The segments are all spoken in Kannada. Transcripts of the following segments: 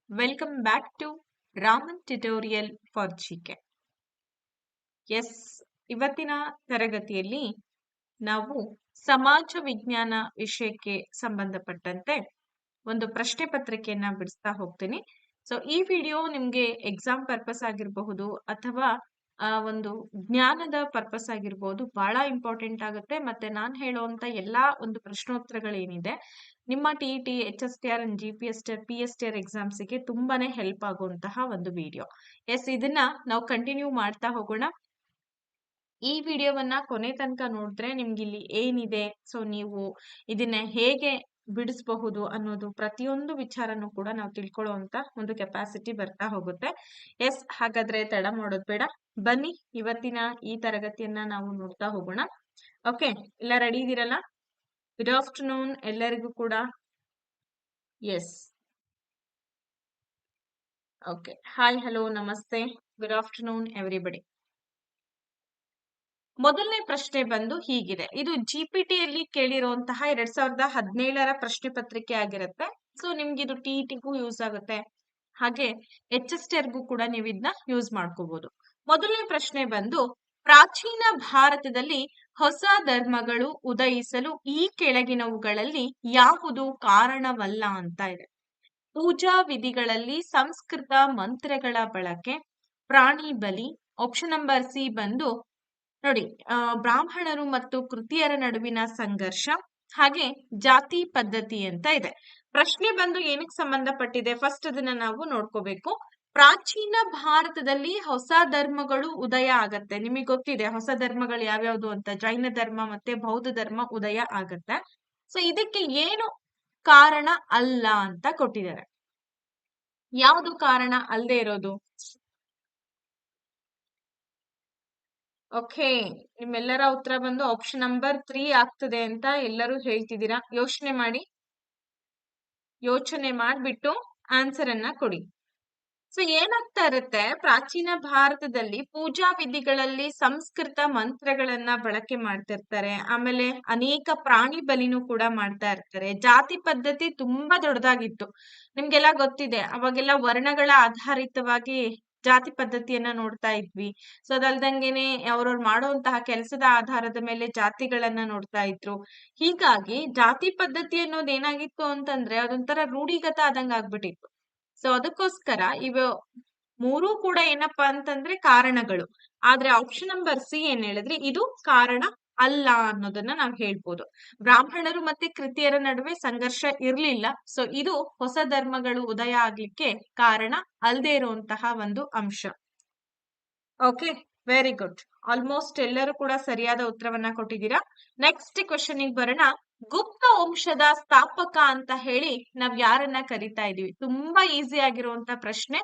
Welcome back to Raman Tutorial for GK. Yes, ಇವತ್ತಿನ ತರಗತಿಯಲ್ಲಿ ನಾವು ಸಮಾಜ ವಿಜ್ಞಾನ ವಿಷಯಕ್ಕೆ ಸಂಬಂಧಪಟ್ಟಂತೆ ಒಂದು ಪ್ರಶ್ನೆ ಪತ್ರಿಕೆಯನ್ನ ಬಿಡಿಸ್ತಾ ಹೋಗ್ತೀನಿ. ಸೊ ಈ ವಿಡಿಯೋ ನಿಮ್ಗೆ ಎಕ್ಸಾಮ್ ಪರ್ಪಸ್ ಆಗಿರಬಹುದು ಅಥವಾ ಒಂದು ಜ್ಞಾನದ ಪರ್ಪಸ್ ಆಗಿರ್ಬೋದು, ಬಹಳ ಇಂಪಾರ್ಟೆಂಟ್ ಆಗುತ್ತೆ. ಮತ್ತೆ ನಾನು ಹೇಳುವಂತ ಎಲ್ಲಾ ಒಂದು ಪ್ರಶ್ನೋತ್ತರಗಳೇನಿದೆ ನಿಮ್ಮ TET, HSTR, GPSTR, PSTR ಎಕ್ಸಾಮ್ಸ್ಗೆ ತುಂಬಾನೇ ಹೆಲ್ಪ್ ಆಗುವಂತಹ ಒಂದು ವಿಡಿಯೋ. ಎಸ್, ಇದನ್ನ ನಾವು ಕಂಟಿನ್ಯೂ ಮಾಡ್ತಾ ಹೋಗೋಣ. ಈ ವಿಡಿಯೋವನ್ನ ಕೊನೆ ತನಕ ನೋಡಿದ್ರೆ ನಿಮ್ಗೆ ಇಲ್ಲಿ ಏನಿದೆ, ಸೊ ನೀವು ಇದನ್ನ ಹೇಗೆ ಬಿಡಿಸಬಹುದು ಅನ್ನೋದು ಪ್ರತಿಯೊಂದು ವಿಚಾರನೂ ಕೂಡ ನಾವು ತಿಳ್ಕೊಳ್ಳುವಂತ ಒಂದು ಕೆಪಾಸಿಟಿ ಬರ್ತಾ ಹೋಗುತ್ತೆ. ಎಸ್, ಹಾಗಾದ್ರೆ ತಡ ಮಾಡೋದು ಬೇಡ, ಬನ್ನಿ ಇವತ್ತಿನ ಈ ತರಗತಿಯನ್ನ ನಾವು ನೋಡ್ತಾ ಹೋಗೋಣ. ಓಕೆ, ಎಲ್ಲ ರೆಡಿ ಇದೀರಲ್ಲ? ಗುಡ್ ಆಫ್ಟರ್ನೂನ್ ಎಲ್ಲರಿಗೂ ಕೂಡ. ಎಸ್, ಓಕೆ, ಹಾಯ್, ಹಲೋ, ನಮಸ್ತೆ, ಗುಡ್ ಆಫ್ಟರ್ನೂನ್ ಎವ್ರಿಬಡಿ. ಮೊದಲನೇ ಪ್ರಶ್ನೆ ಬಂದು ಹೀಗಿದೆ. ಇದು GPTಯಲ್ಲಿ ಕೇಳಿರುವಂತಹ 2017ರ ಪ್ರಶ್ನೆ ಪತ್ರಿಕೆ ಆಗಿರುತ್ತೆ. ಸೊ ನಿಮ್ಗೆ ಇದು TETಗೂ ಯೂಸ್ ಆಗುತ್ತೆ, ಹಾಗೆ HSTRಗೂ ಕೂಡ ನೀವು ಇದನ್ನ ಯೂಸ್ ಮಾಡ್ಕೋಬಹುದು. ಮೊದಲನೇ ಪ್ರಶ್ನೆ ಬಂದು, ಪ್ರಾಚೀನ ಭಾರತದಲ್ಲಿ ಹೊಸ ಧರ್ಮಗಳು ಉದಯಿಸಲು ಈ ಕೆಳಗಿನವುಗಳಲ್ಲಿ ಯಾವುದು ಕಾರಣವಲ್ಲ ಅಂತ ಇದೆ. ಪೂಜಾ ವಿಧಿಗಳಲ್ಲಿ ಸಂಸ್ಕೃತ ಮಂತ್ರಗಳ ಬಳಕೆ, ಪ್ರಾಣಿ ಬಲಿ. ಆಪ್ಷನ್ ನಂಬರ್ ಸಿ ಬಂದು ನೋಡಿ, ಬ್ರಾಹ್ಮಣರು ಮತ್ತು ಕೃತಿಯರ ನಡುವಿನ ಸಂಘರ್ಷ, ಹಾಗೆ ಜಾತಿ ಪದ್ಧತಿ ಅಂತ ಇದೆ. ಪ್ರಶ್ನೆ ಬಂದು ಏನಕ್ಕೆ ಸಂಬಂಧಪಟ್ಟಿದೆ, ಫಸ್ಟ್ ಅದನ್ನ ನಾವು ನೋಡ್ಕೋಬೇಕು. ಪ್ರಾಚೀನ ಭಾರತದಲ್ಲಿ ಹೊಸ ಧರ್ಮಗಳು ಉದಯ ಆಗತ್ತೆ. ನಿಮಗೆ ಗೊತ್ತಿದೆ ಹೊಸ ಧರ್ಮಗಳು ಯಾವ್ಯಾವ್ದು ಅಂತ. ಜೈನ ಧರ್ಮ ಮತ್ತೆ ಬೌದ್ಧ ಧರ್ಮ ಉದಯ ಆಗತ್ತೆ. ಸೊ ಇದಕ್ಕೆ ಏನು ಕಾರಣ ಅಲ್ಲ ಅಂತ ಕೊಟ್ಟಿದ್ದಾರೆ. ಯಾವುದು ಕಾರಣ ಅಲ್ಲದೆ ಇರೋದು? ಓಕೆ, ನಿಮ್ಮೆಲ್ಲರ ಉತ್ತರ ಬಂದು ಆಪ್ಷನ್ ನಂಬರ್ 3 ಆಗ್ತದೆ ಅಂತ ಎಲ್ಲರೂ ಹೇಳ್ತಿದ್ದೀರಾ. ಯೋಚನೆ ಮಾಡ್ಬಿಟ್ಟು ಆನ್ಸರ್ ಅನ್ನ ಕೊಡಿ. ಸೊ ಏನಾಗ್ತಾ ಇರುತ್ತೆ, ಪ್ರಾಚೀನ ಭಾರತದಲ್ಲಿ ಪೂಜಾ ವಿಧಿಗಳಲ್ಲಿ ಸಂಸ್ಕೃತ ಮಂತ್ರಗಳನ್ನ ಬಳಕೆ ಮಾಡ್ತಿರ್ತಾರೆ. ಆಮೇಲೆ ಅನೇಕ ಪ್ರಾಣಿ ಬಲಿನೂ ಕೂಡ ಮಾಡ್ತಾ ಇರ್ತಾರೆ. ಜಾತಿ ಪದ್ಧತಿ ತುಂಬಾ ದೊಡ್ಡದಾಗಿತ್ತು. ನಿಮ್ಗೆಲ್ಲ ಗೊತ್ತಿದೆ, ಅವಾಗೆಲ್ಲ ವರ್ಣಗಳ ಆಧಾರಿತವಾಗಿ ಜಾತಿ ಪದ್ಧತಿಯನ್ನ ನೋಡ್ತಾ ಇದ್ವಿ. ಸೊ ಅದಲ್ದಂಗೆನೆ ಅವ್ರವ್ರು ಮಾಡುವಂತಹ ಕೆಲಸದ ಆಧಾರದ ಮೇಲೆ ಜಾತಿಗಳನ್ನ ನೋಡ್ತಾ ಇದ್ರು. ಹೀಗಾಗಿ ಜಾತಿ ಪದ್ಧತಿ ಅನ್ನೋದು ಏನಾಗಿತ್ತು ಅಂತಂದ್ರೆ ಅದೊಂಥರ ರೂಢಿಗತ ಆದಂಗ ಆಗ್ಬಿಟ್ಟಿತ್ತು. ಸೊ ಅದಕ್ಕೋಸ್ಕರ ಇವ ಮೂರೂ ಕೂಡ ಏನಪ್ಪಾ ಅಂತಂದ್ರೆ ಕಾರಣಗಳು. ಆದ್ರೆ ಆಪ್ಷನ್ ನಂಬರ್ ಸಿ ಏನ್ ಹೇಳಿದ್ರಿ, ಇದು ಕಾರಣ ಅಲ್ಲ ಅನ್ನೋದನ್ನ ನಾವ್ ಹೇಳ್ಬೋದು. ಬ್ರಾಹ್ಮಣರು ಮತ್ತೆ ಕೃತಿಯರ ನಡುವೆ ಸಂಘರ್ಷ ಇರ್ಲಿಲ್ಲ. ಸೊ ಇದು ಹೊಸ ಧರ್ಮಗಳು ಉದಯ ಆಗ್ಲಿಕ್ಕೆ ಕಾರಣ ಅಲ್ಲದೆ ಇರುವಂತಹ ಒಂದು ಅಂಶ. Okay, very good. ಆಲ್ಮೋಸ್ಟ್ ಎಲ್ಲರೂ ಕೂಡ ಸರಿಯಾದ ಉತ್ತರವನ್ನ ಕೊಟ್ಟಿದ್ದೀರಾ. ನೆಕ್ಸ್ಟ್ ಕ್ವೆಶನ್ ಬರೋಣ. ಗುಪ್ತ ವಂಶದ ಸ್ಥಾಪಕ ಅಂತ ಹೇಳಿ ನಾವ್ ಯಾರನ್ನ ಕರಿತಾ ಇದೀವಿ? ತುಂಬಾ ಈಸಿ ಆಗಿರುವಂತ ಪ್ರಶ್ನೆ.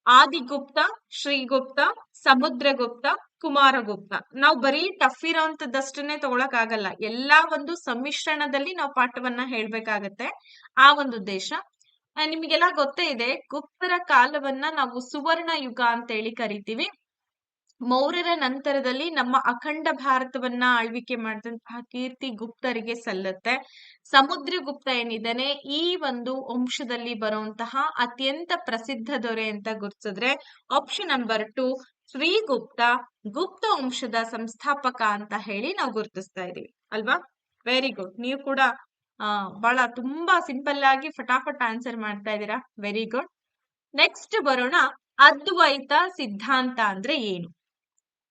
ಆದಿಗುಪ್ತ, ಶ್ರೀಗುಪ್ತ, ಸಮುದ್ರಗುಪ್ತ, ಕುಮಾರಗುಪ್ತ. ನಾವು ಬರೀ ಟಫ್ ಇರೋಂಥದ್ದಷ್ಟನ್ನೇ ತಗೊಳಕ್ ಆಗಲ್ಲ, ಎಲ್ಲಾ ಒಂದು ಸಮ್ಮಿಶ್ರಣದಲ್ಲಿ ನಾವು ಪಾಠವನ್ನ ಹೇಳ್ಬೇಕಾಗತ್ತೆ. ಆ ಒಂದು ದೇಶ ನಿಮಗೆಲ್ಲ ಗೊತ್ತೇ ಇದೆ, ಗುಪ್ತರ ಕಾಲವನ್ನ ನಾವು ಸುವರ್ಣ ಯುಗ ಅಂತ ಹೇಳಿ ಕರಿತೀವಿ. ಮೌರ್ಯರ ನಂತರದಲ್ಲಿ ನಮ್ಮ ಅಖಂಡ ಭಾರತವನ್ನ ಆಳ್ವಿಕೆ ಮಾಡಿದಂತಹ ಕೀರ್ತಿ ಗುಪ್ತರಿಗೆ ಸಲ್ಲತ್ತೆ. ಸಮುದ್ರಗುಪ್ತ ಏನಿದ್ದಾನೆ, ಈ ಒಂದು ವಂಶದಲ್ಲಿ ಬರುವಂತಹ ಅತ್ಯಂತ ಪ್ರಸಿದ್ಧ ದೊರೆ ಅಂತ ಗುರ್ತಿಸಿದ್ರೆ ಆಪ್ಷನ್ ನಂಬರ್ 2 ಶ್ರೀಗುಪ್ತ ಗುಪ್ತ ವಂಶದ ಸಂಸ್ಥಾಪಕ ಅಂತ ಹೇಳಿ ನಾವು ಗುರುತಿಸ್ತಾ ಇದೀವಿ ಅಲ್ವಾ. Very good. ನೀವು ಕೂಡ ಬಹಳ ತುಂಬಾ ಸಿಂಪಲ್ ಆಗಿ ಫಟಾಫಟ್ ಆನ್ಸರ್ ಮಾಡ್ತಾ ಇದ್ದೀರಾ. Very good. ನೆಕ್ಸ್ಟ್ ಬರೋಣ. ಅದ್ವೈತ ಸಿದ್ಧಾಂತ ಅಂದ್ರೆ ಏನು?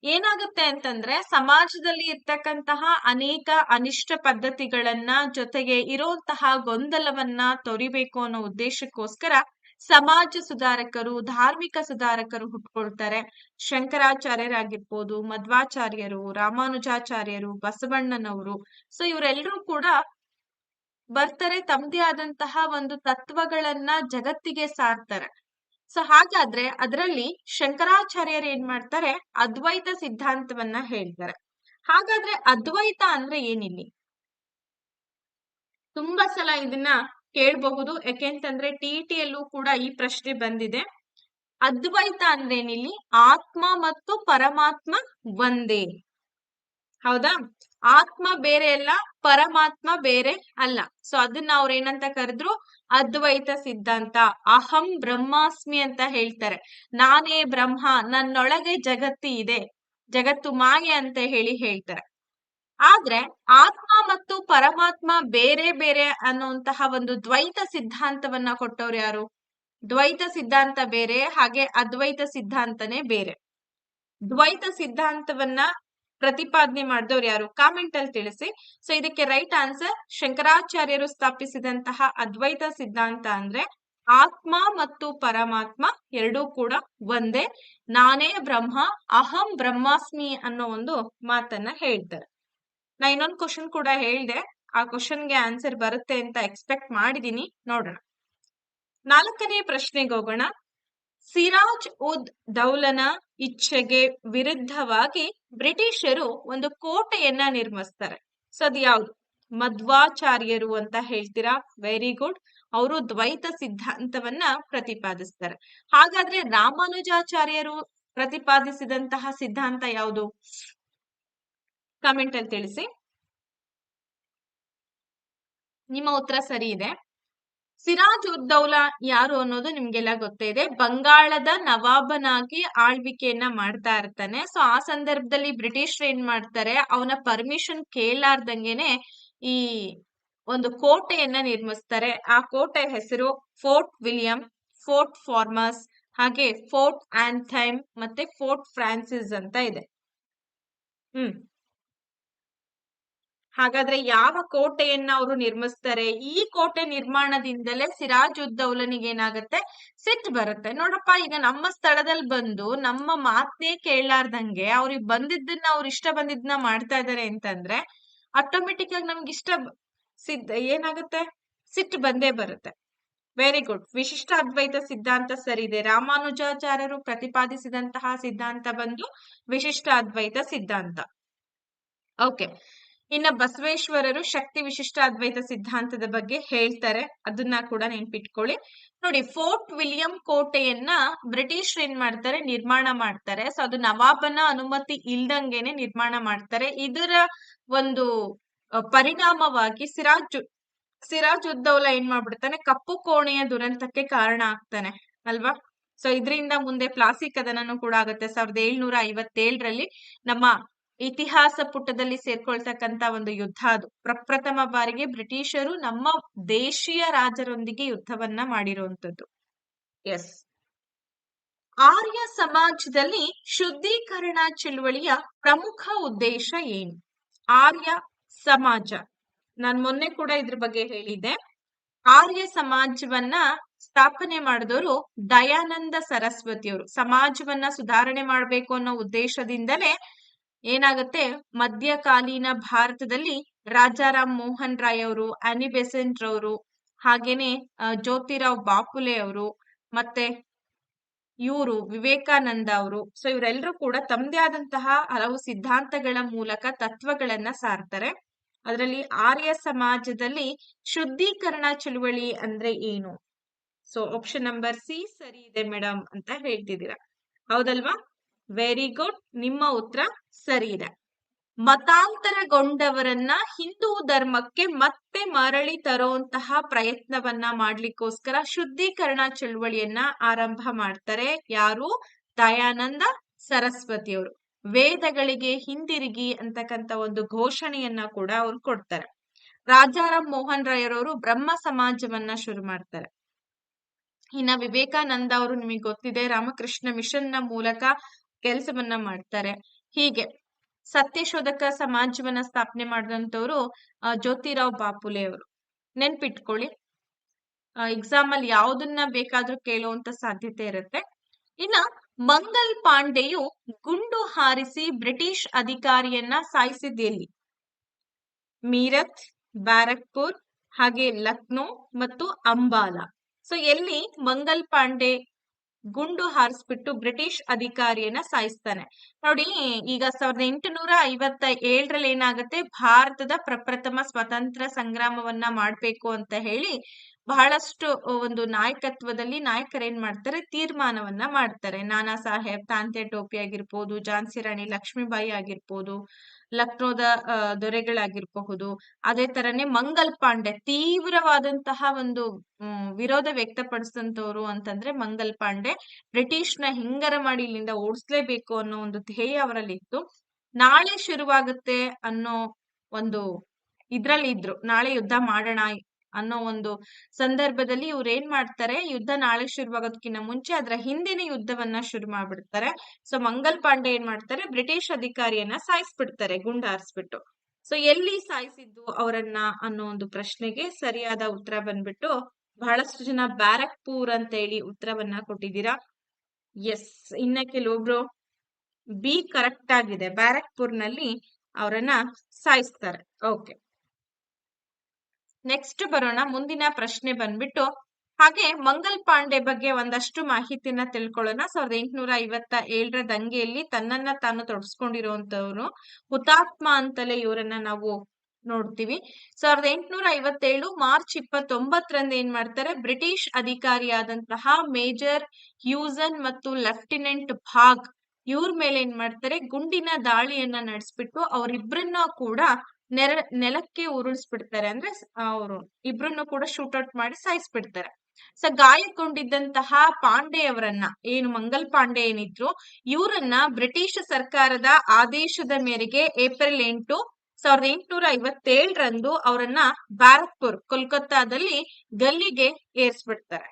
ಏನಾಗುತ್ತೆ ಅಂತಂದ್ರೆ ಸಮಾಜದಲ್ಲಿ ಇರ್ತಕ್ಕಂತಹ ಅನೇಕ ಅನಿಷ್ಟ ಪದ್ಧತಿಗಳನ್ನ, ಜೊತೆಗೆ ಇರುವಂತಹ ಗೊಂದಲವನ್ನ ತೊರಿಬೇಕು ಅನ್ನೋ ಉದ್ದೇಶಕ್ಕೋಸ್ಕರ ಸಮಾಜ ಸುಧಾರಕರು, ಧಾರ್ಮಿಕ ಸುಧಾರಕರು ಹುಟ್ಕೊಳ್ತಾರೆ. ಶಂಕರಾಚಾರ್ಯರಾಗಿರ್ಬೋದು, ಮಧ್ವಾಚಾರ್ಯರು, ರಾಮಾನುಜಾಚಾರ್ಯರು, ಬಸವಣ್ಣನವರು. ಸೊ ಇವರೆಲ್ಲರೂ ಕೂಡ ಬರ್ತಾರೆ, ತಮ್ಮದೇ ಆದಂತಹ ಒಂದು ತತ್ವಗಳನ್ನ ಜಗತ್ತಿಗೆ ಸಾರ್ತಾರೆ. ಸೊ ಹಾಗಾದ್ರೆ ಅದರಲ್ಲಿ ಶಂಕರಾಚಾರ್ಯರು ಏನ್ ಮಾಡ್ತಾರೆ, ಅದ್ವೈತ ಸಿದ್ಧಾಂತವನ್ನ ಹೇಳ್ತಾರೆ. ಹಾಗಾದ್ರೆ ಅದ್ವೈತ ಅಂದ್ರೆ ಏನಿಲ್ಲಿ? ತುಂಬಾ ಸಲ ಇದನ್ನ ಕೇಳಬಹುದು, ಯಾಕೆಂತಂದ್ರೆ TETಯಲ್ಲೂ ಕೂಡ ಈ ಪ್ರಶ್ನೆ ಬಂದಿದೆ. ಅದ್ವೈತ ಅಂದ್ರೆ ಏನಿಲ್ಲಿ? ಆತ್ಮ ಮತ್ತು ಪರಮಾತ್ಮ ಒಂದೇ, ಹೌದಾ? ಆತ್ಮ ಬೇರೆ ಅಲ್ಲ, ಪರಮಾತ್ಮ ಬೇರೆ ಅಲ್ಲ. ಸೊ ಅದನ್ನ ಅವ್ರ ಏನಂತ ಕರೆದ್ರು, ಅದ್ವೈತ ಸಿದ್ಧಾಂತ. ಅಹಂ ಬ್ರಹ್ಮಾಸ್ಮಿ ಅಂತ ಹೇಳ್ತಾರೆ. ನಾನೇ ಬ್ರಹ್ಮ, ನನ್ನೊಳಗೆ ಜಗತ್ತು ಇದೆ, ಜಗತ್ತು ಮಾಯೆ ಅಂತ ಹೇಳ್ತಾರೆ. ಆದ್ರೆ ಆತ್ಮ ಮತ್ತು ಪರಮಾತ್ಮ ಬೇರೆ ಬೇರೆ ಅನ್ನುವಂತಹ ಒಂದು ದ್ವೈತ ಸಿದ್ಧಾಂತವನ್ನ ಕೊಟ್ಟವ್ರು ಯಾರು? ದ್ವೈತ ಸಿದ್ಧಾಂತ ಬೇರೆ, ಹಾಗೆ ಅದ್ವೈತ ಸಿದ್ಧಾಂತನೇ ಬೇರೆ. ದ್ವೈತ ಸಿದ್ಧಾಂತವನ್ನ ಪ್ರತಿಪಾದನೆ ಮಾಡಿದವ್ರು ಯಾರು? ಕಾಮೆಂಟ್ ಅಲ್ಲಿ ತಿಳಿಸಿ. ಸೊ ಇದಕ್ಕೆ ರೈಟ್ ಆನ್ಸರ್, ಶಂಕರಾಚಾರ್ಯರು ಸ್ಥಾಪಿಸಿದಂತಹ ಅದ್ವೈತ ಸಿದ್ಧಾಂತ ಅಂದ್ರೆ ಆತ್ಮ ಮತ್ತು ಪರಮಾತ್ಮ ಎರಡೂ ಕೂಡ ಒಂದೇ, ನಾನೇ ಬ್ರಹ್ಮ, ಅಹಂ ಬ್ರಹ್ಮಾಸ್ಮಿ ಅನ್ನೋ ಒಂದು ಮಾತನ್ನ ಹೇಳ್ತಾರೆ. ನಾ ಇನ್ನೊಂದು ಕ್ವಶನ್ ಕೂಡ ಹೇಳ್ದೆ, ಆ ಕ್ವಶನ್ಗೆ ಆನ್ಸರ್ ಬರುತ್ತೆ ಅಂತ ಎಕ್ಸ್ಪೆಕ್ಟ್ ಮಾಡಿದೀನಿ, ನೋಡೋಣ. 4ನೇ ಪ್ರಶ್ನೆಗೆ ಹೋಗೋಣ. ಸಿರಾಜ್ ಉದ್ ದೌಲನ ಇಚ್ಛೆಗೆ ವಿರುದ್ಧವಾಗಿ ಬ್ರಿಟಿಷರು ಒಂದು ಕೋಟೆಯನ್ನ ನಿರ್ಮಿಸ್ತಾರೆ. ಸೊ ಅದು ಯಾವ್ದು? ಮಧ್ವಾಚಾರ್ಯರು ಅಂತ ಹೇಳ್ತೀರಾ? Very good. ಅವರು ದ್ವೈತ ಸಿದ್ಧಾಂತವನ್ನ ಪ್ರತಿಪಾದಿಸ್ತಾರೆ. ಹಾಗಾದ್ರೆ ರಾಮಾನುಜಾಚಾರ್ಯರು ಪ್ರತಿಪಾದಿಸಿದಂತಹ ಸಿದ್ಧಾಂತ ಯಾವುದು? ಕಾಮೆಂಟ್ ಅಲ್ಲಿ ತಿಳಿಸಿ. ನಿಮ್ಮ ಉತ್ತರ ಸರಿ ಇದೆ. ಸಿರಾಜ್ ಉದ್ ದೌಲಾ ಯಾರು ಅನ್ನೋದು ನಿಮ್ಗೆಲ್ಲ ಗೊತ್ತೇ ಇದೆ. ಬಂಗಾಳದ ನವಾಬನಾಗಿ ಆಳ್ವಿಕೆಯನ್ನ ಮಾಡ್ತಾ ಇರ್ತಾನೆ. ಸೊ ಆ ಸಂದರ್ಭದಲ್ಲಿ ಬ್ರಿಟಿಷರು ಏನ್ ಮಾಡ್ತಾರೆ, ಅವನ ಪರ್ಮಿಷನ್ ಕೇಳಾರ್ದಂಗೆನೆ ಈ ಒಂದು ಕೋಟೆಯನ್ನ ನಿರ್ಮಿಸ್ತಾರೆ. ಆ ಕೋಟೆ ಹೆಸರು ಫೋರ್ಟ್ ವಿಲಿಯಂ, ಫೋರ್ಟ್ ಫಾರ್ಮಸ್, ಹಾಗೆ ಫೋರ್ಟ್ ಆಂಥೈಮ್ ಮತ್ತೆ ಫೋರ್ಟ್ ಫ್ರಾನ್ಸಿಸ್ ಅಂತ ಇದೆ. ಹಾಗಾದ್ರೆ ಯಾವ ಕೋಟೆಯನ್ನ ಅವರು ನಿರ್ಮಿಸ್ತಾರೆ? ಈ ಕೋಟೆ ನಿರ್ಮಾಣದಿಂದಲೇ ಸಿರಾಜ್ ಉದ್ ದೌಲನಿಗೆ ಏನಾಗುತ್ತೆ, ಸಿಟ್ಟು ಬರುತ್ತೆ. ನೋಡಪ್ಪ, ಈಗ ನಮ್ಮ ಸ್ಥಳದಲ್ಲಿ ಬಂದು ನಮ್ಮ ಮಾತೇ ಕೇಳಾರ್ದಂಗೆ ಅವ್ರಿಗೆ ಬಂದಿದ್ದನ್ನ ಅವ್ರ ಇಷ್ಟ ಬಂದಿದ್ದನ್ನ ಮಾಡ್ತಾ ಇದಾರೆ ಅಂತಂದ್ರೆ ಆಟೋಮೆಟಿಕ್ ಆಗಿ ನಮ್ಗೆ ಏನಾಗುತ್ತೆ, ಸಿಟ್ಟು ಬಂದೇ ಬರುತ್ತೆ. Very good. ವಿಶಿಷ್ಟ ಅದ್ವೈತ ಸಿದ್ಧಾಂತ ಸರಿ ಇದೆ. ರಾಮಾನುಜಾಚಾರ್ಯರು ಪ್ರತಿಪಾದಿಸಿದಂತಹ ಸಿದ್ಧಾಂತ ಬಂದು ವಿಶಿಷ್ಟ ಅದ್ವೈತ ಸಿದ್ಧಾಂತ. ಓಕೆ. ಇನ್ನ ಬಸವೇಶ್ವರರು ಶಕ್ತಿ ವಿಶಿಷ್ಟ ಅದ್ವೈತ ಸಿದ್ಧಾಂತದ ಬಗ್ಗೆ ಹೇಳ್ತಾರೆ, ಅದನ್ನ ಕೂಡ ನೆನ್ಪಿಟ್ಕೊಳ್ಳಿ. ನೋಡಿ, ಫೋರ್ಟ್ ವಿಲಿಯಂ ಕೋಟೆಯನ್ನ ಬ್ರಿಟಿಷ್ ಏನ್ ಮಾಡ್ತಾರೆ, ನಿರ್ಮಾಣ ಮಾಡ್ತಾರೆ. ಸೊ ಅದು ನವಾಬನ ಅನುಮತಿ ಇಲ್ದಂಗೆನೆ ನಿರ್ಮಾಣ ಮಾಡ್ತಾರೆ. ಇದರ ಒಂದು ಪರಿಣಾಮವಾಗಿ ಸಿರಾಜ್ ಉದ್ ದೌಲಾ ಏನ್ ಮಾಡ್ಬಿಡ್ತಾನೆ, ಕಪ್ಪು ಕೋಣೆಯ ದುರಂತಕ್ಕೆ ಕಾರಣ ಆಗ್ತಾನೆ ಅಲ್ವಾ? ಸೊ ಇದರಿಂದ ಮುಂದೆ ಪ್ಲಾಸಿ ಕದನನೂ ಕೂಡ ಆಗುತ್ತೆ. 1757ರಲ್ಲಿ ನಮ್ಮ ಇತಿಹಾಸ ಪುಟದಲ್ಲಿ ಸೇರ್ಕೊಳ್ತಕ್ಕಂತ ಒಂದು ಯುದ್ಧ ಅದು. ಪ್ರಪ್ರಥಮ ಬಾರಿಗೆ ಬ್ರಿಟಿಷರು ನಮ್ಮ ದೇಶೀಯ ರಾಜರೊಂದಿಗೆ ಯುದ್ಧವನ್ನ ಮಾಡಿರುವಂತದ್ದು. ಎಸ್. ಆರ್ಯ ಸಮಾಜದಲ್ಲಿ ಶುದ್ಧೀಕರಣ ಚಳುವಳಿಯ ಪ್ರಮುಖ ಉದ್ದೇಶ ಏನು? ಆರ್ಯ ಸಮಾಜ, ನಾನ್ ಮೊನ್ನೆ ಕೂಡ ಇದ್ರ ಬಗ್ಗೆ ಹೇಳಿದ್ದೆ. ಆರ್ಯ ಸಮಾಜವನ್ನ ಸ್ಥಾಪನೆ ಮಾಡಿದವರು ದಯಾನಂದ ಸರಸ್ವತಿಯವರು. ಸಮಾಜವನ್ನ ಸುಧಾರಣೆ ಮಾಡ್ಬೇಕು ಅನ್ನೋ ಉದ್ದೇಶದಿಂದಲೇ ಏನಾಗುತ್ತೆ, ಮಧ್ಯಕಾಲೀನ ಭಾರತದಲ್ಲಿ ರಾಜಾರಾಮ್ ಮೋಹನ್ ರಾಯ್ ಅವರು, ಆನಿ ಬೆಸೆಂಟ್ ರವರು, ಹಾಗೇನೆ ಜ್ಯೋತಿರಾವ್ ಬಾಪುಲೆ ಅವರು, ಮತ್ತೆ ಇವರು ವಿವೇಕಾನಂದ ಅವರು. ಸೊ ಇವರೆಲ್ಲರೂ ಕೂಡ ತಮ್ಮದೇ ಆದಂತಹ ಹಲವು ಸಿದ್ಧಾಂತಗಳ ಮೂಲಕ ತತ್ವಗಳನ್ನ ಸಾರ್ತಾರೆ. ಅದರಲ್ಲಿ ಆರ್ಯ ಸಮಾಜದಲ್ಲಿ ಶುದ್ಧೀಕರಣ ಚಳುವಳಿ ಅಂದ್ರೆ ಏನು? ಸೊ ಆಪ್ಷನ್ ನಂಬರ್ ಸಿ ಸರಿ ಇದೆ ಮೇಡಮ್ ಅಂತ ಹೇಳ್ತಿದ್ದೀರಾ, ಹೌದಲ್ವಾ? Very good. ನಿಮ್ಮ ಉತ್ತರ ಸರಿ ಇದೆ. ಮತಾಂತರಗೊಂಡವರನ್ನ ಹಿಂದೂ ಧರ್ಮಕ್ಕೆ ಮತ್ತೆ ಮರಳಿ ತರುವಂತಹ ಪ್ರಯತ್ನವನ್ನ ಮಾಡ್ಲಿಕ್ಕೋಸ್ಕರ ಶುದ್ಧೀಕರಣ ಚಳುವಳಿಯನ್ನ ಆರಂಭ ಮಾಡ್ತಾರೆ. ಯಾರು? ದಯಾನಂದ ಸರಸ್ವತಿಯವರು. ವೇದಗಳಿಗೆ ಹಿಂದಿರುಗಿ ಅಂತಕ್ಕಂತ ಒಂದು ಘೋಷಣೆಯನ್ನ ಕೂಡ ಅವ್ರು ಕೊಡ್ತಾರೆ. ರಾಜಾರಾಮ್ ಮೋಹನ್ ರಾಯ್ ಅವರು ಬ್ರಹ್ಮ ಸಮಾಜವನ್ನ ಶುರು ಮಾಡ್ತಾರೆ. ಇನ್ನ ವಿವೇಕಾನಂದ ಅವರು ನಿಮಗೆ ಗೊತ್ತಿದೆ, ರಾಮಕೃಷ್ಣ ಮಿಷನ್ ನ ಮೂಲಕ ಕೆಲಸವನ್ನ ಮಾಡ್ತಾರೆ. ಹೀಗೆ ಸತ್ಯಶೋಧಕ ಸಮಾಜವನ್ನ ಸ್ಥಾಪನೆ ಮಾಡಿದಂತವ್ರು ಜ್ಯೋತಿರಾವ್ ಬಾಪುಲೆ ಅವರು. ನೆನ್ಪಿಟ್ಕೊಳ್ಳಿ, ಎಕ್ಸಾಮ್ ಅಲ್ಲಿ ಯಾವ್ದನ್ನ ಬೇಕಾದ್ರೂ ಕೇಳುವಂತ ಸಾಧ್ಯತೆ ಇರುತ್ತೆ. ಇನ್ನ ಮಂಗಲ್ ಪಾಂಡೆಯು ಗುಂಡು ಹಾರಿಸಿ ಬ್ರಿಟಿಷ್ ಅಧಿಕಾರಿಯನ್ನ ಸಾಯಿಸಿದ ಎಲ್ಲಿ? ಮೀರತ್, ಬ್ಯಾರಕ್ಪುರ್, ಹಾಗೆ ಲಕ್ನೋ ಮತ್ತು ಅಂಬಾಲ. ಸೊ ಎಲ್ಲಿ ಮಂಗಲ್ ಪಾಂಡೆ ಗುಂಡು ಹಾರಿಸ್ಬಿಟ್ಟು ಬ್ರಿಟಿಷ್ ಅಧಿಕಾರಿಯನ್ನ ಸಾಯಿಸ್ತಾನೆ? ನೋಡಿ, ಈಗ 1857ರಲ್ಲಿ ಏನಾಗುತ್ತೆ, ಭಾರತದ ಪ್ರಪ್ರಥಮ ಸ್ವತಂತ್ರ ಸಂಗ್ರಾಮವನ್ನ ಮಾಡ್ಬೇಕು ಅಂತ ಹೇಳಿ ಬಹಳಷ್ಟು ಒಂದು ನಾಯಕತ್ವದಲ್ಲಿ ನಾಯಕರೇನ್ ಮಾಡ್ತಾರೆ, ತೀರ್ಮಾನವನ್ನ ಮಾಡ್ತಾರೆ. ನಾನಾ ಸಾಹೇಬ್ ತಾಂತೆ ಟೋಪಿ ಆಗಿರ್ಬೋದು, ಝಾನ್ಸಿ ರಾಣಿ ಲಕ್ಷ್ಮೀಬಾಯಿ ಆಗಿರ್ಬೋದು, ಲಕ್ನೋದ ದೊರೆಗಳಾಗಿರಬಹುದು. ಅದೇ ತರನೇ ಮಂಗಲ್ ಪಾಂಡೆ ತೀವ್ರವಾದಂತಹ ಒಂದು ವಿರೋಧ ವ್ಯಕ್ತಪಡಿಸಿದಂತವ್ರು ಅಂತಂದ್ರೆ ಮಂಗಲ್ ಪಾಂಡೆ. ಬ್ರಿಟಿಷ್ನ ಹಿಂಗರ ಮಾಡಿ ಇಲ್ಲಿಂದ ಓಡಿಸ್ಲೇಬೇಕು ಅನ್ನೋ ಒಂದು ಧ್ಯೇಯ ಅವರಲ್ಲಿ ಇತ್ತು. ನಾಳೆ ಶುರುವಾಗುತ್ತೆ ಅನ್ನೋ ಒಂದು ಇದ್ರಲ್ಲಿ ಇದ್ರು, ನಾಳೆ ಯುದ್ಧ ಮಾಡೋಣ ಅನ್ನೋ ಒಂದು ಸಂದರ್ಭದಲ್ಲಿ ಇವ್ರು ಏನ್ ಮಾಡ್ತಾರೆ, ಯುದ್ಧ ನಾಳೆ ಶುರುವಾಗೋದಕ್ಕಿಂತ ಮುಂಚೆ ಅದರ ಹಿಂದಿನ ಯುದ್ಧವನ್ನ ಶುರು ಮಾಡ್ಬಿಡ್ತಾರೆ. ಸೊ ಮಂಗಲ್ ಪಾಂಡೆ ಏನ್ ಮಾಡ್ತಾರೆ, ಬ್ರಿಟಿಷ್ ಅಧಿಕಾರಿಯನ್ನ ಸಾಯಿಸ್ಬಿಡ್ತಾರೆ ಗುಂಡು ಹಾರಿಸ್ಬಿಟ್ಟು. ಸೊ ಎಲ್ಲಿ ಸಾಯಿಸಿದ್ದು ಅವರನ್ನ ಅನ್ನೋ ಒಂದು ಪ್ರಶ್ನೆಗೆ ಸರಿಯಾದ ಉತ್ತರ ಬಂದ್ಬಿಟ್ಟು ಬಹಳಷ್ಟು ಜನ ಬ್ಯಾರಕ್ಪುರ್ ಅಂತ ಹೇಳಿ ಉತ್ತರವನ್ನ ಕೊಟ್ಟಿದ್ದೀರಾ. ಎಸ್, ಇನ್ನ ಕೆಲವೊಬ್ರು ಬಿ ಕರೆಕ್ಟ್ ಆಗಿದೆ, ಬ್ಯಾರಕ್ಪುರ್ನಲ್ಲಿ ಅವರನ್ನ ಸಾಯಿಸ್ತಾರೆ. ಓಕೆ, ನೆಕ್ಸ್ಟ್ ಬರೋಣ. ಮುಂದಿನ ಪ್ರಶ್ನೆ ಬಂದ್ಬಿಟ್ಟು ಹಾಗೆ ಮಂಗಲ್ ಪಾಂಡೆ ಬಗ್ಗೆ ಒಂದಷ್ಟು ಮಾಹಿತಿಯನ್ನ ತಿಳ್ಕೊಳ್ಳೋಣ. 1857ರ ದಂಗೆಯಲ್ಲಿ ತನ್ನನ್ನ ತಾನು ತೊಡಸ್ಕೊಂಡಿರುವಂತವ್ರು, ಹುತಾತ್ಮ ಅಂತಲೇ ಇವರನ್ನ ನಾವು ನೋಡ್ತೀವಿ. 1857 ಮಾರ್ಚ್ 29ರಂದು ಏನ್ ಮಾಡ್ತಾರೆ, ಬ್ರಿಟಿಷ್ ಅಧಿಕಾರಿಯಾದಂತಹ ಮೇಜರ್ ಹ್ಯೂಸನ್ ಮತ್ತು ಲೆಫ್ಟಿನೆಂಟ್ ಭಾಗ್ ಇವ್ರ ಮೇಲೆ ಏನ್ ಮಾಡ್ತಾರೆ, ಗುಂಡಿನ ದಾಳಿಯನ್ನ ನಡೆಸ್ಬಿಟ್ಟು ಅವರಿಬ್ಬರನ್ನ ಕೂಡ ನೆಲಕ್ಕೆ ಉರುಳಿಸ್ಬಿಡ್ತಾರೆ. ಅಂದ್ರೆ ಅವರು ಇಬ್ರನ್ನು ಕೂಡ ಶೂಟ್ಔಟ್ ಮಾಡಿ ಸಾಯಿಸ್ಬಿಡ್ತಾರೆ. ಸೊ ಗಾಯಗೊಂಡಿದ್ದಂತಹ ಪಾಂಡೆಯವರನ್ನ, ಏನು ಮಂಗಲ್ ಪಾಂಡೆ ಏನಿದ್ರು, ಇವರನ್ನ ಬ್ರಿಟಿಷ್ ಸರ್ಕಾರದ ಆದೇಶದ ಮೇರೆಗೆ ಏಪ್ರಿಲ್ 8, 1857ರಂದು ಅವರನ್ನ ಬ್ಯಾರಕ್ಪುರ್, ಕೋಲ್ಕತ್ತಾದಲ್ಲಿ ಗಲ್ಲಿಗೆ ಏರ್ಸ್ಬಿಡ್ತಾರೆ.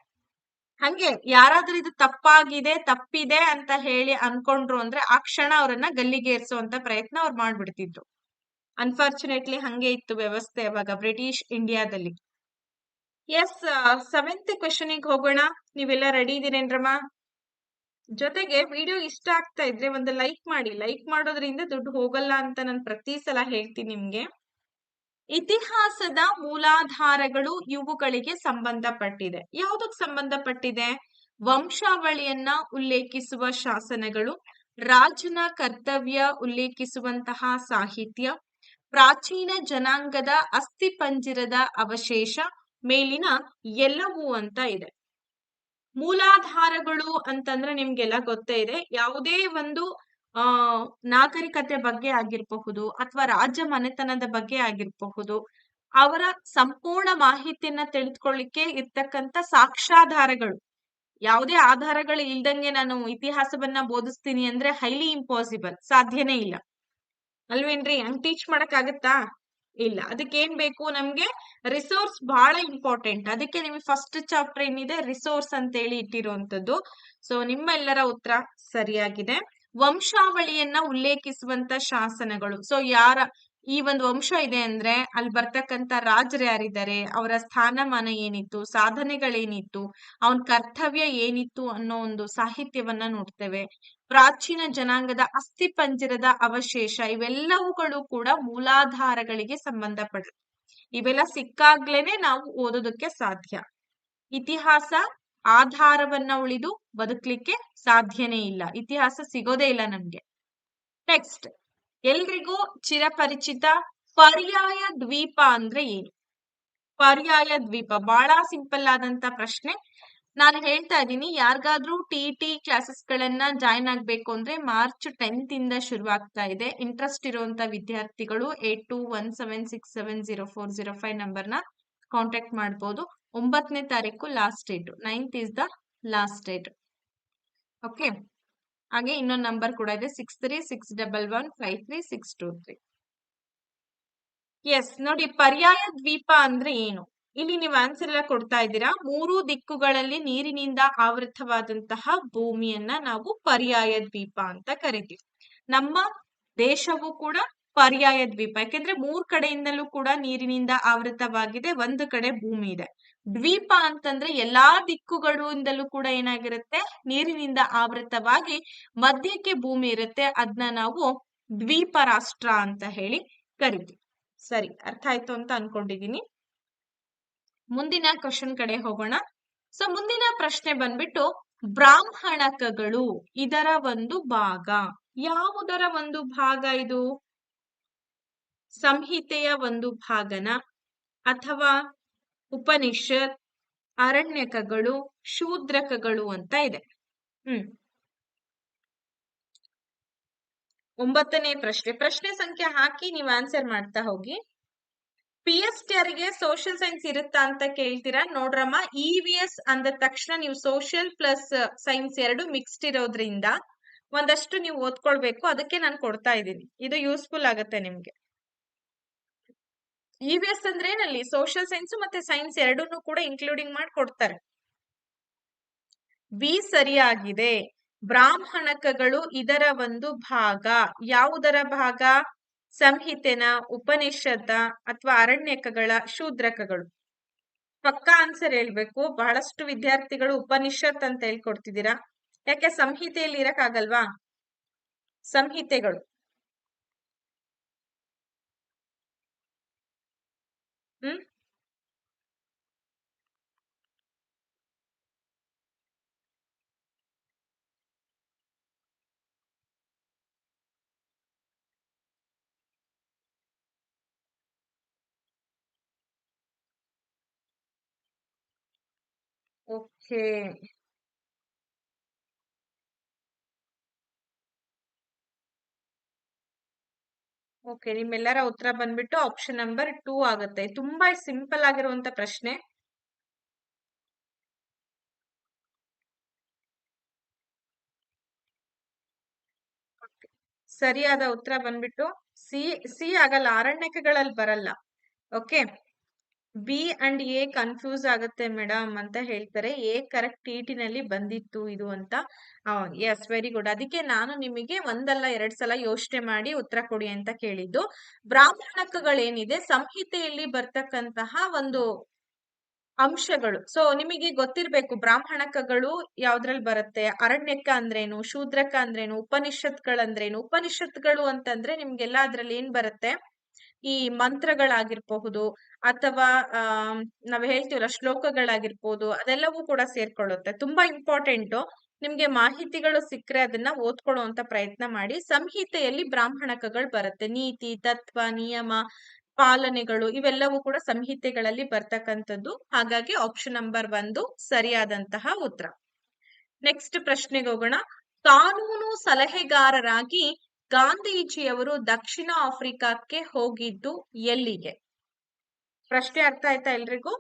ಹಂಗೆ ಯಾರಾದ್ರೂ ಇದು ತಪ್ಪಿದೆ ಅಂತ ಹೇಳಿ ಅನ್ಕೊಂಡ್ರು ಅಂದ್ರೆ ಆ ಕ್ಷಣ ಅವರನ್ನ ಗಲ್ಲಿಗೆ ಏರ್ಸುವಂತ ಪ್ರಯತ್ನ ಅವ್ರು ಮಾಡ್ಬಿಡ್ತಿದ್ರು. ಅನ್ಫಾರ್ಚುನೇಟ್ಲಿ ಹಂಗೆ ಇತ್ತು ವ್ಯವಸ್ಥೆ ಅವಾಗ ಬ್ರಿಟಿಷ್ ಇಂಡಿಯಾದಲ್ಲಿ. ಎಸ್, 7th ಕ್ವೆಶನಿಗೆ ಹೋಗೋಣ. ನೀವೆಲ್ಲ ರೆಡಿ ಇದೀರೇನ್ರಮ್ಮ? ಜೊತೆಗೆ ವಿಡಿಯೋ ಇಷ್ಟ ಆಗ್ತಾ ಇದ್ರೆ ಒಂದು ಲೈಕ್ ಮಾಡಿ. ಲೈಕ್ ಮಾಡೋದ್ರಿಂದ ದುಡ್ಡು ಹೋಗಲ್ಲ ಅಂತ ನಾನು ಪ್ರತಿ ಸಲ ಹೇಳ್ತೀನಿ ನಿಮ್ಗೆ. ಇತಿಹಾಸದ ಮೂಲಾಧಾರಗಳು ಇವುಗಳಿಗೆ ಸಂಬಂಧಪಟ್ಟಿದೆ. ಯಾವುದಕ್ಕೆ ಸಂಬಂಧಪಟ್ಟಿದೆ? ವಂಶಾವಳಿಯನ್ನ ಉಲ್ಲೇಖಿಸುವ ಶಾಸನಗಳು, ರಾಜನ ಕರ್ತವ್ಯ ಉಲ್ಲೇಖಿಸುವಂತಹ ಸಾಹಿತ್ಯ, ಪ್ರಾಚೀನ ಜನಾಂಗದ ಅಸ್ಥಿಪಂಜರದ ಅವಶೇಷ, ಮೇಲಿನ ಎಲ್ಲವೂ ಅಂತ ಇದೆ. ಮೂಲಾಧಾರಗಳು ಅಂತಂದ್ರೆ ನಿಮ್ಗೆಲ್ಲ ಗೊತ್ತೇ ಇದೆ. ಯಾವುದೇ ಒಂದು ನಾಗರಿಕತೆ ಬಗ್ಗೆ ಆಗಿರಬಹುದು ಅಥವಾ ರಾಜ್ಯ ಮನೆತನದ ಬಗ್ಗೆ ಆಗಿರಬಹುದು, ಅವರ ಸಂಪೂರ್ಣ ಮಾಹಿತಿಯನ್ನ ತಿಳಿದುಕೊಳ್ಳಿಕ್ಕೆ ಇರ್ತಕ್ಕಂಥ ಸಾಕ್ಷ್ಯಾಧಾರಗಳು. ಯಾವುದೇ ಆಧಾರಗಳು ಇಲ್ದಂಗೆ ನಾನು ಇತಿಹಾಸವನ್ನ ಬೋಧಿಸ್ತೀನಿ ಅಂದ್ರೆ ಹೈಲಿ ಇಂಪಾಸಿಬಲ್, ಸಾಧ್ಯನೇ ಇಲ್ಲ ಅಲ್ವೇನ್ರಿ? ಹಂಗ್ ಟೀಚ್ ಮಾಡಕ್ ಆಗತ್ತಾ? ಇಲ್ಲ. ಅದಕ್ಕೆ ಏನ್ ಬೇಕು, ನಮ್ಗೆ ರಿಸೋರ್ಸ್ ಬಹಳ ಇಂಪಾರ್ಟೆಂಟ್. ಅದಕ್ಕೆ ನಿಮ್ಗೆ ಫಸ್ಟ್ ಚಾಪ್ಟರ್ ಏನಿದೆ ರಿಸೋರ್ಸ್ ಅಂತ ಹೇಳಿ ಇಟ್ಟಿರುವಂತದ್ದು. ಸೊ ನಿಮ್ಮ ಎಲ್ಲರ ಉತ್ತರ ಸರಿಯಾಗಿದೆ. ವಂಶಾವಳಿಯನ್ನ ಉಲ್ಲೇಖಿಸುವಂತ ಶಾಸನಗಳು. ಸೊ ಈ ಒಂದು ವಂಶ ಇದೆ ಅಂದ್ರೆ ಅಲ್ಲಿ ಬರ್ತಕ್ಕಂತ ರಾಜರು ಯಾರಿದ್ದಾರೆ, ಅವರ ಸ್ಥಾನಮಾನ ಏನಿತ್ತು, ಸಾಧನೆಗಳೇನಿತ್ತು, ಅವನ ಕರ್ತವ್ಯ ಏನಿತ್ತು ಅನ್ನೋ ಒಂದು ಸಾಹಿತ್ಯವನ್ನ ನೋಡ್ತೇವೆ. ಪ್ರಾಚೀನ ಜನಾಂಗದ ಅಸ್ಥಿಪಂಜರದ ಅವಶೇಷ, ಇವೆಲ್ಲವುಗಳು ಕೂಡ ಮೂಲಾಧಾರಗಳಿಗೆ ಸಂಬಂಧಪಡುತ್ತೆ. ಇವೆಲ್ಲ ಸಿಕ್ಕಾಗ್ಲೇನೆ ನಾವು ಓದೋದಕ್ಕೆ ಸಾಧ್ಯ. ಇತಿಹಾಸ ಆಧಾರವನ್ನ ಉಳಿದು ಬದುಕ್ಲಿಕ್ಕೆ ಸಾಧ್ಯನೇ ಇಲ್ಲ. ಇತಿಹಾಸ ಸಿಗೋದೇ ಇಲ್ಲ ನಮ್ಗೆ. ನೆಕ್ಸ್ಟ್, ಎಲ್ರಿಗೂ ಚಿರಪರಿಚಿತ ಪರ್ಯಾಯ ದ್ವೀಪ ಅಂದ್ರೆ ಏನು? ಪರ್ಯಾಯ ದ್ವೀಪ ಬಹಳ ಸಿಂಪಲ್ ಆದಂತ ಪ್ರಶ್ನೆ. ನಾನು ಹೇಳ್ತಾ ಇದ್ದೀನಿ, ಯಾರಿಗಾದ್ರೂ ಟಿ ಕ್ಲಾಸಸ್ ಗಳನ್ನ ಜಾಯಿನ್ ಆಗ್ಬೇಕು ಅಂದ್ರೆ ಮಾರ್ಚ್ 10th ಇಂದ ಶುರುವಾಗ್ತಾ ಇದೆ. ಇಂಟ್ರೆಸ್ಟ್ ಇರುವಂತ ವಿದ್ಯಾರ್ಥಿಗಳು 8217670405 ನಂಬರ್ನ ಕಾಂಟ್ಯಾಕ್ಟ್ ಮಾಡ್ಬೋದು. 9ನೇ ತಾರೀಕು last date, 9th is the last date. Okay, ಹಾಗೆ ಇನ್ನೊಂದು ನಂಬರ್ ಕೂಡ ಇದೆ, 6361153623. ಎಸ್, ನೋಡಿ, ಪರ್ಯಾಯ ದ್ವೀಪ ಅಂದ್ರೆ ಏನು? ಇಲ್ಲಿ ನೀವು ಆನ್ಸರ್ ಎಲ್ಲ ಕೊಡ್ತಾ ಇದ್ದೀರಾ. 3 ದಿಕ್ಕುಗಳಲ್ಲಿ ನೀರಿನಿಂದ ಆವೃತವಾದಂತಹ ಭೂಮಿಯನ್ನ ನಾವು ಪರ್ಯಾಯ ದ್ವೀಪ ಅಂತ ಕರಿತೀವಿ. ನಮ್ಮ ದೇಶವು ಕೂಡ ಪರ್ಯಾಯ ದ್ವೀಪ, ಯಾಕೆಂದ್ರೆ 3 ಕಡೆಯಿಂದಲೂ ಕೂಡ ನೀರಿನಿಂದ ಆವೃತವಾಗಿದೆ, ಒಂದು ಕಡೆ ಭೂಮಿ ಇದೆ. ದ್ವೀಪ ಅಂತಂದ್ರೆ ಎಲ್ಲಾ ದಿಕ್ಕುಗಳಿಂದಲೂ ಕೂಡ ಏನಾಗಿರುತ್ತೆ, ನೀರಿನಿಂದ ಆವೃತವಾಗಿ ಮಧ್ಯಕ್ಕೆ ಭೂಮಿ ಇರುತ್ತೆ. ಅದನ್ನ ನಾವು ದ್ವೀಪ ರಾಷ್ಟ್ರ ಅಂತ ಹೇಳಿ ಕರಿತೀವಿ. ಸರಿ, ಅರ್ಥ ಆಯ್ತು ಅಂತ ಅನ್ಕೊಂಡಿದೀನಿ. ಮುಂದಿನ ಕ್ವಶನ್ ಕಡೆ ಹೋಗೋಣ. ಸೊ ಮುಂದಿನ ಪ್ರಶ್ನೆ ಬಂದ್ಬಿಟ್ಟು ಬ್ರಾಹ್ಮಣಕಗಳು ಇದರ ಒಂದು ಭಾಗ. ಯಾವುದರ ಒಂದು ಭಾಗ ಇದು? ಸಂಹಿತೆಯ ಒಂದು ಭಾಗನ, ಅಥವಾ ಉಪನಿಷತ್, ಅರಣ್ಯಕಗಳು, ಶೂದ್ರಕಗಳು ಅಂತ ಇದೆ. 9ನೇ ಪ್ರಶ್ನೆ. ಪ್ರಶ್ನೆ ಸಂಖ್ಯೆ ಹಾಕಿ ನೀವು ಆನ್ಸರ್ ಮಾಡ್ತಾ ಹೋಗಿ. PSTR ಗೆ ಸೋಷಿಯಲ್ ಸೈನ್ಸ್ ಇರುತ್ತಾ ಅಂತ ಕೇಳ್ತೀರಾ. ನೋಡ್ರಮ್ಮ, EVS ಅಂದ ತಕ್ಷಣ ನೀವು ಸೋಷಿಯಲ್ ಪ್ಲಸ್ ಸೈನ್ಸ್ ಎರಡು ಮಿಕ್ಸ್ಡ್ ಇರೋದ್ರಿಂದ ಒಂದಷ್ಟು ನೀವು ಓದ್ಕೊಳ್ಬೇಕು. ಅದಕ್ಕೆ ನಾನು ಕೊಡ್ತಾ ಇದ್ದೀನಿ. ಇದು ಯೂಸ್ಫುಲ್ ಆಗುತ್ತೆ ನಿಮ್ಗೆ. EVS ಅಂದ್ರೆ ಏನಲ್ಲಿ ಸೋಷಿಯಲ್ ಸೈನ್ಸ್ ಮತ್ತೆ ಸೈನ್ಸ್ ಎರಡನ್ನೂ ಕೂಡ ಇನ್ಕ್ಲೂಡಿಂಗ್ ಮಾಡಿ ಕೊಡ್ತಾರೆ. ಬಿ ಸರಿಯಾಗಿದೆ. ಬ್ರಾಹ್ಮಣಕಗಳು ಇದರ ಒಂದು ಭಾಗ. ಯಾವುದರ ಭಾಗ? ಸಂಹಿತೆನ, ಉಪನಿಷತ್ತ ಅಥವಾ ಅರಣ್ಯಕಗಳ, ಶೂದ್ರಕಗಳು? ಪಕ್ಕಾ ಆನ್ಸರ್ ಹೇಳ್ಬೇಕು. ಬಹಳಷ್ಟು ವಿದ್ಯಾರ್ಥಿಗಳು ಉಪನಿಷತ್ ಅಂತ ಹೇಳ್ಕೊಡ್ತಿದ್ದೀರಾ. ಯಾಕೆ ಸಂಹಿತೆಯಲ್ಲಿ ಇರಕ್ಕಾಗಲ್ವಾ? ಸಂಹಿತೆಗಳು. ಹ್ಮ್ ಓಕೆ. ಓಕೆ, ನಿಮ್ಮೆಲ್ಲರ ಉತ್ತರ ಬಂದ್ಬಿಟ್ಟು ಆಪ್ಷನ್ ನಂಬರ್ 2 ಆಗುತ್ತೆ. ತುಂಬಾ ಸಿಂಪಲ್ ಆಗಿರುವಂತ ಪ್ರಶ್ನೆ. ಸರಿಯಾದ ಉತ್ತರ ಬಂದ್ಬಿಟ್ಟು ಸಿ. ಸಿ ಆಗಲ್ಲ, ಅರಣ್ಯಕಗಳಲ್ಲಿ ಬರಲ್ಲ. Okay, B and A confuse ಆಗುತ್ತೆ ಮೇಡಮ್ ಅಂತ ಹೇಳ್ತಾರೆ. ಎ ಕರೆಕ್ಟ್ ನಲ್ಲಿ ಬಂದಿತ್ತು ಇದು ಅಂತ. Yes, very good. ಅದಕ್ಕೆ ನಾನು ನಿಮಗೆ ಒಂದಲ್ಲ 2 ಸಲ ಯೋಚನೆ ಮಾಡಿ ಉತ್ತರ ಕೊಡಿ ಅಂತ ಕೇಳಿದ್ದು. ಬ್ರಾಹ್ಮಣಕಗಳೇನಿದೆ ಸಂಹಿತೆಯಲ್ಲಿ ಬರ್ತಕ್ಕಂತಹ ಒಂದು ಅಂಶಗಳು. ಸೊ ನಿಮಗೆ ಗೊತ್ತಿರ್ಬೇಕು ಬ್ರಾಹ್ಮಣಕಗಳು ಯಾವ್ದ್ರಲ್ಲಿ ಬರುತ್ತೆ, ಅರಣ್ಯಕ ಅಂದ್ರೇನು, ಶೂದ್ರಕ ಅಂದ್ರೇನು, ಉಪನಿಷತ್ಗಳಂದ್ರೇನು. ಉಪನಿಷತ್ಗಳು ಅಂತಂದ್ರೆ ನಿಮ್ಗೆಲ್ಲ ಅದ್ರಲ್ಲಿ ಏನ್ ಬರುತ್ತೆ, ಈ ಮಂತ್ರಗಳಾಗಿರ್ಬಹುದು ಅಥವಾ ನಾವ್ ಹೇಳ್ತೀವಲ್ಲ ಶ್ಲೋಕಗಳಾಗಿರ್ಬೋದು, ಅದೆಲ್ಲವೂ ಕೂಡ ಸೇರ್ಕೊಳ್ಳುತ್ತೆ. ತುಂಬಾ ಇಂಪಾರ್ಟೆಂಟ್. ನಿಮ್ಗೆ ಮಾಹಿತಿಗಳು ಸಿಕ್ಕರೆ ಅದನ್ನ ಓದ್ಕೊಳ್ಳುವಂತ ಪ್ರಯತ್ನ ಮಾಡಿ. ಸಂಹಿತೆಯಲ್ಲಿ ಬ್ರಾಹ್ಮಣಕಗಳು ಬರುತ್ತೆ. ನೀತಿ, ತತ್ವ, ನಿಯಮ, ಪಾಲನೆಗಳು ಇವೆಲ್ಲವೂ ಕೂಡ ಸಂಹಿತೆಗಳಲ್ಲಿ ಬರ್ತಕ್ಕಂಥದ್ದು. ಹಾಗಾಗಿ ಆಪ್ಷನ್ ನಂಬರ್ 1 ಸರಿಯಾದಂತಹ ಉತ್ತರ. ನೆಕ್ಸ್ಟ್ ಪ್ರಶ್ನೆಗೆ ಹೋಗೋಣ. ಕಾನೂನು ಸಲಹೆಗಾರರಾಗಿ ಗಾಂಧೀಜಿಯವರು ದಕ್ಷಿಣ ಆಫ್ರಿಕಾಕ್ಕೆ ಹೋಗಿದ್ದು ಎಲ್ಲಿಗೆ? ಪ್ರಶ್ನೆ ಅರ್ಥ ಆಯ್ತಾ ಎಲ್ರಿಗೂ?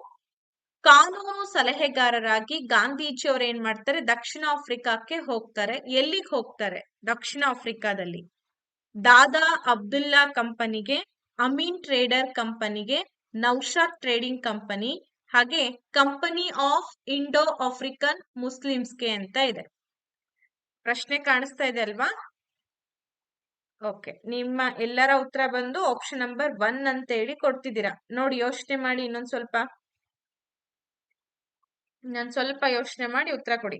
ಕಾನೂನು ಸಲಹೆಗಾರರಾಗಿ ಗಾಂಧೀಜಿಯವರು ಏನ್ ಮಾಡ್ತಾರೆ, ದಕ್ಷಿಣ ಆಫ್ರಿಕಾಕ್ಕೆ ಹೋಗ್ತಾರೆ. ಎಲ್ಲಿಗೆ ಹೋಗ್ತಾರೆ ದಕ್ಷಿಣ ಆಫ್ರಿಕಾದಲ್ಲಿ? ದಾದಾ ಅಬ್ದುಲ್ಲಾ ಕಂಪನಿಗೆ, ಅಮೀನ್ ಟ್ರೇಡರ್ ಕಂಪನಿಗೆ, ನೌಶಾದ್ ಟ್ರೇಡಿಂಗ್ ಕಂಪನಿ, ಹಾಗೆ ಕಂಪನಿ ಆಫ್ ಇಂಡೋ ಆಫ್ರಿಕನ್ ಮುಸ್ಲಿಮ್ಸ್ಗೆ ಅಂತ ಇದೆ. ಪ್ರಶ್ನೆ ಕಾಣಿಸ್ತಾ ಇದೆ ಅಲ್ವಾ? ಓಕೆ, ನಿಮ್ಮ ಎಲ್ಲರ ಉತ್ತರ ಬಂದು ಆಪ್ಷನ್ ನಂಬರ್ 1 ಅಂತ ಹೇಳಿ ಕೊಡ್ತಿದ್ದೀರಾ. ನೋಡಿ, ಯೋಚನೆ ಮಾಡಿ ಇನ್ನೊಂದ್ ಸ್ವಲ್ಪ ಯೋಚನೆ ಮಾಡಿ ಉತ್ತರ ಕೊಡಿ.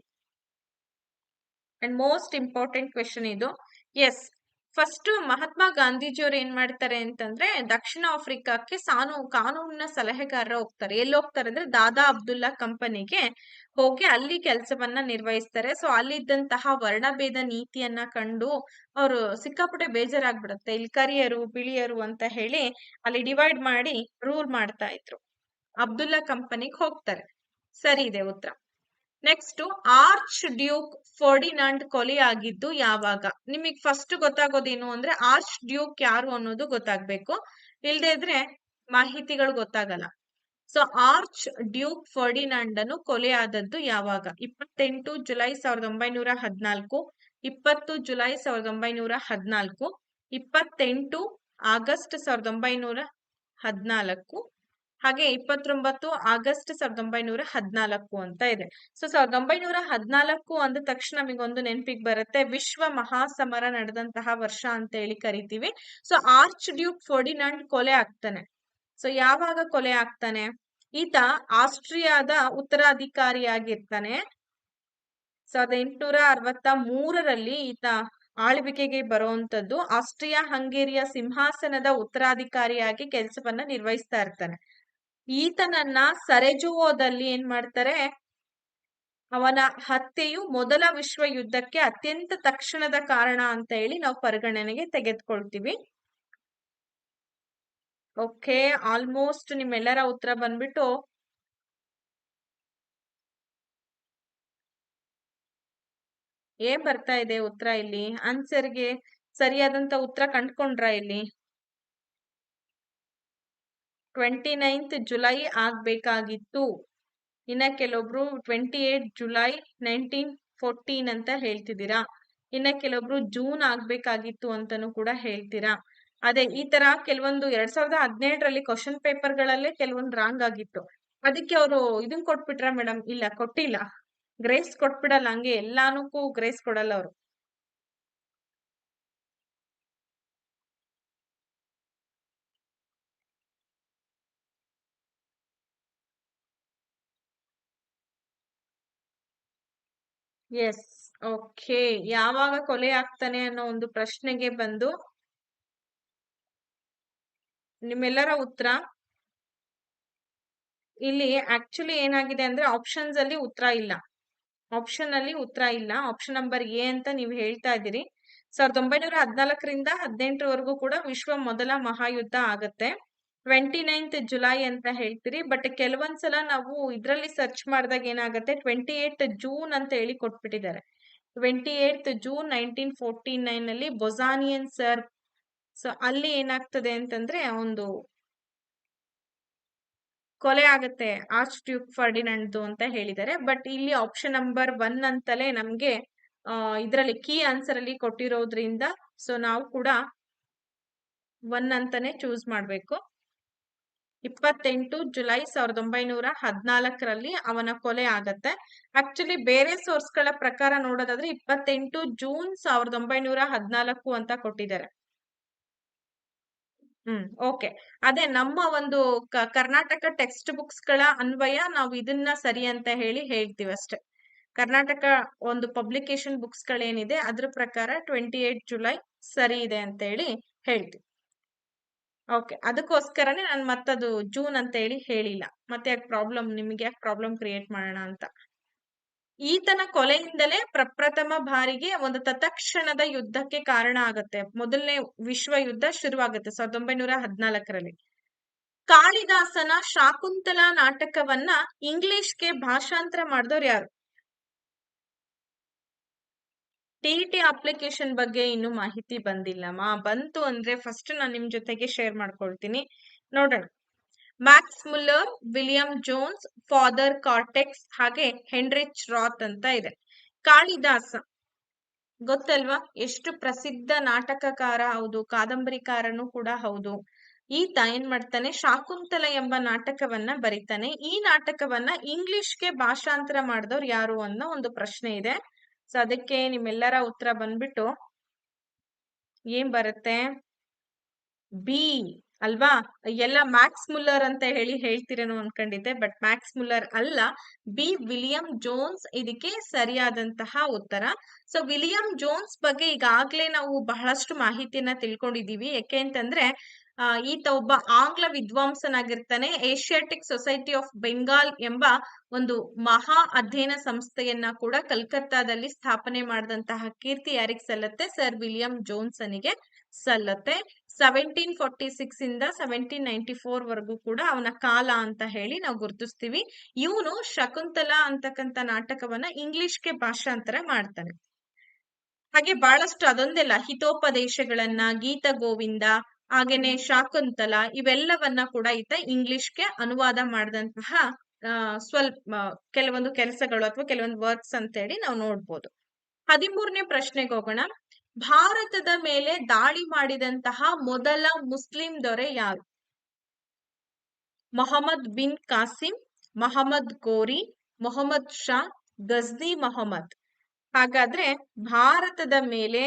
ಅಂಡ್ ಮೋಸ್ಟ್ ಇಂಪಾರ್ಟೆಂಟ್ ಕ್ವೆಶನ್ ಇದು. ಎಸ್, ಫಸ್ಟ್ ಮಹಾತ್ಮ ಗಾಂಧೀಜಿಯವರು ಏನ್ ಮಾಡ್ತಾರೆ ಅಂತಂದ್ರೆ ದಕ್ಷಿಣ ಆಫ್ರಿಕಾಕ್ಕೆ ಕಾನೂನಿನ ಸಲಹೆಗಾರರು ಹೋಗ್ತಾರೆ. ಎಲ್ಲಿ ಹೋಗ್ತಾರೆ ಅಂದ್ರೆ ದಾದಾ ಅಬ್ದುಲ್ಲಾ ಕಂಪನಿಗೆ ಹೋಗಿ ಅಲ್ಲಿ ಕೆಲಸವನ್ನ ನಿರ್ವಹಿಸ್ತಾರೆ. ಸೊ ಅಲ್ಲಿದ್ದಂತಹ ವರ್ಣಭೇದ ನೀತಿಯನ್ನ ಕಂಡು ಅವರು ಸಿಕ್ಕಾಪಟ್ಟೆ ಬೇಜಾರಾಗ್ಬಿಡುತ್ತೆ. ಇಲ್ಲಿ ಕರಿಯರು ಬಿಳಿಯರು ಅಂತ ಹೇಳಿ ಅಲ್ಲಿ ಡಿವೈಡ್ ಮಾಡಿ ರೂಲ್ ಮಾಡ್ತಾ ಇದ್ರು. ಅಬ್ದುಲ್ಲಾ ಕಂಪನಿಗೆ ಹೋಗ್ತಾರೆ. ಸರಿ ಇದೆ ಉತ್ತರ. ನೆಕ್ಸ್ಟ್, ಆರ್ಚ್ ಡ್ಯೂಕ್ ಫರ್ಡಿನಾಂಡ್ ಕೊಲೆ ಆಗಿದ್ದು ಯಾವಾಗ? ನಿಮಗೆ ಫಸ್ಟ್ ಗೊತ್ತಾಗೋದೇನು ಅಂದ್ರೆ ಆರ್ಚ್ ಡ್ಯೂಕ್ ಯಾರು ಅನ್ನೋದು ಗೊತ್ತಾಗ್ಬೇಕು. ಇಲ್ದೇ ಇದ್ರೆ ಮಾಹಿತಿಗಳು ಗೊತ್ತಾಗಲ್ಲ. ಸೊ ಆರ್ಚ್ ಡ್ಯೂಕ್ ಫರ್ಡಿನಾಂಡ್ ಅನ್ನು ಕೊಲೆ ಆದದ್ದು ಯಾವಾಗ? 28 ಜುಲೈ 1914, 20 ಜುಲೈ 1914, 28 ಆಗಸ್ಟ್ 1914, ಹಾಗೆ 29 ಆಗಸ್ಟ್ 1914 ಅಂತ ಇದೆ. ಸೊ 1914 ಅಂದ ತಕ್ಷಣ ನಮಗೊಂದು ನೆನಪಿಗೆ ಬರುತ್ತೆ, ವಿಶ್ವ ಮಹಾಸಮರ ನಡೆದಂತಹ ವರ್ಷ ಅಂತ ಹೇಳಿ ಕರಿತೀವಿ. ಸೊ ಆರ್ಚ್ ಡ್ಯೂಕ್ ಫರ್ಡಿನಾಂಡ್ ಕೊಲೆ ಆಗ್ತಾನೆ. ಸೊ ಯಾವಾಗ ಕೊಲೆ ಆಗ್ತಾನೆ? ಈತ ಆಸ್ಟ್ರಿಯಾದ ಉತ್ತರಾಧಿಕಾರಿಯಾಗಿರ್ತಾನೆ. 1863ರಲ್ಲಿ ಈತ ಆಳ್ವಿಕೆಗೆ ಬರುವಂತದ್ದು. ಆಸ್ಟ್ರಿಯಾ ಹಂಗೇರಿಯ ಸಿಂಹಾಸನದ ಉತ್ತರಾಧಿಕಾರಿಯಾಗಿ ಕೆಲಸವನ್ನ ನಿರ್ವಹಿಸ್ತಾ ಇರ್ತಾನೆ. ಈತನನ್ನ ಸರೆಜುವೋದಲ್ಲಿ ಏನ್ ಮಾಡ್ತಾರೆ, ಅವನ ಹತ್ಯೆಯು ಮೊದಲ ವಿಶ್ವ ಯುದ್ಧಕ್ಕೆ ಅತ್ಯಂತ ತಕ್ಷಣದ ಕಾರಣ ಅಂತ ಹೇಳಿ ನಾವು ಪರಿಗಣನೆಗೆ ತೆಗೆದುಕೊಳ್ತೀವಿ. ಓಕೆ, ಆಲ್ಮೋಸ್ಟ್ ನಿಮ್ಮೆಲ್ಲರ ಉತ್ತರ ಬಂದ್ಬಿಟ್ಟು ಏನ್ ಬರ್ತಾ ಇದೆ ಉತ್ತರ ಇಲ್ಲಿ ಆನ್ಸರ್ಗೆ? ಸರಿಯಾದಂತ ಉತ್ತರ ಕಂಡ್ಕೊಂಡ್ರ ಇಲ್ಲಿ? 29th July ಆಗ್ಬೇಕಾಗಿತ್ತು. ಇನ್ನ ಕೆಲವೊಬ್ರು 28 ಜುಲೈ 1914 ಅಂತ ಹೇಳ್ತಿದ್ದೀರಾ. ಇನ್ನ ಕೆಲವೊಬ್ರು ಜೂನ್ ಆಗ್ಬೇಕಾಗಿತ್ತು ಅಂತಾನು ಕೂಡ ಹೇಳ್ತೀರಾ. ಅದೇ ಈ ತರ ಕೆಲವೊಂದು 2017ರಲ್ಲಿ ಕ್ವಶನ್ ಪೇಪರ್ ಗಳಲ್ಲೇ ಕೆಲವೊಂದು ರಾಂಗ್ ಆಗಿತ್ತು. ಅದಕ್ಕೆ ಅವರು ಇದನ್ ಕೊಟ್ಬಿಟ್ರ ಮೇಡಮ್? ಇಲ್ಲ, ಕೊಟ್ಟಿಲ್ಲ. ಗ್ರೇಸ್ ಕೊಟ್ಬಿಡಲ್ಲ, ಹಂಗೆ ಎಲ್ಲಾನಕ್ಕೂ ಗ್ರೇಸ್ ಕೊಡಲ್ಲ ಅವರು. Yes, okay. ಯಾವಾಗ ಕೊಲೆ ಆಗ್ತಾನೆ ಅನ್ನೋ ಒಂದು ಪ್ರಶ್ನೆಗೆ ಬಂದು ನಿಮ್ಮೆಲ್ಲರ ಉತ್ತರ ಇಲ್ಲಿ ಆಕ್ಚುಲಿ ಏನಾಗಿದೆ ಅಂದ್ರೆ ಆಪ್ಷನ್ಸ್ ಅಲ್ಲಿ ಉತ್ತರ ಇಲ್ಲ. ಆಪ್ಷನ್ ಅಲ್ಲಿ ಉತ್ತರ ಇಲ್ಲ. ಆಪ್ಷನ್ ನಂಬರ್ ಎ ಅಂತ ನೀವು ಹೇಳ್ತಾ ಇದ್ದೀರಿ. 1914ರಿಂದ 18ವರೆಗೂ ಕೂಡ ವಿಶ್ವ ಮೊದಲ ಮಹಾಯುದ್ಧ ಆಗತ್ತೆ. 29th ಜುಲೈ ಅಂತ ಹೇಳ್ತೀರಿ. ಬಟ್ ಕೆಲವೊಂದ್ಸಲ ನಾವು ಇದ್ರಲ್ಲಿ ಸರ್ಚ್ ಮಾಡಿದಾಗ ಏನಾಗುತ್ತೆ, 28 ಜೂನ್ ಅಂತ ಹೇಳಿ ಕೊಟ್ಬಿಟ್ಟಿದ್ದಾರೆ. 28 ಜೂನ್ 1949 ನಲ್ಲಿ ಬೊಜಾನಿಯನ್ ಸರ್. ಸೊ ಅಲ್ಲಿ ಏನಾಗ್ತದೆ ಅಂತಂದ್ರೆ ಒಂದು ಕೊಲೆ ಆಗತ್ತೆ ಆರ್ಚ್ ಡ್ಯೂಕ್ ಫರ್ಡಿನಂಡ್ ಅಂತ ಹೇಳಿದ್ದಾರೆ. ಬಟ್ ಇಲ್ಲಿ ಆಪ್ಷನ್ ನಂಬರ್ 1 ಅಂತಲೇ ನಮ್ಗೆ ಇದ್ರಲ್ಲಿ ಕೀ ಆನ್ಸರ್ ಅಲ್ಲಿ ಕೊಟ್ಟಿರೋದ್ರಿಂದ ಸೊ ನಾವು ಕೂಡ 1 ಅಂತಾನೆ ಚೂಸ್ ಮಾಡ್ಬೇಕು. 28 ಜುಲೈ 1914ರಲ್ಲಿ ಅವನ ಕೊಲೆ ಆಗತ್ತೆ. ಆಕ್ಚುಲಿ ಬೇರೆ ಸೋರ್ಸ್ ಗಳ ಪ್ರಕಾರ ನೋಡೋದಾದ್ರೆ 28 ಜೂನ್ 1914 ಅಂತ ಕೊಟ್ಟಿದ್ದಾರೆ. ಓಕೆ. ಅದೇ ನಮ್ಮ ಒಂದು ಕರ್ನಾಟಕ ಟೆಕ್ಸ್ಟ್ ಬುಕ್ಸ್ ಗಳ ಅನ್ವಯ ನಾವು ಇದನ್ನ ಸರಿ ಅಂತ ಹೇಳ್ತೀವಿ ಅಷ್ಟೇ. ಕರ್ನಾಟಕ ಒಂದು ಪಬ್ಲಿಕೇಶನ್ ಬುಕ್ಸ್ ಗಳೇನಿದೆ ಅದ್ರ ಪ್ರಕಾರ 28 ಜುಲೈ ಸರಿ ಇದೆ ಅಂತ ಹೇಳ್ತೀವಿ. ಓಕೆ, ಅದಕ್ಕೋಸ್ಕರನೇ ನಾನು ಮತ್ತದು ಜೂನ್ ಅಂತ ಹೇಳಿಲ್ಲ. ಮತ್ತೆ ಯಾಕೆ ಪ್ರಾಬ್ಲಮ್, ನಿಮ್ಗೆ ಯಾಕೆ ಪ್ರಾಬ್ಲಮ್ ಕ್ರಿಯೇಟ್ ಮಾಡೋಣ ಅಂತ. ಈತನ ಕೊಲೆಯಿಂದಲೇ ಪ್ರಪ್ರಥಮ ಬಾರಿಗೆ ಒಂದು ತತ್ಕ್ಷಣದ ಯುದ್ಧಕ್ಕೆ ಕಾರಣ ಆಗತ್ತೆ. ಮೊದಲನೇ ವಿಶ್ವ ಯುದ್ಧ ಶುರುವಾಗುತ್ತೆ 1914ರಲ್ಲಿ. ಕಾಳಿದಾಸನ ಶಾಕುಂತಲ ನಾಟಕವನ್ನ ಇಂಗ್ಲಿಷ್ಗೆ ಭಾಷಾಂತರ ಮಾಡಿದವ್ರು ಯಾರು? ಟಿಇಟಿ ಅಪ್ಲಿಕೇಶನ್ ಬಗ್ಗೆ ಇನ್ನು ಮಾಹಿತಿ ಬಂದಿಲ್ಲಮ್ಮ. ಬಂತು ಅಂದ್ರೆ ಫಸ್ಟ್ ನಾನು ನಿಮ್ ಜೊತೆಗೆ ಶೇರ್ ಮಾಡ್ಕೊಳ್ತೀನಿ, ನೋಡೋಣ. Max Muller, William Jones, father cortex, ಹಾಗೆ ಹೆನ್ರಿಚ್ ರಾತ್ ಅಂತ ಇದೆ. ಕಾಳಿದಾಸ ಗೊತ್ತಲ್ವಾ? ಎಷ್ಟು ಪ್ರಸಿದ್ಧ ನಾಟಕಕಾರ ಹೌದು, ಕಾದಂಬರಿಕಾರನು ಕೂಡ ಹೌದು. ಈತ ಏನ್ ಮಾಡ್ತಾನೆ, ಶಾಕುಂತಲ ಎಂಬ ನಾಟಕವನ್ನ ಬರೀತಾನೆ. ಈ ನಾಟಕವನ್ನ ಇಂಗ್ಲಿಷ್ಗೆ ಭಾಷಾಂತರ ಮಾಡಿದವ್ರು ಯಾರು ಅನ್ನೋ ಒಂದು ಪ್ರಶ್ನೆ ಇದೆ. ಸೊ ಅದಕ್ಕೆ ನಿಮ್ಮೆಲ್ಲರ ಉತ್ತರ ಬಂದ್ಬಿಟ್ಟು ಏನ್ ಬರುತ್ತೆ? ಬಿ ಅಲ್ವಾ? ಎಲ್ಲ ಮ್ಯಾಕ್ಸ್ ಮುಲ್ಲರ್ ಅಂತ ಹೇಳ್ತೀರೇನೋ ಅನ್ಕೊಂಡಿದ್ದೆ, ಬಟ್ ಮ್ಯಾಕ್ಸ್ ಮುಲ್ಲರ್ ಅಲ್ಲ, ಬಿ ವಿಲಿಯಂ ಜೋನ್ಸ್ ಇದಕ್ಕೆ ಸರಿಯಾದಂತಹ ಉತ್ತರ. ಸೊ ವಿಲಿಯಂ ಜೋನ್ಸ್ ಬಗ್ಗೆ ಈಗಾಗ್ಲೇ ನಾವು ಬಹಳಷ್ಟು ಮಾಹಿತಿಯನ್ನ ತಿಳ್ಕೊಂಡಿದೀವಿ. ಯಾಕೆ ಅಂತಂದ್ರೆ ಈತ ಒಬ್ಬ ಆಂಗ್ಲ ವಿದ್ವಾಂಸನಾಗಿರ್ತಾನೆ. ಏಷ್ಯಾಟಿಕ್ ಸೊಸೈಟಿ ಆಫ್ ಬೆಂಗಾಲ್ ಎಂಬ ಒಂದು ಮಹಾ ಅಧ್ಯಯನ ಸಂಸ್ಥೆಯನ್ನ ಕೂಡ ಕಲ್ಕತ್ತಾದಲ್ಲಿ ಸ್ಥಾಪನೆ ಮಾಡಿದಂತಹ ಕೀರ್ತಿ ಯಾರಿಗೆ ಸಲ್ಲತ್ತೆ? Sir William ಜೋನ್ಸನಿಗೆ ಸಲ್ಲತ್ತೆ. 1746 ಇಂದ 1794 ವರೆಗೂ ಕೂಡ ಅವನ ಕಾಲ ಅಂತ ಹೇಳಿ ನಾವು ಗುರುತಿಸ್ತೀವಿ. ಇವನು ಶಕುಂತಲಾ ಅಂತಕ್ಕಂಥ ನಾಟಕವನ್ನ ಇಂಗ್ಲಿಷ್ಗೆ ಭಾಷಾಂತರ ಮಾಡ್ತಾನೆ. ಹಾಗೆ ಬಹಳಷ್ಟು ಅದೊಂದೆಲ್ಲ ಹಿತೋಪದೇಶಗಳನ್ನ, ಗೀತ ಗೋವಿಂದ, ಹಾಗೇನೆ ಶಾಕುಂತಲ ಇವೆಲ್ಲವನ್ನ ಕೂಡ ಈತ ಇಂಗ್ಲಿಷ್ಗೆ ಅನುವಾದ ಮಾಡಿದಂತಹ ಸ್ವಲ್ಪ ಕೆಲವೊಂದು ಕೆಲಸಗಳು ಅಥವಾ ಕೆಲವೊಂದು ವರ್ಕ್ಸ್ ಅಂತ ಹೇಳಿ ನಾವು ನೋಡ್ಬೋದು. 13ನೇ ಪ್ರಶ್ನೆಗೆ ಹೋಗೋಣ. ಭಾರತದ ಮೇಲೆ ದಾಳಿ ಮಾಡಿದಂತಹ ಮೊದಲ ಮುಸ್ಲಿಂ ದೊರೆ ಯಾರು? ಮೊಹಮ್ಮದ್ ಬಿನ್ ಕಾಸಿಂ, ಮೊಹಮ್ಮದ್ ಗೋರಿ, ಮೊಹಮ್ಮದ್ ಶಾ, ಗಜ್ನಿ ಮೊಹಮ್ಮದ್. ಹಾಗಾದ್ರೆ ಭಾರತದ ಮೇಲೆ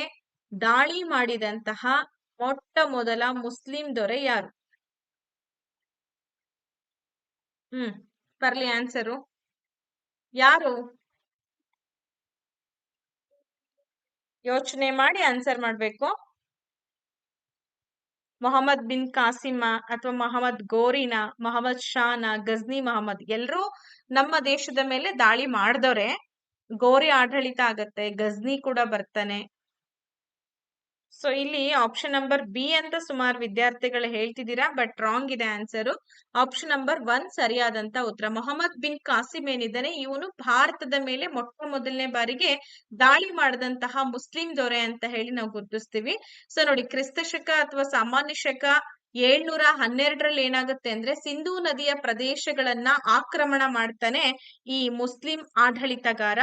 ದಾಳಿ ಮಾಡಿದಂತಹ ಮೊಟ್ಟ ಮೊದಲ ಮುಸ್ಲಿಂ ದೊರೆ ಯಾರು? ಬರ್ಲಿ ಆನ್ಸರು. ಯಾರು? ಯೋಚನೆ ಮಾಡಿ ಆನ್ಸರ್ ಮಾಡ್ಬೇಕು. ಮೊಹಮ್ಮದ್ ಬಿನ್ ಕಾಸಿಮ ಅಥವಾ ಮೊಹಮ್ಮದ್ ಗೋರಿನ, ಮೊಹಮ್ಮದ್ ಶಾನ, ಗಜ್ನಿ ಮೊಹಮ್ಮದ್ ಎಲ್ಲರೂ ನಮ್ಮ ದೇಶದ ಮೇಲೆ ದಾಳಿ ಮಾಡಿದವ್ರೆ. ಗೋರಿ ಆಡಳಿತ ಆಗತ್ತೆ, ಗಜ್ನಿ ಕೂಡ ಬರ್ತಾನೆ. ಸೊ ಇಲ್ಲಿ ಆಪ್ಷನ್ ನಂಬರ್ ಬಿ ಅಂತ ಸುಮಾರು ವಿದ್ಯಾರ್ಥಿಗಳು ಹೇಳ್ತಿದ್ದೀರಾ, ಬಟ್ ರಾಂಗ್ ಇದೆ ಆನ್ಸರ್. ಆಪ್ಷನ್ ನಂಬರ್ 1 ಸರಿಯಾದಂತ ಉತ್ತರ. ಮೊಹಮ್ಮದ್ ಬಿನ್ ಕಾಸಿಂ ಏನಿದ್ದಾನೆ, ಇವನು ಭಾರತದ ಮೇಲೆ ಮೊಟ್ಟ ಮೊದಲನೇ ಬಾರಿಗೆ ದಾಳಿ ಮಾಡಿದಂತಹ ಮುಸ್ಲಿಂ ದೊರೆ ಅಂತ ಹೇಳಿ ನಾವು ಗುರುತಿಸ್ತೀವಿ. ಸೊ ನೋಡಿ, ಕ್ರಿಸ್ತ ಶಕ ಅಥವಾ ಸಾಮಾನ್ಯ ಶಕ 712ರಲ್ಲಿ ಏನಾಗುತ್ತೆ ಅಂದ್ರೆ ಸಿಂಧೂ ನದಿಯ ಪ್ರದೇಶಗಳನ್ನ ಆಕ್ರಮಣ ಮಾಡ್ತಾನೆ ಈ ಮುಸ್ಲಿಂ ಆಡಳಿತಗಾರ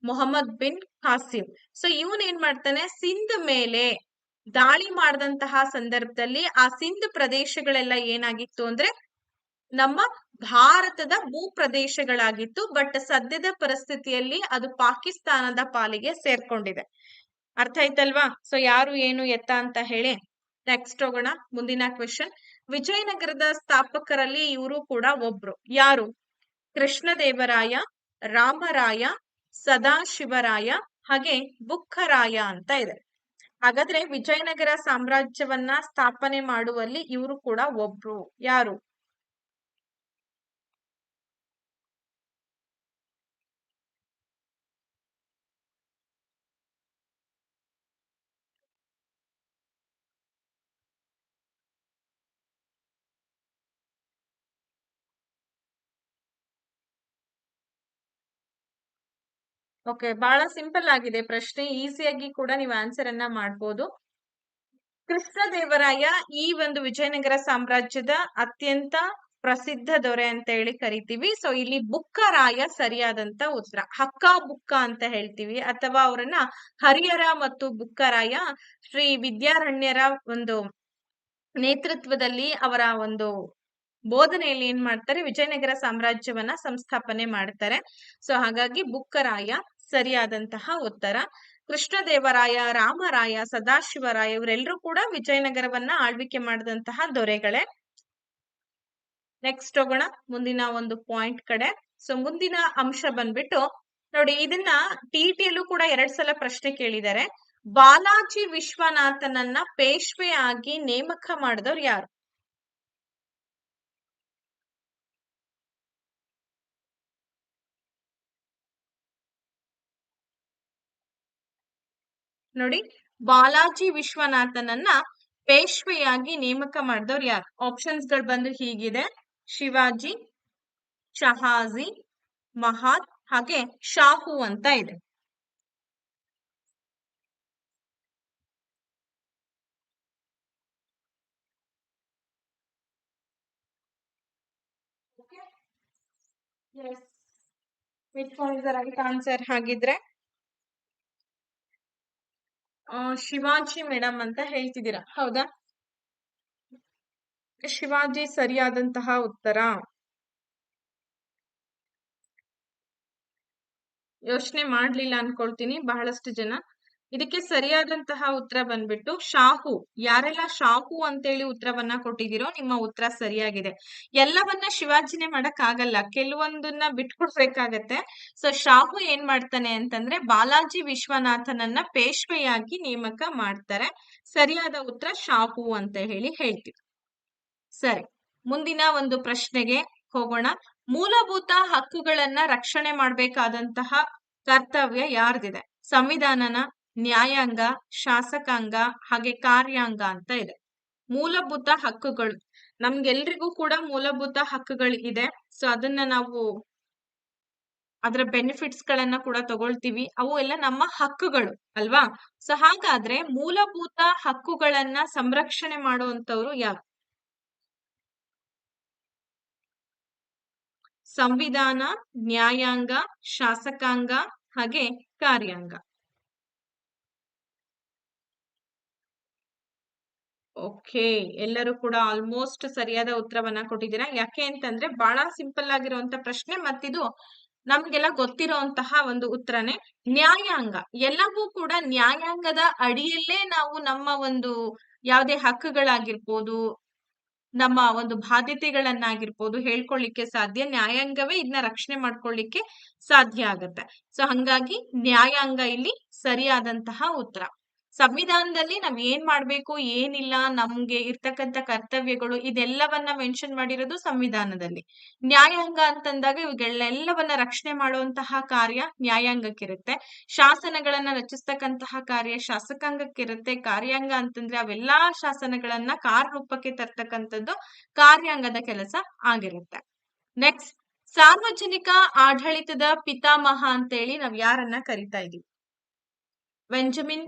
ಮೊಹಮ್ಮದ್ ಬಿನ್ ಕಾಸಿಂ. ಸೊ ಇವನ್ ಏನ್ ಮಾಡ್ತಾನೆ, ಸಿಂಧ್ ಮೇಲೆ ದಾಳಿ ಮಾಡಿದಂತಹ ಸಂದರ್ಭದಲ್ಲಿ ಆ ಸಿಂಧ್ ಪ್ರದೇಶಗಳೆಲ್ಲ ಏನಾಗಿತ್ತು ಅಂದ್ರೆ ನಮ್ಮ ಭಾರತದ ಭೂ ಪ್ರದೇಶಗಳಾಗಿತ್ತು. ಬಟ್ ಸದ್ಯದ ಪರಿಸ್ಥಿತಿಯಲ್ಲಿ ಅದು ಪಾಕಿಸ್ತಾನದ ಪಾಲಿಗೆ ಸೇರ್ಕೊಂಡಿದೆ. ಅರ್ಥ ಆಯ್ತಲ್ವಾ? ಸೊ ಯಾರು ಏನು ಎತ್ತ ಅಂತ ಹೇಳಿ ನೆಕ್ಸ್ಟ್ ಹೋಗೋಣ. ಮುಂದಿನ ಕ್ವೆಶನ್. ವಿಜಯನಗರದ ಸ್ಥಾಪಕರಲ್ಲಿ ಇವರು ಕೂಡ ಒಬ್ರು. ಯಾರು? ಕೃಷ್ಣದೇವರಾಯ, ರಾಮರಾಯ, ಸದಾಶಿವರಾಯ ಹಾಗೆ ಬುಕ್ಕರಾಯ ಅಂತ ಇದೆ. ಹಾಗಾದ್ರೆ ವಿಜಯನಗರ ಸಾಮ್ರಾಜ್ಯವನ್ನ ಸ್ಥಾಪನೆ ಮಾಡುವಲ್ಲಿ ಇವರು ಕೂಡ ಒಬ್ರು. ಯಾರು? ಓಕೆ, ಬಹಳ ಸಿಂಪಲ್ ಆಗಿದೆ ಪ್ರಶ್ನೆ, ಈಸಿಯಾಗಿ ಕೂಡ ನೀವು ಆನ್ಸರ್ ಅನ್ನ ಮಾಡ್ಬೋದು. ಕೃಷ್ಣದೇವರಾಯ ಈ ಒಂದು ವಿಜಯನಗರ ಸಾಮ್ರಾಜ್ಯದ ಅತ್ಯಂತ ಪ್ರಸಿದ್ಧ ದೊರೆ ಅಂತ ಹೇಳಿ ಕರಿತೀವಿ. ಸೊ ಇಲ್ಲಿ ಬುಕ್ಕರಾಯ ಸರಿಯಾದಂತ ಉತ್ತರ. ಹಕ್ಕ ಬುಕ್ಕ ಅಂತ ಹೇಳ್ತೀವಿ, ಅಥವಾ ಅವರನ್ನ ಹರಿಹರ ಮತ್ತು ಬುಕ್ಕರಾಯ ಶ್ರೀ ವಿದ್ಯಾರಣ್ಯರ ಒಂದು ನೇತೃತ್ವದಲ್ಲಿ ಅವರ ಒಂದು ಬೋಧನೆಯಲ್ಲಿ ಏನ್ ಮಾಡ್ತಾರೆ, ವಿಜಯನಗರ ಸಾಮ್ರಾಜ್ಯವನ್ನ ಸಂಸ್ಥಾಪನೆ ಮಾಡ್ತಾರೆ. ಸೊ ಹಾಗಾಗಿ ಬುಕ್ಕರಾಯ ಸರಿಯಾದಂತಹ ಉತ್ತರ. ಕೃಷ್ಣದೇವರಾಯ, ರಾಮರಾಯ, ಸದಾಶಿವರಾಯ ಇವರೆಲ್ಲರೂ ಕೂಡ ವಿಜಯನಗರವನ್ನ ಆಳ್ವಿಕೆ ಮಾಡಿದಂತಹ ದೊರೆಗಳೇ. ನೆಕ್ಸ್ಟ್ ಹೋಗೋಣ ಮುಂದಿನ ಒಂದು ಪಾಯಿಂಟ್ ಕಡೆ. ಸೊ ಮುಂದಿನ ಅಂಶ ಬಂದ್ಬಿಟ್ಟು ನೋಡಿ, ಇದನ್ನ ಟಿಟಿಯಲ್ಲೂ ಕೂಡ 2 ಸಲ ಪ್ರಶ್ನೆ ಕೇಳಿದ್ದಾರೆ. ಬಾಲಾಜಿ ವಿಶ್ವನಾಥನನ್ನ ಪೇಶ್ವೆಯಾಗಿ ನೇಮಕ ಮಾಡಿದವ್ರು ಯಾರು? ನೋಡಿ, ಬಾಲಾಜಿ ವಿಶ್ವನಾಥನನ್ನ ಪೇಶ್ವೆಯಾಗಿ ನೇಮಕ ಮಾಡಿದವ್ರು ಯಾರು? ಆಪ್ಷನ್ಸ್ ಗಳು ಬಂದು ಹೀಗಿದೆ: ಶಿವಾಜಿ, ಶಹಾಜಿ, ಮಹಾದ್ ಹಾಗೆ ಶಾಹು ಅಂತ ಇದೆ. Which one is the right answer? ಹಾಗಿದ್ರೆ ಶಿವಾಜಿ ಮೇಡಮ್ ಅಂತ ಹೇಳ್ತಿದ್ದೀರಾ, ಹೌದಾ? ಶಿವಾಜಿ ಸರಿಯಾದಂತಹ ಉತ್ತರ. ಯೋಚನೆ ಮಾಡ್ಲಿಲ್ಲ ಅನ್ಕೊಳ್ತೀನಿ ಬಹಳಷ್ಟು ಜನ. ಇದಕ್ಕೆ ಸರಿಯಾದಂತಹ ಉತ್ತರ ಬಂದ್ಬಿಟ್ಟು ಶಾಹು. ಯಾರೆಲ್ಲ ಶಾಹು ಅಂತೇಳಿ ಉತ್ತರವನ್ನ ಕೊಟ್ಟಿದ್ದೀರೋ ನಿಮ್ಮ ಉತ್ತರ ಸರಿಯಾಗಿದೆ. ಎಲ್ಲವನ್ನ ಶಿವಾಜಿನೇ ಮಾಡಕ್ ಆಗಲ್ಲ, ಕೆಲವೊಂದನ್ನ ಬಿಟ್ಕೊಡ್ಬೇಕಾಗತ್ತೆ. ಸೊ ಶಾಹು ಏನ್ ಮಾಡ್ತಾನೆ ಅಂತಂದ್ರೆ ಬಾಲಾಜಿ ವಿಶ್ವನಾಥನನ್ನ ಪೇಶ್ವೆಯಾಗಿ ನೇಮಕ ಮಾಡ್ತಾರೆ. ಸರಿಯಾದ ಉತ್ತರ ಶಾಹು ಅಂತ ಹೇಳಿ ಹೇಳ್ತೀವಿ. ಸರಿ, ಮುಂದಿನ ಒಂದು ಪ್ರಶ್ನೆಗೆ ಹೋಗೋಣ. ಮೂಲಭೂತ ಹಕ್ಕುಗಳನ್ನ ರಕ್ಷಣೆ ಮಾಡ್ಬೇಕಾದಂತಹ ಕರ್ತವ್ಯ ಯಾರ್ದಿದೆ? ಸಂವಿಧಾನನ, ನ್ಯಾಯಾಂಗ, ಶಾಸಕಾಂಗ ಹಾಗೆ ಕಾರ್ಯಾಂಗ ಅಂತ ಇದೆ. ಮೂಲಭೂತ ಹಕ್ಕುಗಳು ನಮ್ಗೆಲ್ರಿಗೂ ಕೂಡ ಮೂಲಭೂತ ಹಕ್ಕುಗಳು ಇದೆ. ಸೊ ಅದನ್ನ ನಾವು ಅದರ ಬೆನಿಫಿಟ್ಸ್ ಗಳನ್ನ ಕೂಡ ತಗೊಳ್ತೀವಿ. ಅವು ಎಲ್ಲ ನಮ್ಮ ಹಕ್ಕುಗಳು ಅಲ್ವಾ? ಸೊ ಹಾಗಾದ್ರೆ ಮೂಲಭೂತ ಹಕ್ಕುಗಳನ್ನ ಸಂರಕ್ಷಣೆ ಮಾಡುವಂತವ್ರು ಯಾರು? ಸಂವಿಧಾನ, ನ್ಯಾಯಾಂಗ, ಶಾಸಕಾಂಗ ಹಾಗೆ ಕಾರ್ಯಾಂಗ. ಓಕೆ, ಎಲ್ಲರೂ ಕೂಡ ಆಲ್ಮೋಸ್ಟ್ ಸರಿಯಾದ ಉತ್ತರವನ್ನ ಕೊಟ್ಟಿದ್ದೀರಾ. ಯಾಕೆ ಅಂತಂದ್ರೆ ಬಹಳ ಸಿಂಪಲ್ ಆಗಿರುವಂತ ಪ್ರಶ್ನೆ, ಮತ್ತಿದು ನಮ್ಗೆಲ್ಲ ಗೊತ್ತಿರುವಂತಹ ಒಂದು ಉತ್ತರನೇ. ನ್ಯಾಯಾಂಗ ಎಲ್ಲವೂ ಕೂಡ ನ್ಯಾಯಾಂಗದ ಅಡಿಯಲ್ಲೇ ನಾವು ನಮ್ಮ ಒಂದು ಯಾವುದೇ ಹಕ್ಕುಗಳಾಗಿರ್ಬೋದು, ನಮ್ಮ ಒಂದು ಬಾಧ್ಯತೆಗಳನ್ನಾಗಿರ್ಬೋದು ಹೇಳ್ಕೊಳ್ಳಿಕ್ಕೆ ಸಾಧ್ಯ. ನ್ಯಾಯಾಂಗವೇ ಇದನ್ನ ರಕ್ಷಣೆ ಮಾಡ್ಕೊಳ್ಳಿಕ್ಕೆ ಸಾಧ್ಯ ಆಗತ್ತೆ. ಸೊ ಹಂಗಾಗಿ ನ್ಯಾಯಾಂಗ ಇಲ್ಲಿ ಸರಿಯಾದಂತಹ ಉತ್ತರ. ಸಂವಿಧಾನದಲ್ಲಿ ನಾವ್ ಏನ್ ಮಾಡ್ಬೇಕು ಏನಿಲ್ಲ, ನಮ್ಗೆ ಇರ್ತಕ್ಕಂಥ ಕರ್ತವ್ಯಗಳು ಇದೆಲ್ಲವನ್ನ ಮೆನ್ಷನ್ ಮಾಡಿರೋದು ಸಂವಿಧಾನದಲ್ಲಿ. ನ್ಯಾಯಾಂಗ ಅಂತಂದಾಗ ಇವುಗಳೆಲ್ಲವನ್ನ ರಕ್ಷಣೆ ಮಾಡುವಂತಹ ಕಾರ್ಯ ನ್ಯಾಯಾಂಗಕ್ಕಿರುತ್ತೆ. ಶಾಸನಗಳನ್ನ ರಚಿಸ್ತಕ್ಕಂತಹ ಕಾರ್ಯ ಶಾಸಕಾಂಗಕ್ಕಿರುತ್ತೆ. ಕಾರ್ಯಾಂಗ ಅಂತಂದ್ರೆ ಅವೆಲ್ಲಾ ಶಾಸನಗಳನ್ನ ಕಾರ್ಯರೂಪಕ್ಕೆ ತರ್ತಕ್ಕಂಥದ್ದು ಕಾರ್ಯಾಂಗದ ಕೆಲಸ ಆಗಿರುತ್ತೆ. ನೆಕ್ಸ್ಟ್, ಸಾರ್ವಜನಿಕ ಆಡಳಿತದ ಪಿತಾಮಹ ಅಂತೇಳಿ ನಾವ್ ಯಾರನ್ನ ಕರಿತಾ ಇದೀವಿ? ಬೆಂಜಮಿನ್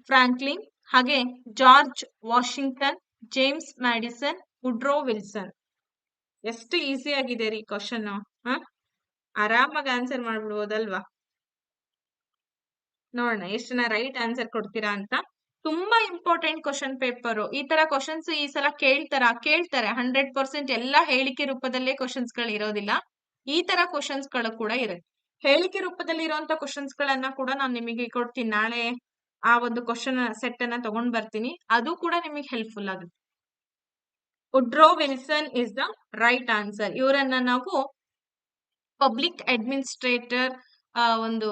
ಫ್ರಾಂಕ್ಲಿನ್, ಹಾಗೆ George Washington, James Madison, Woodrow Wilson. ಎಷ್ಟು ಈಸಿ ಆಗಿದೆ ರೀ ಕ್ವಶನ್. ಆರಾಮಾಗಿ ಆನ್ಸರ್ ಮಾಡ್ಬಿಡ್ಬೋದಲ್ವಾ? ನೋಡೋಣ ಎಷ್ಟು ಜನ ರೈಟ್ ಆನ್ಸರ್ ಕೊಡ್ತೀರಾ ಅಂತ. ತುಂಬಾ ಇಂಪಾರ್ಟೆಂಟ್ ಕ್ವಶನ್ ಪೇಪರ್. ಈ ತರ ಕ್ವಶನ್ಸ್ ಈ ಸಲ ಕೇಳ್ತಾರೆ 100% ಎಲ್ಲ ಹೇಳಿಕೆ ರೂಪದಲ್ಲೇ ಕ್ವಶನ್ಸ್ ಗಳು ಇರೋದಿಲ್ಲ. ಈ ತರ ಕ್ವಶನ್ಸ್ ಗಳು ಕೂಡ ಇರುತ್ತೆ. ಹೇಳಿಕೆ ರೂಪದಲ್ಲಿ ಇರುವಂತ ಕ್ವಶನ್ಸ್ ಗಳನ್ನ ಕೂಡ ನಾನು ನಿಮಗೆ ಕೊಡ್ತೀನಿ. ನಾಳೆ ಆ ಒಂದು ಕ್ವಶನ್ ಸೆಟ್ ಅನ್ನ ತಗೊಂಡ್ ಬರ್ತೀನಿ. ಅದು ಕೂಡ ನಿಮಗೆ ಹೆಲ್ಪ್ಫುಲ್ ಆಗುತ್ತೆ. Woodrow Wilson is the right answer. ಇವರನ್ನ ನಾವು ಪಬ್ಲಿಕ್ ಅಡ್ಮಿನಿಸ್ಟ್ರೇಟರ್, ಒಂದು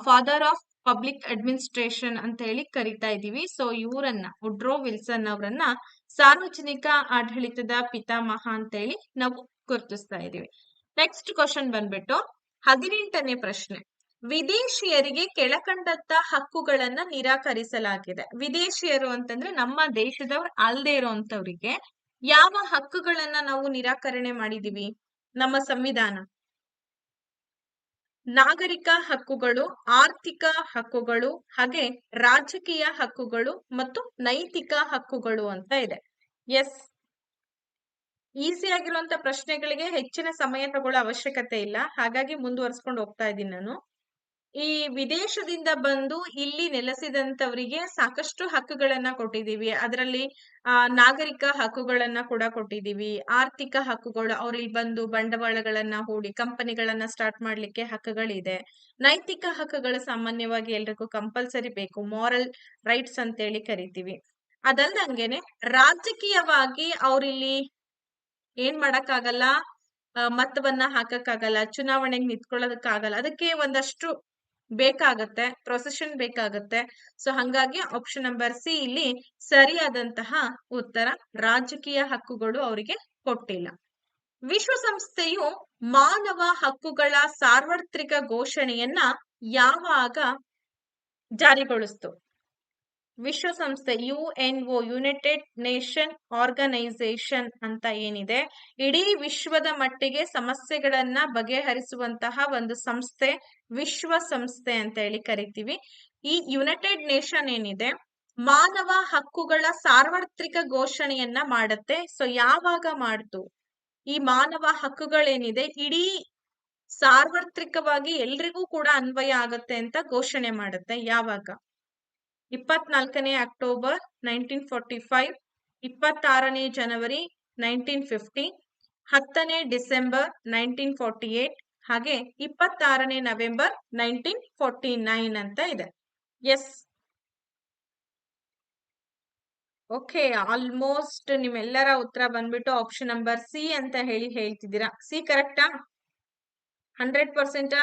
ಫಾದರ್ ಆಫ್ ಪಬ್ಲಿಕ್ ಅಡ್ಮಿನಿಸ್ಟ್ರೇಷನ್ ಅಂತ ಹೇಳಿ ಕರಿತಾ ಇದೀವಿ. ಸೊ ಇವರನ್ನ, ವುಡ್ರೋ ವಿಲ್ಸನ್ ಅವರನ್ನ ಸಾರ್ವಜನಿಕ ಆಡಳಿತದ ಪಿತಾಮಹ ಅಂತ ಹೇಳಿ ನಾವು ಗುರುತಿಸ್ತಾ ಇದೀವಿ. ನೆಕ್ಸ್ಟ್ ಕ್ವಶನ್ ಬಂದ್ಬಿಟ್ಟು 18ನೇ ಪ್ರಶ್ನೆ. ವಿದೇಶಿಯರಿಗೆ ಕೆಳಕಂಡಂತ ಹಕ್ಕುಗಳನ್ನ ನಿರಾಕರಿಸಲಾಗಿದೆ. ವಿದೇಶಿಯರು ಅಂತಂದ್ರೆ ನಮ್ಮ ದೇಶದವ್ರು ಅಲ್ಲದೆ ಇರುವಂತವ್ರಿಗೆ ಯಾವ ಹಕ್ಕುಗಳನ್ನ ನಾವು ನಿರಾಕರಣೆ ಮಾಡಿದೀವಿ? ನಮ್ಮ ಸಂವಿಧಾನ ನಾಗರಿಕ ಹಕ್ಕುಗಳು, ಆರ್ಥಿಕ ಹಕ್ಕುಗಳು, ಹಾಗೆ ರಾಜಕೀಯ ಹಕ್ಕುಗಳು ಮತ್ತು ನೈತಿಕ ಹಕ್ಕುಗಳು ಅಂತ ಇದೆ. ಎಸ್, ಈಸಿ ಆಗಿರುವಂತ ಪ್ರಶ್ನೆಗಳಿಗೆ ಹೆಚ್ಚಿನ ಸಮಯ ತಗೊಳ್ಳೋ ಅವಶ್ಯಕತೆ ಇಲ್ಲ. ಹಾಗಾಗಿ ಮುಂದುವರ್ಸ್ಕೊಂಡು ಹೋಗ್ತಾ ಇದ್ದೀನಿ ನಾನು. ಈ ವಿದೇಶದಿಂದ ಬಂದು ಇಲ್ಲಿ ನೆಲೆಸಿದಂತವರಿಗೆ ಸಾಕಷ್ಟು ಹಕ್ಕುಗಳನ್ನ ಕೊಟ್ಟಿದೀವಿ. ಅದರಲ್ಲಿ ನಾಗರಿಕ ಹಕ್ಕುಗಳನ್ನ ಕೂಡ ಕೊಟ್ಟಿದೀವಿ. ಆರ್ಥಿಕ ಹಕ್ಕುಗಳು, ಅವ್ರು ಇಲ್ಲಿ ಬಂದು ಬಂಡವಾಳಗಳನ್ನ ಹೂಡಿ ಕಂಪನಿಗಳನ್ನ ಸ್ಟಾರ್ಟ್ ಮಾಡ್ಲಿಕ್ಕೆ ಹಕ್ಕುಗಳಿದೆ. ನೈತಿಕ ಹಕ್ಕುಗಳು ಸಾಮಾನ್ಯವಾಗಿ ಎಲ್ರಿಗೂ ಕಂಪಲ್ಸರಿ ಬೇಕು, ಮಾರಲ್ ರೈಟ್ಸ್ ಅಂತ ಹೇಳಿ ಕರಿತೀವಿ. ಅದಲ್ದಂಗೆನೆ ರಾಜಕೀಯವಾಗಿ ಅವ್ರಿಲ್ಲಿ ಏನ್ ಮಾಡಕ್ಕಾಗಲ್ಲ, ಮತವನ್ನ ಹಾಕಕ್ಕಾಗಲ್ಲ, ಚುನಾವಣೆಗೆ ನಿಂತ್ಕೊಳ್ಳೋದಕ್ಕಾಗಲ್ಲ. ಅದಕ್ಕೆ ಒಂದಷ್ಟು ಬೇಕಾಗತ್ತೆ, ಪ್ರೊಸೆಷನ್ ಬೇಕಾಗತ್ತೆ. ಸೊ ಹಂಗಾಗಿ ಆಪ್ಷನ್ ನಂಬರ್ ಸಿ ಇಲ್ಲಿ ಸರಿಯಾದಂತಹ ಉತ್ತರ. ರಾಜಕೀಯ ಹಕ್ಕುಗಳು ಅವರಿಗೆ ಕೊಟ್ಟಿಲ್ಲ. ವಿಶ್ವಸಂಸ್ಥೆಯು ಮಾನವ ಹಕ್ಕುಗಳ ಸಾರ್ವತ್ರಿಕ ಘೋಷಣೆಯನ್ನ ಯಾವಾಗ ಜಾರಿಗೊಳಿಸ್ತು? ವಿಶ್ವಸಂಸ್ಥೆ UNO, ಯುನೈಟೆಡ್ ನೇಷನ್ ಆರ್ಗನೈಸೇಷನ್ ಅಂತ ಏನಿದೆ, ಇಡೀ ವಿಶ್ವದ ಮಟ್ಟಿಗೆ ಸಮಸ್ಯೆಗಳನ್ನ ಬಗೆಹರಿಸುವಂತಹ ಒಂದು ಸಂಸ್ಥೆ ವಿಶ್ವಸಂಸ್ಥೆ ಅಂತ ಹೇಳಿ ಕರಿತೀವಿ. ಈ ಯುನೈಟೆಡ್ ನೇಷನ್ ಏನಿದೆ ಮಾನವ ಹಕ್ಕುಗಳ ಸಾರ್ವತ್ರಿಕ ಘೋಷಣೆಯನ್ನ ಮಾಡುತ್ತೆ. ಸೊ ಯಾವಾಗ ಮಾಡ್ತು? ಈ ಮಾನವ ಹಕ್ಕುಗಳೇನಿದೆ ಇಡೀ ಸಾರ್ವತ್ರಿಕವಾಗಿ ಎಲ್ರಿಗೂ ಕೂಡ ಅನ್ವಯ ಆಗತ್ತೆ ಅಂತ ಘೋಷಣೆ ಮಾಡುತ್ತೆ. ಯಾವಾಗ? 24ನೇ ಅಕ್ಟೋಬರ್ 1945, 26ನೇ ಜನವರಿ 1950, 10ನೇ ಡಿಸೆಂಬರ್ 1948, ಹಾಗೆ 26ನೇ ನವೆಂಬರ್ 1949 ಅಂತ ಇದೆ. ಎಸ್, ಓಕೆ, ಆಲ್ಮೋಸ್ಟ್ ನಿಮ್ಮೆಲ್ಲರ ಉತ್ತರ ಬಂದ್ಬಿಟ್ಟು ಆಪ್ಷನ್ ನಂಬರ್ ಸಿ ಅಂತ ಹೇಳ್ತಿದ್ದೀರಾ. ಸಿ ಕರೆಕ್ಟಾ? 100%?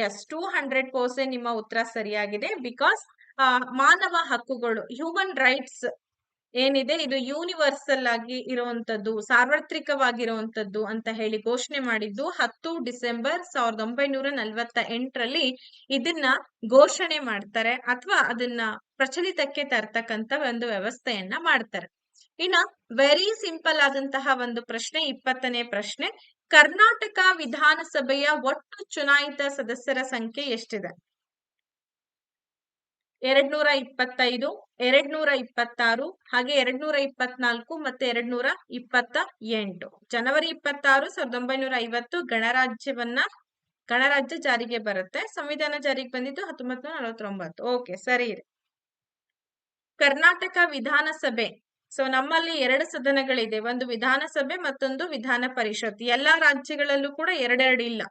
ಎಸ್, 200% ನಿಮ್ಮ ಉತ್ತರ ಸರಿಯಾಗಿದೆ. ಬಿಕಾಸ್ ಮಾನವ ಹಕ್ಕುಗಳು, ಹ್ಯೂಮನ್ ರೈಟ್ಸ್ ಏನಿದೆ ಇದು ಯೂನಿವರ್ಸಲ್ ಆಗಿ ಇರುವಂತದ್ದು, ಸಾರ್ವತ್ರಿಕವಾಗಿರುವಂತದ್ದು ಅಂತ ಹೇಳಿ ಘೋಷಣೆ ಮಾಡಿದ್ದು 10 ಡಿಸೆಂಬರ್ 1948ರಲ್ಲಿ ಇದನ್ನ ಘೋಷಣೆ ಮಾಡ್ತಾರೆ, ಅಥವಾ ಅದನ್ನ ಪ್ರಚಲಿತಕ್ಕೆ ತರ್ತಕ್ಕಂತ ಒಂದು ವ್ಯವಸ್ಥೆಯನ್ನ ಮಾಡ್ತಾರೆ. ಇನ್ನ ವೆರಿ ಸಿಂಪಲ್ ಆದಂತಹ ಒಂದು ಪ್ರಶ್ನೆ, 20ನೇ ಪ್ರಶ್ನೆ. ಕರ್ನಾಟಕ ವಿಧಾನಸಭೆಯ ಒಟ್ಟು ಚುನಾಯಿತ ಸದಸ್ಯರ ಸಂಖ್ಯೆ ಎಷ್ಟಿದೆ? 225, 226, ಹಾಗೆ 224 ಮತ್ತೆ 228. ಜನವರಿ 26, 1950 ಗಣರಾಜ್ಯ ಜಾರಿಗೆ ಬರುತ್ತೆ. ಸಂವಿಧಾನ ಜಾರಿಗೆ ಬಂದಿದ್ದು 1949. ಓಕೆ, ಸರಿ ಇದೆ. ಕರ್ನಾಟಕ ವಿಧಾನಸಭೆ, ಸೊ ನಮ್ಮಲ್ಲಿ 2 ಸದನಗಳಿದೆ, ಒಂದು ವಿಧಾನಸಭೆ ಮತ್ತೊಂದು ವಿಧಾನ ಪರಿಷತ್. ಎಲ್ಲಾ ರಾಜ್ಯಗಳಲ್ಲೂ ಕೂಡ 2 ಇಲ್ಲ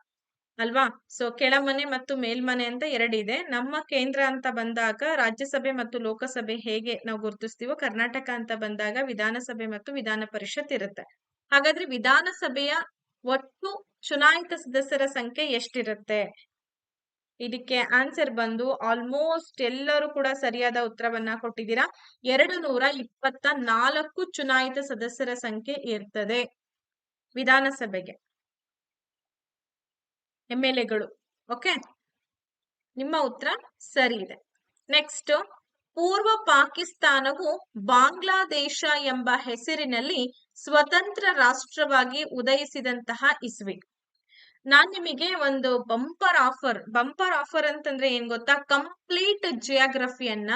ಅಲ್ವಾ? ಸೊ ಕೆಳಮನೆ ಮತ್ತು ಮೇಲ್ಮನೆ ಅಂತ 2 ಇದೆ. ನಮ್ಮ ಕೇಂದ್ರ ಅಂತ ಬಂದಾಗ ರಾಜ್ಯಸಭೆ ಮತ್ತು ಲೋಕಸಭೆ ಹೇಗೆ ನಾವು ಗುರುತಿಸ್ತೀವೋ, ಕರ್ನಾಟಕ ಅಂತ ಬಂದಾಗ ವಿಧಾನಸಭೆ ಮತ್ತು ವಿಧಾನ ಪರಿಷತ್ ಇರುತ್ತೆ. ಹಾಗಾದ್ರೆ ವಿಧಾನಸಭೆಯ ಒಟ್ಟು ಚುನಾಯಿತ ಸದಸ್ಯರ ಸಂಖ್ಯೆ ಎಷ್ಟಿರುತ್ತೆ? ಇದಕ್ಕೆ ಆನ್ಸರ್ ಬಂದು ಆಲ್ಮೋಸ್ಟ್ ಎಲ್ಲರೂ ಕೂಡ ಸರಿಯಾದ ಉತ್ತರವನ್ನ ಕೊಟ್ಟಿದ್ದೀರಾ. 224 ಚುನಾಯಿತ ಸದಸ್ಯರ ಸಂಖ್ಯೆ ಇರ್ತದೆ ವಿಧಾನಸಭೆಗೆ, MLAಗಳು. ಓಕೆ, ನಿಮ್ಮ ಉತ್ತರ ಸರಿ ಇದೆ. ನೆಕ್ಸ್ಟ್, ಪೂರ್ವ ಪಾಕಿಸ್ತಾನವು ಬಾಂಗ್ಲಾದೇಶ ಎಂಬ ಹೆಸರಿನಲ್ಲಿ ಸ್ವತಂತ್ರ ರಾಷ್ಟ್ರವಾಗಿ ಉದಯಿಸಿದಂತಹ ಇಸ್ವಿ. ನಾನ್ ನಿಮಗೆ ಒಂದು ಬಂಪರ್ ಆಫರ್ ಅಂತಂದ್ರೆ ಏನ್ ಗೊತ್ತಾ, ಕಂಪ್ಲೀಟ್ ಜಿಯೋಗ್ರಫಿಯನ್ನ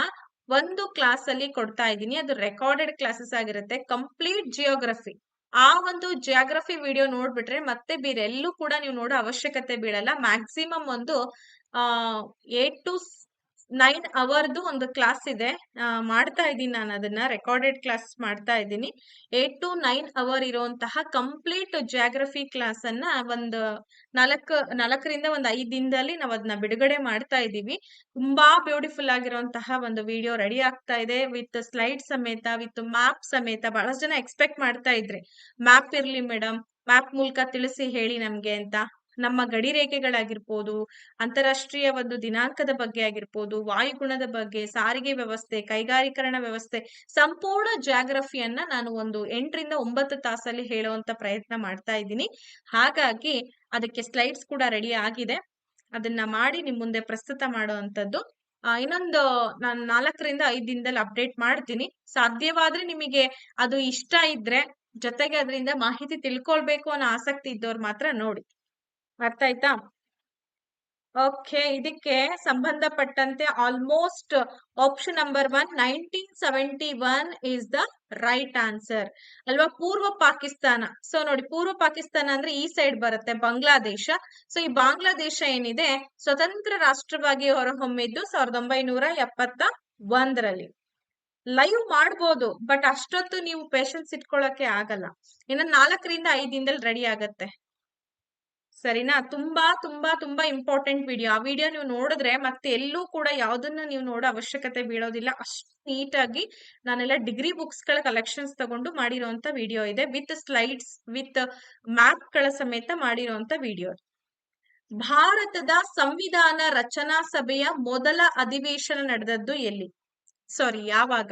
ಒಂದು ಕ್ಲಾಸ್ ಅಲ್ಲಿ ಕೊಡ್ತಾ ಇದ್ದೀನಿ. ಅದು ರೆಕಾರ್ಡೆಡ್ ಕ್ಲಾಸಸ್ ಆಗಿರುತ್ತೆ. ಕಂಪ್ಲೀಟ್ ಜಿಯೋಗ್ರಫಿ, ಆ ಒಂದು ಜಿಯೋಗ್ರಫಿ ವಿಡಿಯೋ ನೋಡ್ಬಿಟ್ರೆ ಮತ್ತೆ ಬೇರೆಲ್ಲೂ ಕೂಡ ನೀವು ನೋಡೋ ಅವಶ್ಯಕತೆ ಬೀಳಲ್ಲ. ಮ್ಯಾಕ್ಸಿಮಮ್ ಒಂದು 8 to 9 ಅವರ್ದು ಒಂದು ಕ್ಲಾಸ್ ಇದೆ. ಮಾಡ್ತಾ ಇದ್ದೀನಿ ನಾನು, ಅದನ್ನ ರೆಕಾರ್ಡೆಡ್ ಕ್ಲಾಸ್ ಮಾಡ್ತಾ ಇದ್ದೀನಿ. 8 to 9 ಅವರ್ ಇರುವಂತಹ ಕಂಪ್ಲೀಟ್ ಜಿಯೋಗ್ರಫಿ ಕ್ಲಾಸ್ ಅನ್ನ ಒಂದು 4ರಿಂದ ಒಂದು 5 ದಿನದಲ್ಲಿ ನಾವು ಅದನ್ನ ಬಿಡುಗಡೆ ಮಾಡ್ತಾ ಇದ್ದೀವಿ. ತುಂಬಾ ಬ್ಯೂಟಿಫುಲ್ ಆಗಿರುವಂತಹ ಒಂದು ವಿಡಿಯೋ ರೆಡಿ ಆಗ್ತಾ ಇದೆ, ವಿತ್ ಸ್ಲೈಡ್ ಸಮೇತ, ವಿತ್ ಮ್ಯಾಪ್ ಸಮೇತ. ಬಹಳಷ್ಟು ಜನ ಎಕ್ಸ್ಪೆಕ್ಟ್ ಮಾಡ್ತಾ ಇದ್ರಿ, ಮ್ಯಾಪ್ ಇರ್ಲಿ ಮೇಡಮ್, ಮ್ಯಾಪ್ ಮೂಲಕ ತಿಳಿಸಿ ಹೇಳಿ ನಮ್ಗೆ ಅಂತ. ನಮ್ಮ ಗಡಿ ರೇಖೆಗಳಾಗಿರ್ಬೋದು, ಅಂತಾರಾಷ್ಟ್ರೀಯ ಒಂದು ದಿನಾಂಕದ ಬಗ್ಗೆ ಆಗಿರ್ಬೋದು, ವಾಯುಗುಣದ ಬಗ್ಗೆ, ಸಾರಿಗೆ ವ್ಯವಸ್ಥೆ, ಕೈಗಾರೀಕರಣ ವ್ಯವಸ್ಥೆ, ಸಂಪೂರ್ಣ ಜಿಯೋಗ್ರಫಿಯನ್ನ ನಾನು ಒಂದು 8ರಿಂದ 9 ತಾಸಲ್ಲಿ ಹೇಳುವಂತ ಪ್ರಯತ್ನ ಮಾಡ್ತಾ ಇದ್ದೀನಿ. ಹಾಗಾಗಿ ಅದಕ್ಕೆ ಸ್ಲೈಡ್ಸ್ ಕೂಡ ರೆಡಿ ಆಗಿದೆ. ಅದನ್ನ ಮಾಡಿ ನಿಮ್ ಮುಂದೆ ಪ್ರಸ್ತುತ ಮಾಡುವಂತದ್ದು. ಇನ್ನೊಂದು ನಾನು 4ರಿಂದ 5 ದಿನದಲ್ಲಿ ಅಪ್ಡೇಟ್ ಮಾಡ್ತೀನಿ. ಸಾಧ್ಯವಾದ್ರೆ ನಿಮಗೆ ಅದು ಇಷ್ಟ ಇದ್ರೆ, ಜೊತೆಗೆ ಅದರಿಂದ ಮಾಹಿತಿ ತಿಳ್ಕೊಳ್ಬೇಕು ಅನ್ನೋ ಆಸಕ್ತಿ ಇದ್ದವ್ರು ಮಾತ್ರ ನೋಡಿ. ಅರ್ಥ ಆಯ್ತಾ? ಓಕೆ, ಇದಕ್ಕೆ ಸಂಬಂಧಪಟ್ಟಂತೆ almost option number 1, 1971 is the right answer ಅಲ್ವಾ? ಪೂರ್ವ ಪಾಕಿಸ್ತಾನ. ಸೊ ನೋಡಿ, ಪೂರ್ವ ಪಾಕಿಸ್ತಾನ ಅಂದ್ರೆ ಈ ಸೈಡ್ ಬರುತ್ತೆ, ಬಾಂಗ್ಲಾದೇಶ. ಸೊ ಈ ಬಾಂಗ್ಲಾದೇಶ ಏನಿದೆ, ಸ್ವತಂತ್ರ ರಾಷ್ಟ್ರವಾಗಿ ಹೊರಹೊಮ್ಮಿದ್ದು 1971ರಲ್ಲಿ. ಲೈವ್ ಮಾಡ್ಬೋದು, ಬಟ್ ಅಷ್ಟೊತ್ತು ನೀವು ಪೇಷನ್ಸ್ ಇಟ್ಕೊಳ್ಳಕ್ಕೆ ಆಗಲ್ಲ. ಇನ್ನು 4ರಿಂದ 5 ದಿನದಲ್ಲಿ ರೆಡಿ ಆಗತ್ತೆ. ಸರಿನಾ? ತುಂಬಾ ತುಂಬಾ ತುಂಬಾ ಇಂಪಾರ್ಟೆಂಟ್ ವಿಡಿಯೋ. ಆ ವಿಡಿಯೋ ನೀವು ನೋಡಿದ್ರೆ ಮತ್ತೆ ಎಲ್ಲೂ ಕೂಡ ಯಾವ್ದನ್ನ ನೀವು ನೋಡೋ ಅವಶ್ಯಕತೆ ಬೀಳೋದಿಲ್ಲ. ಅಷ್ಟು ನೀಟಾಗಿ ನಾನೆಲ್ಲ ಡಿಗ್ರಿ ಬುಕ್ಸ್ ಗಳ ಕಲೆಕ್ಷನ್ಸ್ ತಗೊಂಡು ಮಾಡಿರುವಂತ ವಿಡಿಯೋ ಇದೆ, ವಿತ್ ಸ್ಲೈಡ್ಸ್, ವಿತ್ ಮ್ಯಾಪ್ ಗಳ ಸಮೇತ ಮಾಡಿರುವಂತ ವಿಡಿಯೋ. ಭಾರತದ ಸಂವಿಧಾನ ರಚನಾ ಸಭೆಯ ಮೊದಲ ಅಧಿವೇಶನ ನಡೆದದ್ದು ಎಲ್ಲಿ? ಯಾವಾಗ?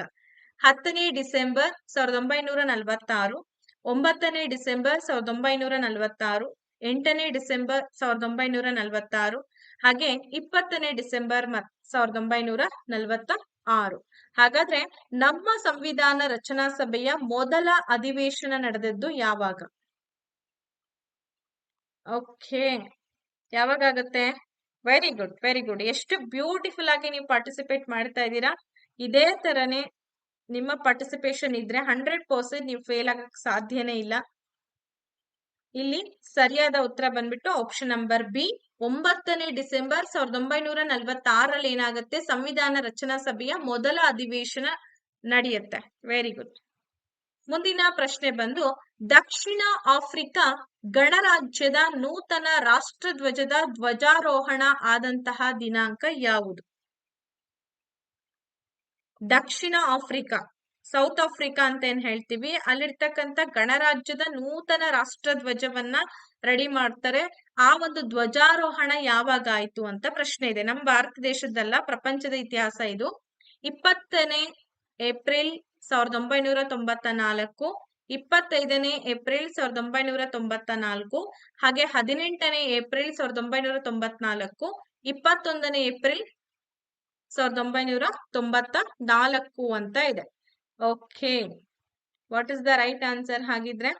10ನೇ ಡಿಸೆಂಬರ್ 1946, 9ನೇ ಡಿಸೆಂಬರ್ 1946, 8ನೇ ಡಿಸೆಂಬರ್ 1946, ಹಾಗೆ 20ನೇ ಡಿಸೆಂಬರ್ 1946. ಹಾಗಾದ್ರೆ ನಮ್ಮ ಸಂವಿಧಾನ ರಚನಾ ಸಭೆಯ ಮೊದಲ ಅಧಿವೇಶನ ನಡೆದದ್ದು ಯಾವಾಗ? ಓಕೆ, ಯಾವಾಗ ಆಗತ್ತೆ? Very good, very good. ಎಷ್ಟು ಬ್ಯೂಟಿಫುಲ್ ಆಗಿ ನೀವು ಪಾರ್ಟಿಸಿಪೇಟ್ ಮಾಡ್ತಾ ಇದ್ದೀರಾ. ಇದೇ ತರನೇ ನಿಮ್ಮ ಪಾರ್ಟಿಸಿಪೇಷನ್ ಇದ್ರೆ 100% ನೀವು ಫೇಲ್ ಆಗಕ್ ಸಾಧ್ಯನೇ ಇಲ್ಲ. ಇಲ್ಲಿ ಸರಿಯಾದ ಉತ್ತರ ಬಂದ್ಬಿಟ್ಟು ಆಪ್ಷನ್ ನಂಬರ್ ಬಿ, 9ನೇ ಡಿಸೆಂಬರ್ 1946ರಲ್ಲಿ ಏನಾಗುತ್ತೆ, ಸಂವಿಧಾನ ರಚನಾ ಸಭೆಯ ಮೊದಲ ಅಧಿವೇಶನ ನಡೆಯುತ್ತೆ. Very good. ಮುಂದಿನ ಪ್ರಶ್ನೆ ಬಂದು, ದಕ್ಷಿಣ ಆಫ್ರಿಕಾ ಗಣರಾಜ್ಯದ ನೂತನ ರಾಷ್ಟ್ರಧ್ವಜದ ಧ್ವಜಾರೋಹಣ ಆದಂತಹ ದಿನಾಂಕ ಯಾವುದು? ದಕ್ಷಿಣ ಆಫ್ರಿಕಾ, ಸೌತ್ ಆಫ್ರಿಕಾ ಅಂತ ಏನ್ ಹೇಳ್ತೀವಿ, ಅಲ್ಲಿರ್ತಕ್ಕಂಥ ಗಣರಾಜ್ಯದ ನೂತನ ರಾಷ್ಟ್ರಧ್ವಜವನ್ನ ರೆಡಿ ಮಾಡ್ತಾರೆ. ಆ ಒಂದು ಧ್ವಜಾರೋಹಣ ಯಾವಾಗ ಆಯ್ತು ಅಂತ ಪ್ರಶ್ನೆ ಇದೆ. ನಮ್ಮ ಭಾರತ ದೇಶದಲ್ಲ, ಪ್ರಪಂಚದ ಇತಿಹಾಸ ಇದು. 20ನೇ ಏಪ್ರಿಲ್ 1994, 25ನೇ ಏಪ್ರಿಲ್ 1994, ಹಾಗೆ 18ನೇ ಏಪ್ರಿಲ್ 1994, 21ನೇ ಏಪ್ರಿಲ್ 1994 ಅಂತ ಇದೆ. Okay, what is the right answer? ಹಾಗಿದ್ರೆ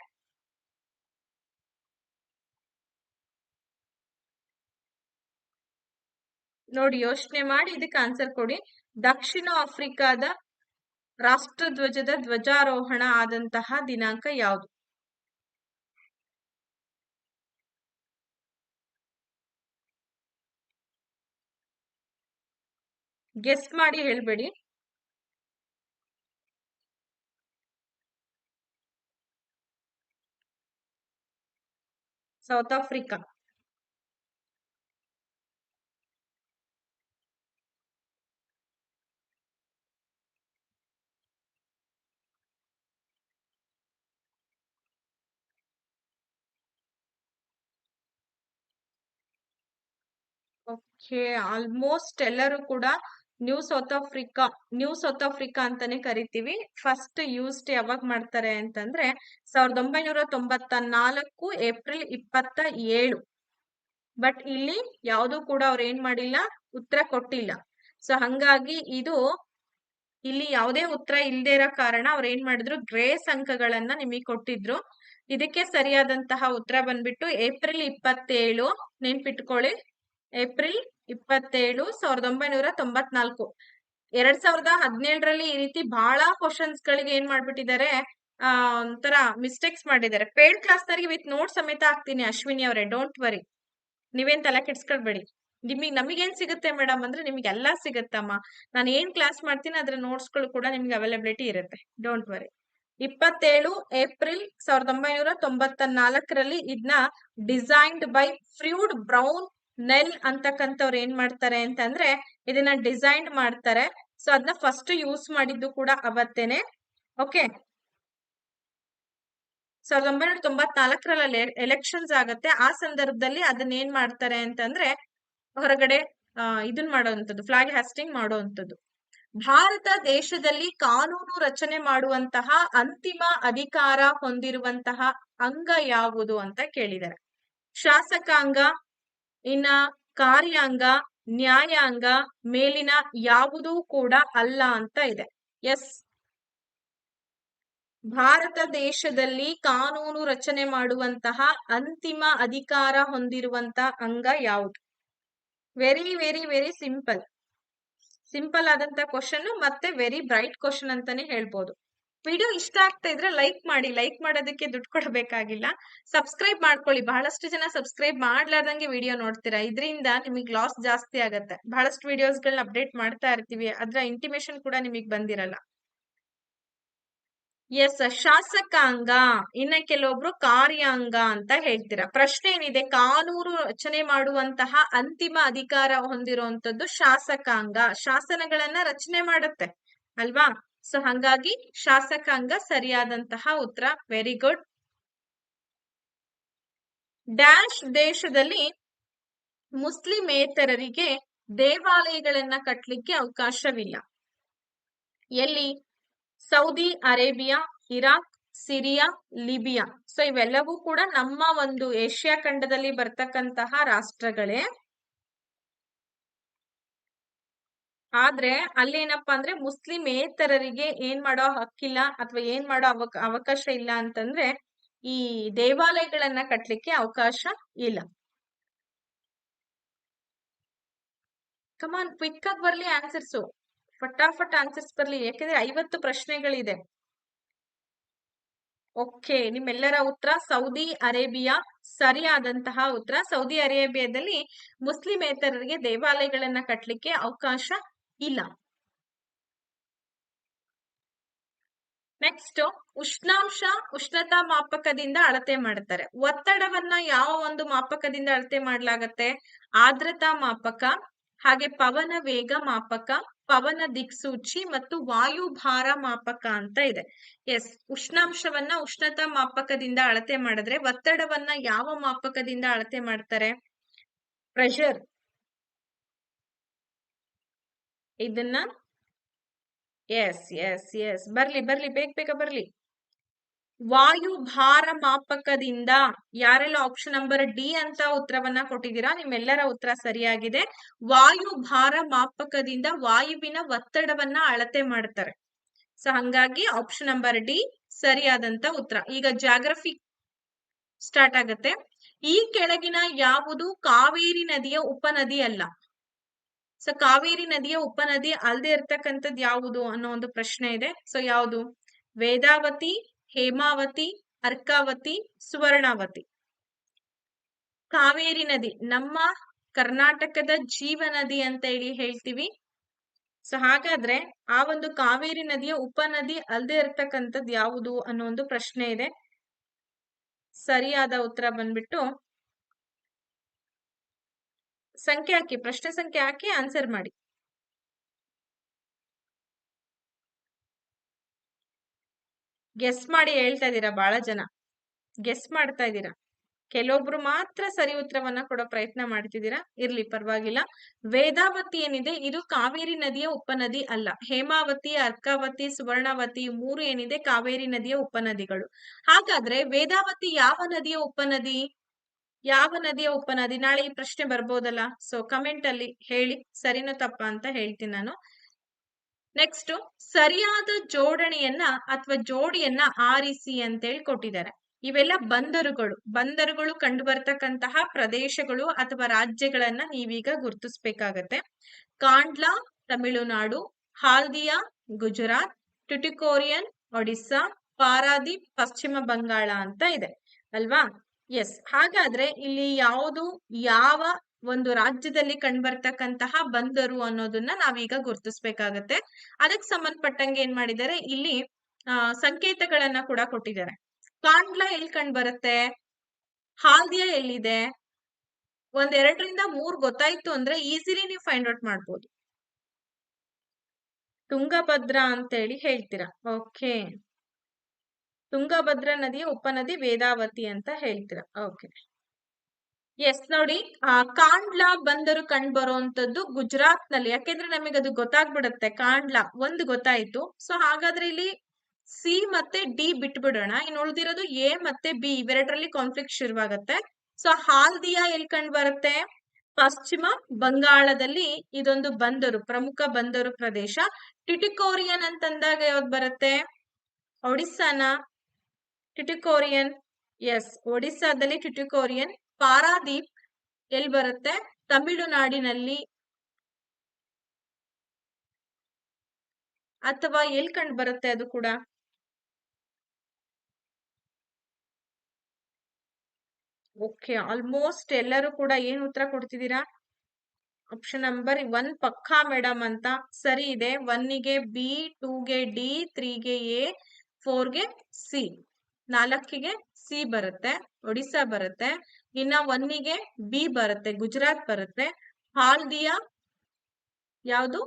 ನೋಡಿ, ಯೋಚನೆ ಮಾಡಿ ಇದಕ್ಕೆ ಆನ್ಸರ್ ಕೊಡಿ. ದಕ್ಷಿಣ ಆಫ್ರಿಕಾದ ರಾಷ್ಟ್ರಧ್ವಜದ ಧ್ವಜಾರೋಹಣ ಆದಂತಹ ದಿನಾಂಕ ಯಾವುದು? ಗೆಸ್ ಮಾಡಿ ಹೇಳ್ಬೇಡಿ. South Africa. ಓಕೆ, ಆಲ್ಮೋಸ್ಟ್ ಎಲ್ಲರೂ ಕೂಡ ನ್ಯೂ ಸೌತ್ ಆಫ್ರಿಕಾ ಅಂತಾನೆ ಕರಿತೀವಿ. ಫಸ್ಟ್ ಯೂಸ್ಡ್ ಯಾವಾಗ ಮಾಡ್ತಾರೆ ಅಂತಂದ್ರೆ 1994 ಏಪ್ರಿಲ್ 27. ಬಟ್ ಇಲ್ಲಿ ಯಾವುದು ಕೂಡ ಅವ್ರು ಏನ್ ಮಾಡಿಲ್ಲ, ಉತ್ತರ ಕೊಟ್ಟಿಲ್ಲ. ಸೊ ಹಂಗಾಗಿ ಇಲ್ಲಿ ಯಾವುದೇ ಉತ್ತರ ಇಲ್ಲದೆ ಇರೋ ಕಾರಣ ಅವ್ರು ಏನ್ ಮಾಡಿದ್ರು, ಗ್ರೇಸ್ ಅಂಕಗಳನ್ನ ನಿಮಗೆ ಕೊಟ್ಟಿದ್ರು. ಇದಕ್ಕೆ ಸರಿಯಾದಂತಹ ಉತ್ತರ ಬಂದ್ಬಿಟ್ಟು ಏಪ್ರಿಲ್ 27. ನೆನ್ಪಿಟ್ಕೊಳ್ಳಿ, ಏಪ್ರಿಲ್ 27, 1994. 2017ರಲ್ಲಿ ಈ ರೀತಿ ಬಹಳ ಕ್ವಶನ್ಸ್ ಗಳಿಗೆ ಏನ್ ಮಾಡ್ಬಿಟ್ಟಿದ್ದಾರೆ, ಒಂಥರ ಮಿಸ್ಟೇಕ್ಸ್ ಮಾಡಿದ್ದಾರೆ. ಪೇಡ್ ಕ್ಲಾಸ್ ನವರಿಗೆ ವಿತ್ ನೋಟ್ ಸಮೇತ ಹಾಕ್ತೀನಿ ಅಶ್ವಿನಿ ಅವರೇ, ಡೋಂಟ್ ವರಿ, ನೀವೇನ್ ತಲೆ ಕೆಡ್ಸ್ಕೊಳ್ಬೇಡಿ. ನಮಗೇನ್ ಸಿಗುತ್ತೆ ಮೇಡಮ್ ಅಂದ್ರೆ ನಿಮ್ಗೆ ಎಲ್ಲಾ ಸಿಗುತ್ತಮ್ಮ. ನಾನು ಏನ್ ಕ್ಲಾಸ್ ಮಾಡ್ತೀನಿ ಅದ್ರ ನೋಟ್ಸ್ಗಳು ಕೂಡ ನಿಮ್ಗೆ ಅವೈಲಬಿಲಿಟಿ ಇರುತ್ತೆ, ಡೋಂಟ್ ವರಿ. 27 ಏಪ್ರಿಲ್ 1994ರಲ್ಲಿ ಇದನ್ನ ಡಿಸೈನ್ಡ್ ಬೈ ಫ್ರೂಡ್ ಬ್ರೌನ್ ನೆಲ್ ಅಂತಕ್ಕಂಥವ್ರು ಏನ್ ಮಾಡ್ತಾರೆ ಅಂತಂದ್ರೆ ಇದನ್ನ ಡಿಸೈನ್ ಮಾಡ್ತಾರೆ. ಸೊ ಅದನ್ನ ಫಸ್ಟ್ ಯೂಸ್ ಮಾಡಿದ್ದು ಕೂಡ ಅವತ್ತೇನೆ. ಓಕೆ, 1994ರಲ್ಲಿ ಎಲೆಕ್ಷನ್ಸ್ ಆಗತ್ತೆ. ಆ ಸಂದರ್ಭದಲ್ಲಿ ಅದನ್ನ ಏನ್ ಮಾಡ್ತಾರೆ ಅಂತಂದ್ರೆ ಹೊರಗಡೆ ಇದನ್ ಮಾಡುವಂಥದ್ದು, ಫ್ಲಾಗ್ ಹಾಸ್ಟಿಂಗ್ ಮಾಡುವಂಥದ್ದು. ಭಾರತ ದೇಶದಲ್ಲಿ ಕಾನೂನು ರಚನೆ ಮಾಡುವಂತಹ ಅಂತಿಮ ಅಧಿಕಾರ ಹೊಂದಿರುವಂತಹ ಅಂಗ ಯಾವುದು ಅಂತ ಕೇಳಿದ್ದಾರೆ. ಶಾಸಕಾಂಗ, ಇನ್ನ ಕಾರ್ಯಾಂಗ, ನ್ಯಾಯಾಂಗ, ಮೇಲಿನ ಯಾವುದೂ ಕೂಡ ಅಲ್ಲ ಅಂತ ಇದೆ. ಎಸ್, ಭಾರತ ದೇಶದಲ್ಲಿ ಕಾನೂನು ರಚನೆ ಮಾಡುವಂತಹ ಅಂತಿಮ ಅಧಿಕಾರ ಹೊಂದಿರುವಂತಹ ಅಂಗ ಯಾವುದು? ವೆರಿ ವೆರಿ ವೆರಿ ಸಿಂಪಲ್ ಆದಂತ ಕ್ವಶನ್, ಮತ್ತೆ ವೆರಿ ಬ್ರೈಟ್ ಕ್ವಶನ್ ಅಂತಾನೆ ಹೇಳ್ಬೋದು. ವಿಡಿಯೋ ಇಷ್ಟ ಆಗ್ತಾ ಇದ್ರೆ ಲೈಕ್ ಮಾಡಿ. ಲೈಕ್ ಮಾಡೋದಕ್ಕೆ ದುಡ್ಡು ಕೊಡಬೇಕಾಗಿಲ್ಲ, ಸಬ್ಸ್ಕ್ರೈಬ್ ಮಾಡ್ಕೊಳ್ಳಿ. ಬಹಳಷ್ಟು ಜನ ಸಬ್ಸ್ಕ್ರೈಬ್ ಮಾಡ್ಲಾರ್ದಂಗೆ ವಿಡಿಯೋ ನೋಡ್ತೀರಾ, ಇದರಿಂದ ನಿಮಗೆ ಲಾಸ್ ಜಾಸ್ತಿ ಆಗತ್ತೆ. ಬಹಳಷ್ಟು ವಿಡಿಯೋಸ್ಗಳನ್ನ ಅಪ್ಡೇಟ್ ಮಾಡ್ತಾ ಇರ್ತೀವಿ, ಅದ್ರ ಇಂಟಿಮೇಶನ್ ಕೂಡ ನಿಮಗೆ ಬಂದಿರಲ್ಲ. ಎಸ್, ಶಾಸಕಾಂಗ, ಇನ್ನ ಕೆಲವೊಬ್ರು ಕಾರ್ಯಾಂಗ ಅಂತ ಹೇಳ್ತೀರಾ. ಪ್ರಶ್ನೆ ಏನಿದೆ, ಕಾನೂನು ರಚನೆ ಮಾಡುವಂತಹ ಅಂತಿಮ ಅಧಿಕಾರ ಹೊಂದಿರುವಂತದ್ದು ಶಾಸಕಾಂಗ. ಶಾಸನಗಳನ್ನ ರಚನೆ ಮಾಡುತ್ತೆ ಅಲ್ವಾ? ಸೊ ಹಂಗಾಗಿ ಶಾಸಕಾಂಗ ಸರಿಯಾದಂತಹ ಉತ್ತರ. Very good. ಡ್ಯಾಶ್ ದೇಶದಲ್ಲಿ ಮುಸ್ಲಿಮೇತರರಿಗೆ ದೇವಾಲಯಗಳನ್ನ ಕಟ್ಟಲಿಕ್ಕೆ ಅವಕಾಶವಿಲ್ಲ. ಎಲ್ಲಿ? Saudi Arabia, Iraq, Syria, Libya. So ಇವೆಲ್ಲವೂ ಕೂಡ ನಮ್ಮ ಒಂದು ಏಷ್ಯಾ ಖಂಡದಲ್ಲಿ ಬರ್ತಕ್ಕಂತಹ ರಾಷ್ಟ್ರಗಳೇ. ಆದ್ರೆ ಅಲ್ಲೇನಪ್ಪಾ ಅಂದ್ರೆ ಮುಸ್ಲಿಮೇತರರಿಗೆ ಏನ್ ಮಾಡೋ ಹಕ್ಕಿಲ್ಲ ಅಥವಾ ಏನ್ ಮಾಡೋ ಅವಕಾಶ ಇಲ್ಲ ಅಂತಂದ್ರೆ ಈ ದೇವಾಲಯಗಳನ್ನ ಕಟ್ಲಿಕ್ಕೆ ಅವಕಾಶ ಇಲ್ಲ. ಕಮಾನ್, ಕ್ವಿಕ್ ಆಗಿ ಬರ್ಲಿ ಆನ್ಸರ್ಸು, ಫಟಾಫಟ್ ಆನ್ಸರ್ಸ್ ಬರ್ಲಿ, ಯಾಕಂದ್ರೆ 50 ಪ್ರಶ್ನೆಗಳಿದೆ. ಓಕೆ, ನಿಮ್ಮೆಲ್ಲರ ಉತ್ತರ ಸೌದಿ ಅರೇಬಿಯಾ ಸರಿಯಾದಂತಹ ಉತ್ತರ. ಸೌದಿ ಅರೇಬಿಯಾದಲ್ಲಿ ಮುಸ್ಲಿಮೇತರರಿಗೆ ದೇವಾಲಯಗಳನ್ನ ಕಟ್ಲಿಕ್ಕೆ ಅವಕಾಶ ಇಲ್ಲ. ನೆಕ್ಸ್ಟ್, ಉಷ್ಣತಾ ಮಾಪಕದಿಂದ ಅಳತೆ ಮಾಡ್ತಾರೆ. ಒತ್ತಡವನ್ನ ಯಾವ ಒಂದು ಮಾಪಕದಿಂದ ಅಳತೆ ಮಾಡ್ಲಾಗತ್ತೆ? ಆರ್ದ್ರತಾ ಮಾಪಕ, ಹಾಗೆ ಪವನ ವೇಗ ಮಾಪಕ, ಪವನ ದಿಕ್ಸೂಚಿ ಮತ್ತು ವಾಯುಭಾರ ಮಾಪಕ ಅಂತ ಇದೆ. ಎಸ್, ಉಷ್ಣಾಂಶವನ್ನ ಉಷ್ಣತಾ ಮಾಪಕದಿಂದ ಅಳತೆ ಮಾಡಿದ್ರೆ ಒತ್ತಡವನ್ನ ಯಾವ ಮಾಪಕದಿಂದ ಅಳತೆ ಮಾಡ್ತಾರೆ? ಪ್ರೆಷರ್. ಇದನ್ನ ಎಸ್ ಎಸ್ ಎಸ್, ಬರ್ಲಿ ಬೇಗ ಬರ್ಲಿ. ವಾಯುಭಾರ ಮಾಪಕದಿಂದ. ಯಾರೆಲ್ಲ ಆಪ್ಷನ್ ನಂಬರ್ ಡಿ ಅಂತ ಉತ್ತರವನ್ನ ಕೊಟ್ಟಿದ್ದೀರಾ, ನಿಮ್ಮೆಲ್ಲರ ಉತ್ತರ ಸರಿಯಾಗಿದೆ. ವಾಯುಭಾರ ಮಾಪಕದಿಂದ ವಾಯುವಿನ ಒತ್ತಡವನ್ನ ಅಳತೆ ಮಾಡ್ತಾರೆ. ಸೊ ಹಂಗಾಗಿ ಆಪ್ಷನ್ ನಂಬರ್ ಡಿ ಸರಿಯಾದಂತ ಉತ್ತರ. ಈಗ ಜಾಗ್ರಫಿ ಸ್ಟಾರ್ಟ್ ಆಗತ್ತೆ. ಈ ಕೆಳಗಿನ ಯಾವುದು ಕಾವೇರಿ ನದಿಯ ಉಪನದಿ ಅಲ್ಲ? ಸೊ ಕಾವೇರಿ ನದಿಯ ಉಪನದಿ ಅಲ್ಲದೆ ಇರ್ತಕ್ಕಂಥದ್ದು ಯಾವುದು ಅನ್ನೋ ಒಂದು ಪ್ರಶ್ನೆ ಇದೆ. ಸೊ ಯಾವುದು? ವೇದಾವತಿ, ಹೇಮಾವತಿ, ಅರ್ಕಾವತಿ, ಸುವರ್ಣಾವತಿ. ಕಾವೇರಿ ನದಿ ನಮ್ಮ ಕರ್ನಾಟಕದ ಜೀವ ನದಿ ಅಂತ ಹೇಳ್ತೀವಿ. ಸೊ ಹಾಗಾದ್ರೆ ಆ ಒಂದು ಕಾವೇರಿ ನದಿಯ ಉಪನದಿ ಅಲ್ಲದೆ ಇರ್ತಕ್ಕಂಥದ್ದು ಯಾವುದು ಅನ್ನೋ ಒಂದು ಪ್ರಶ್ನೆ ಇದೆ. ಸರಿಯಾದ ಉತ್ತರ ಬಂದ್ಬಿಟ್ಟು ಸಂಖ್ಯೆ ಹಾಕಿ, ಪ್ರಶ್ನೆ ಸಂಖ್ಯೆ ಹಾಕಿ ಆನ್ಸರ್ ಮಾಡಿ. ಗೆಸ್ ಮಾಡಿ ಹೇಳ್ತಾ ಇದ್ದೀರಾ, ಬಹಳ ಜನ ಗೆಸ್ ಮಾಡ್ತಾ ಇದ್ದೀರಾ. ಕೆಲವೊಬ್ರು ಮಾತ್ರ ಸರಿ ಉತ್ತರವನ್ನ ಕೊಡೋ ಪ್ರಯತ್ನ ಮಾಡ್ತಿದ್ದೀರಾ, ಇರ್ಲಿ ಪರವಾಗಿಲ್ಲ. ವೇದಾವತಿ ಏನಿದೆ ಇದು ಕಾವೇರಿ ನದಿಯ ಉಪನದಿ ಅಲ್ಲ. ಹೇಮಾವತಿ, ಅರ್ಕಾವತಿ, ಸುವರ್ಣವತಿ 3 ಏನಿದೆ ಕಾವೇರಿ ನದಿಯ ಉಪನದಿಗಳು. ಹಾಗಾದ್ರೆ ವೇದಾವತಿ ಯಾವ ನದಿಯ ಉಪನದಿ? ಯಾವ ನದಿಯ ಉಪನದಿ? ನಾಳೆ ಈ ಪ್ರಶ್ನೆ ಬರ್ಬೋದಲ್ಲ. ಸೊ ಕಮೆಂಟ್ ಅಲ್ಲಿ ಹೇಳಿ, ಸರಿನೋ ತಪ್ಪಾ ಅಂತ ಹೇಳ್ತೀನಿ ನಾನು. ನೆಕ್ಸ್ಟ್, ಸರಿಯಾದ ಜೋಡಣೆಯನ್ನ ಅಥವಾ ಜೋಡಿಯನ್ನ ಆರಿಸಿ ಅಂತೇಳಿ ಕೊಟ್ಟಿದ್ದಾರೆ. ಇವೆಲ್ಲ ಬಂದರುಗಳು ಕಂಡು ಬರ್ತಕ್ಕಂತಹ ಪ್ರದೇಶಗಳು ಅಥವಾ ರಾಜ್ಯಗಳನ್ನ ನೀವೀಗ ಗುರುತಿಸ್ಬೇಕಾಗತ್ತೆ. ಕಾಂಡ್ಲಾ ತಮಿಳುನಾಡು, ಹಾಲ್ದಿಯಾ ಗುಜರಾತ್, ಟ್ಯುಟಿಕೋರಿಯನ್ ಒಡಿಸ್ಸಾ, ಪಾರಾದೀಪ್ ಪಶ್ಚಿಮ ಬಂಗಾಳ ಅಂತ ಇದೆ ಅಲ್ವಾ? ಎಸ್. ಹಾಗಾದ್ರೆ ಇಲ್ಲಿ ಯಾವ ಒಂದು ರಾಜ್ಯದಲ್ಲಿ ಕಂಡ್ಬರ್ತಕ್ಕಂತಹ ಬಂದರು ಅನ್ನೋದನ್ನ ನಾವೀಗ ಗುರುತಿಸ್ಬೇಕಾಗತ್ತೆ. ಅದಕ್ಕೆ ಸಂಬಂಧಪಟ್ಟಂಗೆ ಏನ್ ಮಾಡಿದ್ದಾರೆ, ಇಲ್ಲಿ ಸಂಕೇತಗಳನ್ನ ಕೂಡ ಕೊಟ್ಟಿದ್ದಾರೆ. ಕಾಂಡ್ಲಾ ಎಲ್ಲಿ ಕಂಡು ಬರುತ್ತೆ, ಹಾಲ್ದಿಯಾ ಎಲ್ಲಿದೆ, 1, 2ರಿಂದ 3 ಗೊತ್ತಾಯ್ತು ಅಂದ್ರೆ ಈಸಿಲಿ ನೀವು ಫೈಂಡ್ ಔಟ್ ಮಾಡ್ಬೋದು. ತುಂಗಭದ್ರಾ ಅಂತೇಳಿ ಹೇಳ್ತೀರಾ. ಓಕೆ, ತುಂಗಭದ್ರಾ ನದಿಯ ಉಪನದಿ ವೇದಾವತಿ ಅಂತ ಹೇಳ್ತೀರಾ. Okay, yes. ನೋಡಿ, ಕಾಂಡ್ಲಾ ಬಂದರು ಕಂಡು ಬರುವಂತದ್ದು ಗುಜರಾತ್ ನಲ್ಲಿ. ಯಾಕೆಂದ್ರೆ ನಮಗೆ ಅದು ಗೊತ್ತಾಗ್ಬಿಡುತ್ತೆ. ಕಾಂಡ್ಲಾ ಒಂದು ಗೊತ್ತಾಯ್ತು. ಸೊ ಹಾಗಾದ್ರೆ ಇಲ್ಲಿ ಸಿ ಮತ್ತೆ ಡಿ ಬಿಟ್ಬಿಡೋಣ. ಇನ್ನು ಉಳಿದಿರೋದು ಎ ಮತ್ತೆ ಬಿ, ಇವೆರಡರಲ್ಲಿ ಕಾನ್ಫ್ಲಿಕ್ಟ್ ಶುರುವಾಗತ್ತೆ. ಸೊ ಹಾಲ್ದಿಯಾ ಎಲ್ಲಿ ಕಂಡು ಬರುತ್ತೆ, ಪಶ್ಚಿಮ ಬಂಗಾಳದಲ್ಲಿ ಇದೊಂದು ಬಂದರು, ಪ್ರಮುಖ ಬಂದರು ಪ್ರದೇಶ. ಟ್ಯುಟಿಕೋರಿಯನ್ ಅಂತಂದಾಗ ಯಾವ್ದು ಬರುತ್ತೆ, ಒಡಿಸ್ಸಾನ? ಟ್ಯುಟಿಕೋರಿಯನ್, ಎಸ್, ಒಡಿಸ್ಸಾದಲ್ಲಿ ಟ್ಯುಟಿಕೋರಿಯನ್. ಪಾರಾದೀಪ್ ಎಲ್ಲಿ ಬರುತ್ತೆ, ತಮಿಳುನಾಡಿನಲ್ಲಿ. ಅಥವಾ ಎಲ್ಲಿ ಕಂಡು ಬರುತ್ತೆ ಅದು ಕೂಡ? ಓಕೆ, ಆಲ್ಮೋಸ್ಟ್ ಎಲ್ಲರೂ ಕೂಡ ಏನ್ ಉತ್ತರ ಕೊಡ್ತಿದ್ದೀರಾ? ಆಪ್ಷನ್ ನಂಬರ್ 1 ಪಕ್ಕಾ ಮೇಡಮ್ ಅಂತ. ಸರಿ ಇದೆ. 1ಗೆ ಬಿ, 2ಗೆ ಡಿ, 3ಗೆ ಎ, 4ಗೆ ಸಿ, 4ಗೆ ಸಿ ಬರುತ್ತೆ, ಒಡಿಸ್ಸಾ ಬರುತ್ತೆ. ಇನ್ನ 1ಗೆ ಬಿ ಬರುತ್ತೆ, ಗುಜರಾತ್ ಬರುತ್ತೆ. ಹಾಲ್ದಿಯಾ ಯಾವುದು,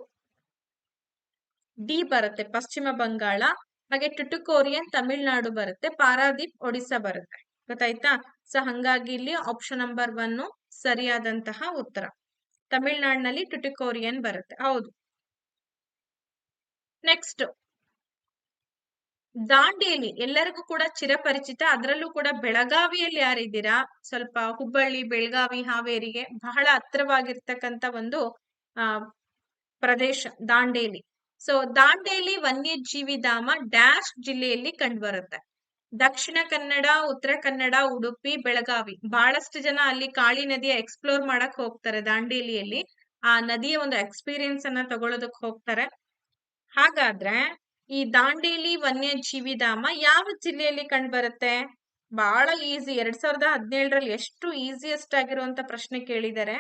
ಡಿ ಬರುತ್ತೆ, ಪಶ್ಚಿಮ ಬಂಗಾಳ. ಹಾಗೆ ಟ್ಯುಟಿಕೋರಿಯನ್ ತಮಿಳ್ನಾಡು ಬರುತ್ತೆ, ಪಾರಾದೀಪ್ ಒಡಿಸ್ಸಾ ಬರುತ್ತೆ. ಗೊತ್ತಾಯ್ತಾ? ಸೊ ಹಂಗಾಗಿ ಇಲ್ಲಿ ಆಪ್ಷನ್ ನಂಬರ್ 1 ಸರಿಯಾದಂತಹ ಉತ್ತರ. ತಮಿಳ್ನಾಡಿನಲ್ಲಿ ಟ್ಯುಟಿಕೋರಿಯನ್ ಬರುತ್ತೆ. ಹೌದು. ನೆಕ್ಸ್ಟ್, ದಾಂಡೇಲಿ ಎಲ್ಲರಿಗೂ ಕೂಡ ಚಿರಪರಿಚಿತ. ಅದರಲ್ಲೂ ಕೂಡ ಬೆಳಗಾವಿಯಲ್ಲಿ ಯಾರಿದ್ದೀರಾ, ಸ್ವಲ್ಪ ಹುಬ್ಬಳ್ಳಿ, ಬೆಳಗಾವಿ, ಹಾವೇರಿಗೆ ಬಹಳ ಹತ್ರವಾಗಿರ್ತಕ್ಕಂತ ಒಂದು ಪ್ರದೇಶ ದಾಂಡೇಲಿ. ಸೊ ದಾಂಡೇಲಿ ವನ್ಯಜೀವಿ ಧಾಮ ಡ್ಯಾಶ್ ಜಿಲ್ಲೆಯಲ್ಲಿ ಕಂಡುಬರುತ್ತೆ. ದಕ್ಷಿಣ ಕನ್ನಡ, ಉತ್ತರ ಕನ್ನಡ, ಉಡುಪಿ, ಬೆಳಗಾವಿ. ಬಹಳಷ್ಟು ಜನ ಅಲ್ಲಿ ಕಾಳಿ ನದಿಯ ಎಕ್ಸ್ಪ್ಲೋರ್ ಮಾಡಕ್ ಹೋಗ್ತಾರೆ. ದಾಂಡೇಲಿಯಲ್ಲಿ ಆ ನದಿಯ ಒಂದು ಎಕ್ಸ್ಪೀರಿಯನ್ಸ್ ಅನ್ನ ತಗೊಳ್ಳೋದಕ್ ಹೋಗ್ತಾರೆ. ಹಾಗಾದ್ರೆ ಈ ದಾಂಡೇಲಿ ವನ್ಯಜೀವಿ ಧಾಮ ಯಾವ ಜಿಲ್ಲೆಯಲ್ಲಿ ಕಂಡು ಬರುತ್ತೆ? ಬಹಳ ಈಸಿ. 2017ರಲ್ಲಿ ಎಷ್ಟು ಈಸಿಯೆಸ್ಟ್ ಆಗಿರುವಂತ ಪ್ರಶ್ನೆ ಕೇಳಿದ್ದಾರೆ.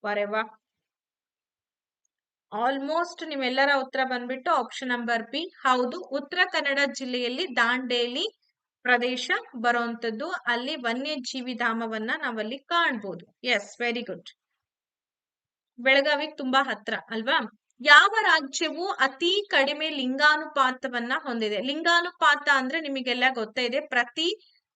ವರೆವಾ, ಆಲ್ಮೋಸ್ಟ್ ನಿಮ್ಮೆಲ್ಲರ ಉತ್ತರ ಬಂದ್ಬಿಟ್ಟು ಆಪ್ಷನ್ ನಂಬರ್ ಬಿ. ಹೌದು, ಉತ್ತರ ಕನ್ನಡ ಜಿಲ್ಲೆಯಲ್ಲಿ ದಾಂಡೇಲಿ ಪ್ರದೇಶ ಬರುವಂತದ್ದು. ಅಲ್ಲಿ ವನ್ಯಜೀವಿ ಧಾಮವನ್ನ ನಾವಲ್ಲಿ ಕಾಣ್ಬೋದು. Yes, very good. ಬೆಳಗಾವಿಗೆ ತುಂಬಾ ಹತ್ರ ಅಲ್ವಾ? ಯಾವ ರಾಜ್ಯವು ಅತಿ ಕಡಿಮೆ ಲಿಂಗಾನುಪಾತವನ್ನ ಹೊಂದಿದೆ? ಲಿಂಗಾನುಪಾತ ಅಂದ್ರೆ ನಿಮಗೆಲ್ಲ ಗೊತ್ತೇ ಇದೆ. ಪ್ರತಿ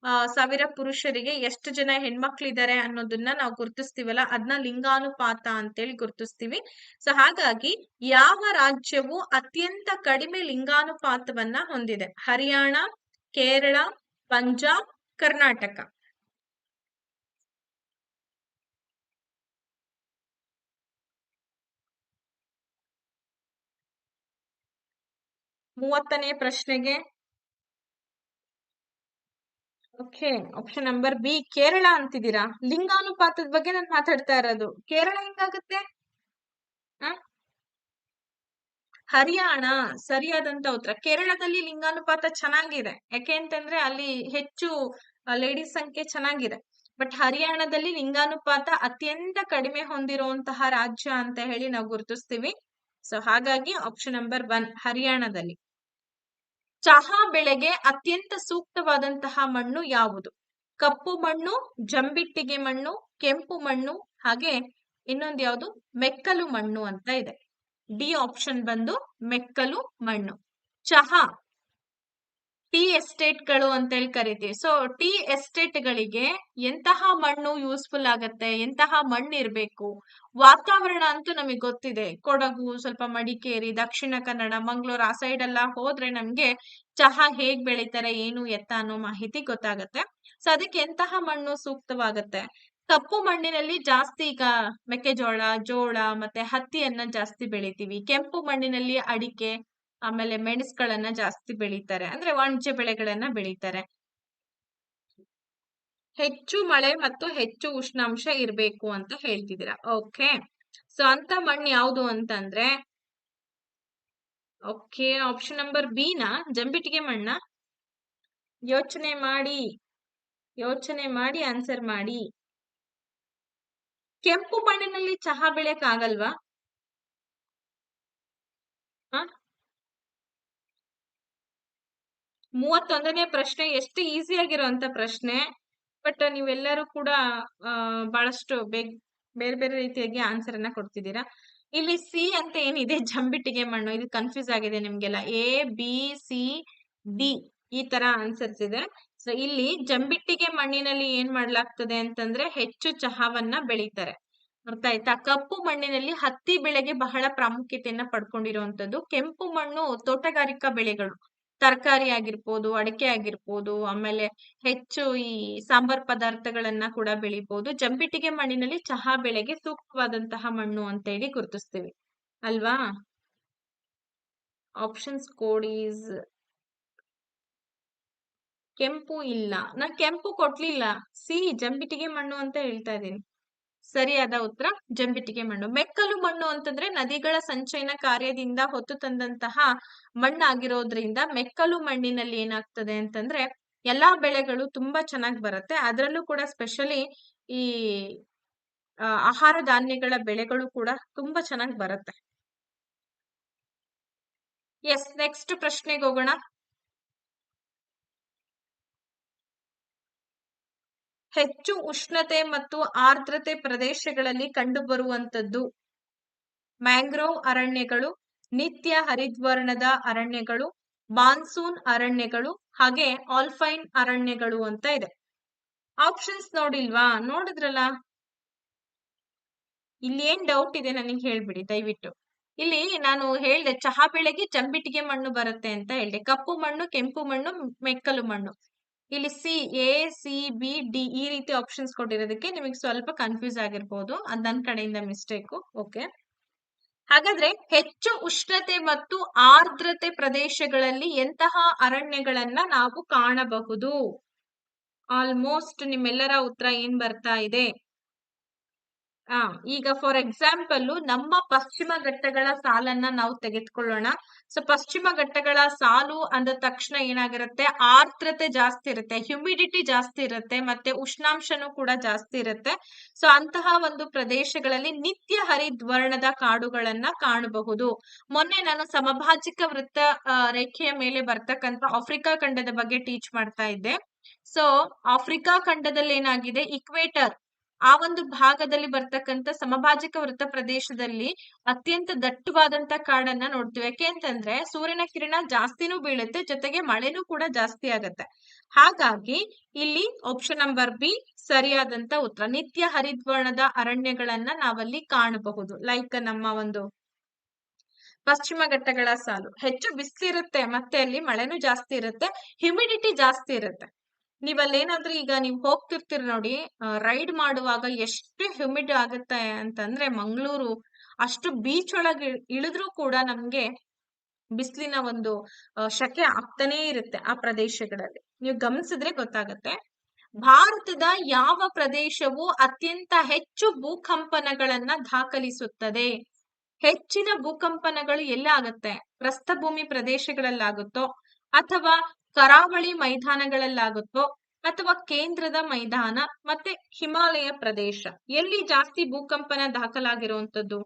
1000 ಪುರುಷರಿಗೆ ಎಷ್ಟು ಜನ ಹೆಣ್ಮಕ್ಳಿದ್ದಾರೆ ಅನ್ನೋದನ್ನ ನಾವು ಗುರುತಿಸ್ತೀವಲ್ಲ, ಅದನ್ನ ಲಿಂಗಾನುಪಾತ ಅಂತೇಳಿ ಗುರುತಿಸ್ತೀವಿ. ಸೊ ಹಾಗಾಗಿ ಯಾವ ರಾಜ್ಯವು ಅತ್ಯಂತ ಕಡಿಮೆ ಲಿಂಗಾನುಪಾತವನ್ನ ಹೊಂದಿದೆ? ಹರಿಯಾಣ, ಕೇರಳ, ಪಂಜಾಬ್, ಕರ್ನಾಟಕ. ಮೂವತ್ತನೇ ಪ್ರಶ್ನೆಗೆ okay, option number B Kerala ಅಂತಿದ್ದೀರಾ. ಲಿಂಗಾನುಪಾತದ ಬಗ್ಗೆ ನಾನು ಮಾತಾಡ್ತಾ ಇರೋದು. ಕೇರಳ ಹೆಂಗಾಗುತ್ತೆ? ಹರಿಯಾಣ ಸರಿಯಾದಂತ ಉತ್ತರ. ಕೇರಳದಲ್ಲಿ ಲಿಂಗಾನುಪಾತ ಚೆನ್ನಾಗಿದೆ. ಯಾಕೆ ಅಂತಂದ್ರೆ ಅಲ್ಲಿ ಹೆಚ್ಚು ಲೇಡೀಸ್ ಸಂಖ್ಯೆ ಚೆನ್ನಾಗಿದೆ. ಬಟ್ ಹರಿಯಾಣದಲ್ಲಿ ಲಿಂಗಾನುಪಾತ ಅತ್ಯಂತ ಕಡಿಮೆ ಹೊಂದಿರುವಂತಹ ರಾಜ್ಯ ಅಂತ ಹೇಳಿ ನಾವು ಗುರುತಿಸ್ತೀವಿ. ಸೊ ಹಾಗಾಗಿ ಆಪ್ಷನ್ ನಂಬರ್ 1 ಹರಿಯಾಣದಲ್ಲಿ. ಚಹಾ ಬೆಳೆಗೆ ಅತ್ಯಂತ ಸೂಕ್ತವಾದಂತಹ ಮಣ್ಣು ಯಾವುದು? ಕಪ್ಪು ಮಣ್ಣು, ಜಂಬಿಟ್ಟಿಗೆ ಮಣ್ಣು, ಕೆಂಪು ಮಣ್ಣು, ಹಾಗೆ ಇನ್ನೊಂದು ಯಾವುದು ಮೆಕ್ಕಲು ಮಣ್ಣು ಅಂತ ಇದೆ. ಡಿ ಆಪ್ಷನ್ ಬಂದು ಮೆಕ್ಕಲು ಮಣ್ಣು. ಚಹಾ ಟೀ ಎಸ್ಟೇಟ್ಗಳು ಅಂತೇಳಿ ಕರಿತೀವಿ. ಸೊ ಟೀ ಎಸ್ಟೇಟ್ಗಳಿಗೆ ಎಂತಹ ಮಣ್ಣು ಯೂಸ್ಫುಲ್ ಆಗತ್ತೆ, ಎಂತಹ ಮಣ್ಣು ಇರ್ಬೇಕು, ವಾತಾವರಣ ಅಂತೂ ನಮಗೆ ಗೊತ್ತಿದೆ. ಕೊಡಗು, ಸ್ವಲ್ಪ ಮಡಿಕೇರಿ, ದಕ್ಷಿಣ ಕನ್ನಡ, ಮಂಗಳೂರು ಆ ಸೈಡ್ ಎಲ್ಲ ಹೋದ್ರೆ ನಮ್ಗೆ ಚಹಾ ಹೇಗ್ ಬೆಳಿತಾರೆ, ಏನು ಎತ್ತ ಅನ್ನೋ ಮಾಹಿತಿ ಗೊತ್ತಾಗತ್ತೆ. ಸೊ ಅದಕ್ಕೆ ಎಂತಹ ಮಣ್ಣು ಸೂಕ್ತವಾಗತ್ತೆ? ಕಪ್ಪು ಮಣ್ಣಿನಲ್ಲಿ ಜಾಸ್ತಿ ಈಗ ಮೆಕ್ಕೆಜೋಳ, ಜೋಳ ಮತ್ತೆ ಹತ್ತಿಯನ್ನ ಜಾಸ್ತಿ ಬೆಳಿತೀವಿ. ಕೆಂಪು ಮಣ್ಣಿನಲ್ಲಿ ಅಡಿಕೆ ಆಮೇಲೆ ಮೆಣಸುಗಳನ್ನ ಜಾಸ್ತಿ ಬೆಳೀತಾರೆ, ಅಂದ್ರೆ ವಾಣಿಜ್ಯ ಬೆಳೆಗಳನ್ನ ಬೆಳೀತಾರೆ. ಹೆಚ್ಚು ಮಳೆ ಮತ್ತು ಹೆಚ್ಚು ಉಷ್ಣಾಂಶ ಇರ್ಬೇಕು ಅಂತ ಹೇಳ್ತಿದ್ದೀರಾ. ಓಕೆ, ಸೊ ಅಂತ ಮಣ್ಣು ಯಾವುದು ಅಂತಂದ್ರೆ, ಓಕೆ, ಆಪ್ಷನ್ ನಂಬರ್ ಬಿ ನಾ, ಜಂಬಿಟ್ಟಿಗೆ ಮಣ್ಣ? ಯೋಚನೆ ಮಾಡಿ, ಯೋಚನೆ ಮಾಡಿ ಆನ್ಸರ್ ಮಾಡಿ. ಕೆಂಪು ಮಣ್ಣಿನಲ್ಲಿ ಚಹಾ ಬೆಳೆಯಕ್ ಆಗಲ್ವಾ? ಹ 31ನೇ ಪ್ರಶ್ನೆ ಎಷ್ಟು ಈಸಿ ಆಗಿರುವಂತ ಪ್ರಶ್ನೆ, ಬಟ್ ನೀವೆಲ್ಲರೂ ಕೂಡ ಬಹಳಷ್ಟು ಬೇರೆ ಬೇರೆ ರೀತಿಯಾಗಿ ಆನ್ಸರ್ ಅನ್ನ ಕೊಡ್ತಿದ್ದೀರಾ. ಇಲ್ಲಿ ಸಿ ಅಂತ ಏನಿದೆ ಜಂಬಿಟ್ಟಿಗೆ ಮಣ್ಣು, ಇದು ಕನ್ಫ್ಯೂಸ್ ಆಗಿದೆ ನಿಮ್ಗೆಲ್ಲ. ಎ ಬಿ ಸಿ ಡಿ ಈ ತರ ಆನ್ಸರ್ಸ್ ಇದೆ. ಸೊ ಇಲ್ಲಿ ಜಂಬಿಟ್ಟಿಗೆ ಮಣ್ಣಿನಲ್ಲಿ ಏನ್ ಮಾಡ್ಲಾಗ್ತದೆ ಅಂತಂದ್ರೆ ಹೆಚ್ಚು ಚಹಾವನ್ನ ಬೆಳೀತಾರೆ. ಅರ್ಥ ಆಯ್ತಾ? ಕಪ್ಪು ಮಣ್ಣಿನಲ್ಲಿ ಹತ್ತಿ ಬೆಳೆಗೆ ಬಹಳ ಪ್ರಾಮುಖ್ಯತೆಯನ್ನ ಪಡ್ಕೊಂಡಿರುವಂತದ್ದು. ಕೆಂಪು ಮಣ್ಣು ತೋಟಗಾರಿಕಾ ಬೆಳೆಗಳು, ತರಕಾರಿ ಆಗಿರ್ಬೋದು, ಅಡಿಕೆ ಆಗಿರ್ಬೋದು, ಆಮೇಲೆ ಹೆಚ್ಚು ಈ ಸಾಂಬಾರ್ ಪದಾರ್ಥಗಳನ್ನ ಕೂಡ ಬೆಳಿಬಹುದು. ಜಂಬಿಟ್ಟಿಗೆ ಮಣ್ಣಿನಲ್ಲಿ ಚಹಾ ಬೆಳೆಗೆ ಸೂಕ್ತವಾದಂತಹ ಮಣ್ಣು ಅಂತ ಹೇಳಿ ಗುರುತಿಸ್ತೀವಿ ಅಲ್ವಾ? ಆಪ್ಷನ್ಸ್ ಕೋಡ್ ಈಸ್ ಕೆಂಪು ಇಲ್ಲ, ನಾ ಕೆಂಪು ಕೊಡ್ಲಿಲ್ಲ, ಸಿ ಜಂಬಿಟ್ಟಿಗೆ ಮಣ್ಣು ಅಂತ ಹೇಳ್ತಾ ಇದ್ದೀನಿ. ಸರಿಯಾದ ಉತ್ತರ ಜಂಬಿಟ್ಟಿಗೆ ಮಣ್ಣು. ಮೆಕ್ಕಲು ಮಣ್ಣು ಅಂತಂದ್ರೆ ನದಿಗಳ ಸಂಚಯನ ಕಾರ್ಯದಿಂದ ಹೊತ್ತು ತಂದಂತಹ ಮಣ್ಣಾಗಿರೋದ್ರಿಂದ ಮೆಕ್ಕಲು ಮಣ್ಣಿನಲ್ಲಿ ಏನಾಗ್ತದೆ ಅಂತಂದ್ರೆ ಎಲ್ಲಾ ಬೆಳೆಗಳು ತುಂಬಾ ಚೆನ್ನಾಗಿ ಬರುತ್ತೆ. ಅದರಲ್ಲೂ ಕೂಡ ಸ್ಪೆಷಲಿ ಈ ಆಹಾರ ಧಾನ್ಯಗಳ ಬೆಳೆಗಳು ಕೂಡ ತುಂಬಾ ಚೆನ್ನಾಗಿ ಬರುತ್ತೆ. ಎಸ್, ನೆಕ್ಸ್ಟ್ ಪ್ರಶ್ನೆಗೆ ಹೋಗೋಣ. ಹೆಚ್ಚು ಉಷ್ಣತೆ ಮತ್ತು ಆರ್ದ್ರತೆ ಪ್ರದೇಶಗಳಲ್ಲಿ ಕಂಡುಬರುವಂತದ್ದು ಮ್ಯಾಂಗ್ರೋವ್ ಅರಣ್ಯಗಳು, ನಿತ್ಯ ಹರಿದ್ವರ್ಣದ ಅರಣ್ಯಗಳು, ಮಾನ್ಸೂನ್ ಅರಣ್ಯಗಳು, ಹಾಗೆ ಆಲ್ಪೈನ್ ಅರಣ್ಯಗಳು ಅಂತ ಇದೆ. ಆಪ್ಷನ್ಸ್ ನೋಡಿಲ್ವಾ? ನೋಡಿದ್ರಲ್ಲ, ಇಲ್ಲಿ ಏನ್ ಡೌಟ್ ಇದೆ ನನಗೆ ಹೇಳ್ಬಿಡಿ ದಯವಿಟ್ಟು. ಇಲ್ಲಿ ನಾನು ಹೇಳ್ದೆ ಚಹಾ ಬೆಳೆಗೆ ಜಂಬಿಟ್ಟಿಗೆ ಮಣ್ಣು ಬರುತ್ತೆ ಅಂತ ಹೇಳ್ದೆ. ಕಪ್ಪು ಮಣ್ಣು, ಕೆಂಪು ಮಣ್ಣು, ಮೆಕ್ಕಲು ಮಣ್ಣು. ಇಲ್ಲಿ C, A, C, B, D ಈ ರೀತಿ ಆಪ್ಷನ್ಸ್ ಕೊಟ್ಟಿರೋದಕ್ಕೆ ನಿಮಗೆ ಸ್ವಲ್ಪ ಕನ್ಫ್ಯೂಸ್ ಆಗಿರ್ಬೋದು. ಅದ್ ನನ್ನ ಕಡೆಯಿಂದ ಮಿಸ್ಟೇಕು. ಓಕೆ, ಹಾಗಾದ್ರೆ ಹೆಚ್ಚು ಉಷ್ಣತೆ ಮತ್ತು ಆರ್ದ್ರತೆ ಪ್ರದೇಶಗಳಲ್ಲಿ ಎಂತಹ ಅರಣ್ಯಗಳನ್ನ ನಾವು ಕಾಣಬಹುದು? ಆಲ್ಮೋಸ್ಟ್ ನಿಮ್ಮೆಲ್ಲರ ಉತ್ತರ ಏನ್ ಬರ್ತಾ ಇದೆ? ಈಗ ಫಾರ್ ಎಕ್ಸಾಂಪಲ್ ನಮ್ಮ ಪಶ್ಚಿಮ ಘಟ್ಟಗಳ ಸಾಲನ್ನ ನಾವು ತೆಗೆದುಕೊಳ್ಳೋಣ. ಸೊ ಪಶ್ಚಿಮ ಘಟ್ಟಗಳ ಸಾಲು ಅಂದ ತಕ್ಷಣ ಏನಾಗಿರುತ್ತೆ? ಆರ್ದ್ರತೆ ಜಾಸ್ತಿ ಇರುತ್ತೆ, ಹ್ಯುಮಿಡಿಟಿ ಜಾಸ್ತಿ ಇರುತ್ತೆ, ಮತ್ತೆ ಉಷ್ಣಾಂಶನೂ ಕೂಡ ಜಾಸ್ತಿ ಇರುತ್ತೆ. ಸೊ ಅಂತಹ ಒಂದು ಪ್ರದೇಶಗಳಲ್ಲಿ ನಿತ್ಯ ಹರಿದ್ವರ್ಣದ ಕಾಡುಗಳನ್ನ ಕಾಣಬಹುದು. ಮೊನ್ನೆ ನಾನು ಸಮಭಾಜಿಕ ವೃತ್ತ ರೇಖೆಯ ಮೇಲೆ ಬರ್ತಕ್ಕಂಥ ಆಫ್ರಿಕಾ ಖಂಡದ ಬಗ್ಗೆ ಟೀಚ್ ಮಾಡ್ತಾ ಇದ್ದೆ. ಸೊ ಆಫ್ರಿಕಾ ಖಂಡದಲ್ಲಿ ಏನಾಗಿದೆ, ಇಕ್ವೇಟರ್ ಆ ಒಂದು ಭಾಗದಲ್ಲಿ ಬರ್ತಕ್ಕಂಥ ಸಮಭಾಜಿಕ ವೃತ್ತ ಪ್ರದೇಶದಲ್ಲಿ ಅತ್ಯಂತ ದಟ್ಟವಾದಂತ ಕಾಡನ್ನ ನೋಡ್ತೀವಿ. ಯಾಕೆ ಅಂತಂದ್ರೆ ಸೂರ್ಯನ ಕಿರಣ ಜಾಸ್ತಿನೂ ಬೀಳುತ್ತೆ, ಜೊತೆಗೆ ಮಳೆನೂ ಕೂಡ ಜಾಸ್ತಿ ಆಗತ್ತೆ. ಹಾಗಾಗಿ ಇಲ್ಲಿ ಆಪ್ಷನ್ ನಂಬರ್ ಬಿ ಸರಿಯಾದಂತ ಉತ್ತರ. ನಿತ್ಯ ಹರಿದ್ವರ್ಣದ ಅರಣ್ಯಗಳನ್ನ ನಾವಲ್ಲಿ ಕಾಣಬಹುದು. ಲೈಕ್ ನಮ್ಮ ಒಂದು ಪಶ್ಚಿಮ ಘಟ್ಟಗಳ ಸಾಲು ಹೆಚ್ಚು ಬಿಸಿಲಿರುತ್ತೆ, ಮತ್ತೆ ಅಲ್ಲಿ ಮಳೆನೂ ಜಾಸ್ತಿ ಇರುತ್ತೆ, ಹ್ಯುಮಿಡಿಟಿ ಜಾಸ್ತಿ ಇರುತ್ತೆ. ನೀವಲ್ಲೇನಾದ್ರೂ ಈಗ ನೀವು ಹೋಗ್ತಿರ್ತೀರಿ ನೋಡಿ, ರೈಡ್ ಮಾಡುವಾಗ ಎಷ್ಟು ಹ್ಯುಮಿಡ್ ಆಗುತ್ತೆ ಅಂತಂದ್ರೆ ಮಂಗಳೂರು ಅಷ್ಟು ಬೀಚ್ ಒಳಗೆ ಇಳಿದ್ರೂ ಕೂಡ ನಮ್ಗೆ ಬಿಸಿಲಿನ ಒಂದು ಶಕೆ ಆಗ್ತಾನೇ ಇರುತ್ತೆ ಆ ಪ್ರದೇಶಗಳಲ್ಲಿ. ನೀವು ಗಮನಿಸಿದ್ರೆ ಗೊತ್ತಾಗತ್ತೆ. ಭಾರತದ ಯಾವ ಪ್ರದೇಶವು ಅತ್ಯಂತ ಹೆಚ್ಚು ಭೂಕಂಪನಗಳನ್ನ ದಾಖಲಿಸುತ್ತದೆ? ಹೆಚ್ಚಿನ ಭೂಕಂಪನಗಳು ಎಲ್ಲ ಆಗತ್ತೆ? ಪ್ರಸ್ಥಭೂಮಿ ಪ್ರದೇಶಗಳಲ್ಲಾಗುತ್ತೋ, ಅಥವಾ ಕರಾವಳಿ ಮೈದಾನಗಳಲ್ಲಾಗುತ್ತೋ, ಅಥವಾ ಕೇಂದ್ರದ ಮೈದಾನ ಮತ್ತೆ ಹಿಮಾಲಯ ಪ್ರದೇಶ? ಎಲ್ಲಿ ಜಾಸ್ತಿ ಭೂಕಂಪನ ದಾಖಲಾಗಿರುವಂತದ್ದು?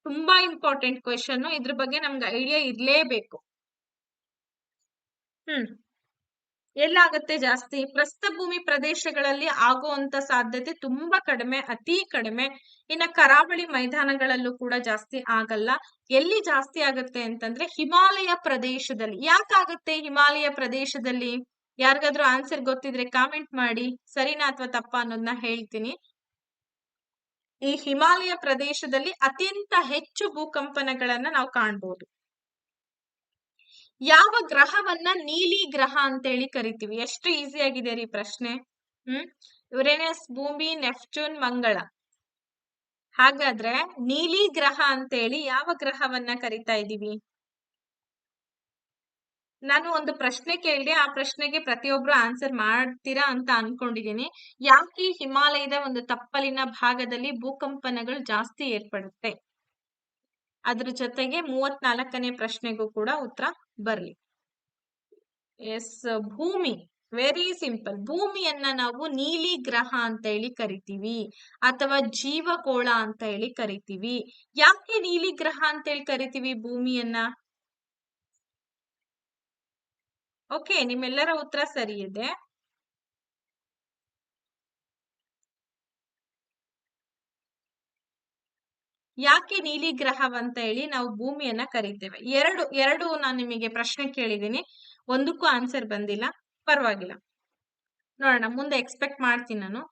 ತುಂಬಾ ಇಂಪಾರ್ಟೆಂಟ್ ಕ್ವೆಶನ್, ಇದ್ರ ಬಗ್ಗೆ ನಮ್ಗೆ ಐಡಿಯಾ ಇರ್ಲೇಬೇಕು. ಎಲ್ಲಾಗತ್ತೆ ಜಾಸ್ತಿ? ಪ್ರಸ್ಥಭೂಮಿ ಪ್ರದೇಶಗಳಲ್ಲಿ ಆಗುವಂತ ಸಾಧ್ಯತೆ ತುಂಬಾ ಕಡಿಮೆ, ಅತಿ ಕಡಿಮೆ. ಇನ್ನ ಕರಾವಳಿ ಮೈದಾನಗಳಲ್ಲೂ ಕೂಡ ಜಾಸ್ತಿ ಆಗಲ್ಲ. ಎಲ್ಲಿ ಜಾಸ್ತಿ ಆಗತ್ತೆ ಅಂತಂದ್ರೆ ಹಿಮಾಲಯ ಪ್ರದೇಶದಲ್ಲಿ. ಯಾಕಾಗತ್ತೆ ಹಿಮಾಲಯ ಪ್ರದೇಶದಲ್ಲಿ? ಯಾರಿಗಾದ್ರೂ ಆನ್ಸರ್ ಗೊತ್ತಿದ್ರೆ ಕಾಮೆಂಟ್ ಮಾಡಿ, ಸರಿನಾ ಅಥವಾ ತಪ್ಪಾ ಅನ್ನೋದನ್ನ ಹೇಳ್ತೀನಿ. ಈ ಹಿಮಾಲಯ ಪ್ರದೇಶದಲ್ಲಿ ಅತ್ಯಂತ ಹೆಚ್ಚು ಭೂಕಂಪನಗಳನ್ನ ನಾವು ಕಾಣ್ಬೋದು. ಯಾವ ಗ್ರಹವನ್ನ ನೀಲಿ ಗ್ರಹ ಅಂತೇಳಿ ಕರಿತೀವಿ? ಎಷ್ಟು ಈಸಿ ಆಗಿದೆ ರೀ ಪ್ರಶ್ನೆ. ಯುರೇನಸ್, ಭೂಮಿ, ನೆಪ್ಚೂನ್, ಮಂಗಳ. ಹಾಗಾದ್ರೆ ನೀಲಿ ಗ್ರಹ ಅಂತೇಳಿ ಯಾವ ಗ್ರಹವನ್ನ ಕರಿತಾ ಇದೀವಿ? ನಾನು ಒಂದು ಪ್ರಶ್ನೆ ಕೇಳಿದೆ, ಆ ಪ್ರಶ್ನೆಗೆ ಪ್ರತಿಯೊಬ್ರು ಆನ್ಸರ್ ಮಾಡ್ತೀರಾ ಅಂತ ಅನ್ಕೊಂಡಿದೀನಿ. ಯಾಕೆ ಹಿಮಾಲಯದ ಒಂದು ತಪ್ಪಲಿನ ಭಾಗದಲ್ಲಿ ಭೂಕಂಪನಗಳು ಜಾಸ್ತಿ ಏರ್ಪಡುತ್ತೆ? ಅದ್ರ ಜೊತೆಗೆ 34ನೇ ಪ್ರಶ್ನೆಗೂ ಕೂಡ ಉತ್ತರ ಬರ್ಲಿ. ಎಸ್, ಭೂಮಿ. Very simple. ಭೂಮಿಯನ್ನ ನಾವು ನೀಲಿ ಗ್ರಹ ಅಂತ ಹೇಳಿ ಕರಿತೀವಿ, ಅಥವಾ ಜೀವಗೋಳ ಅಂತ ಹೇಳಿ ಕರಿತೀವಿ. ಯಾಕೆ ನೀಲಿ ಗ್ರಹ ಅಂತ ಹೇಳಿ ಕರಿತೀವಿ ಭೂಮಿಯನ್ನ? ಓಕೆ, ನಿಮ್ಮೆಲ್ಲರ ಉತ್ತರ ಸರಿ ಇದೆ. ಯಾಕೆ ನೀಲಿ ಗ್ರಹವಂತ ಹೇಳಿ ನಾವು ಭೂಮಿಯನ್ನ ಕರಿತೇವೆ? ಎರಡು ನಾನು ನಿಮಗೆ ಪ್ರಶ್ನೆ ಕೇಳಿದ್ದೀನಿ, ಒಂದಕ್ಕೂ ಆನ್ಸರ್ ಬಂದಿಲ್ಲ. ಪರವಾಗಿಲ್ಲ, ನೋಡೋಣ, ಮುಂದೆ ಎಕ್ಸ್ಪೆಕ್ಟ್ ಮಾಡ್ತೀನಿ ನಾನು.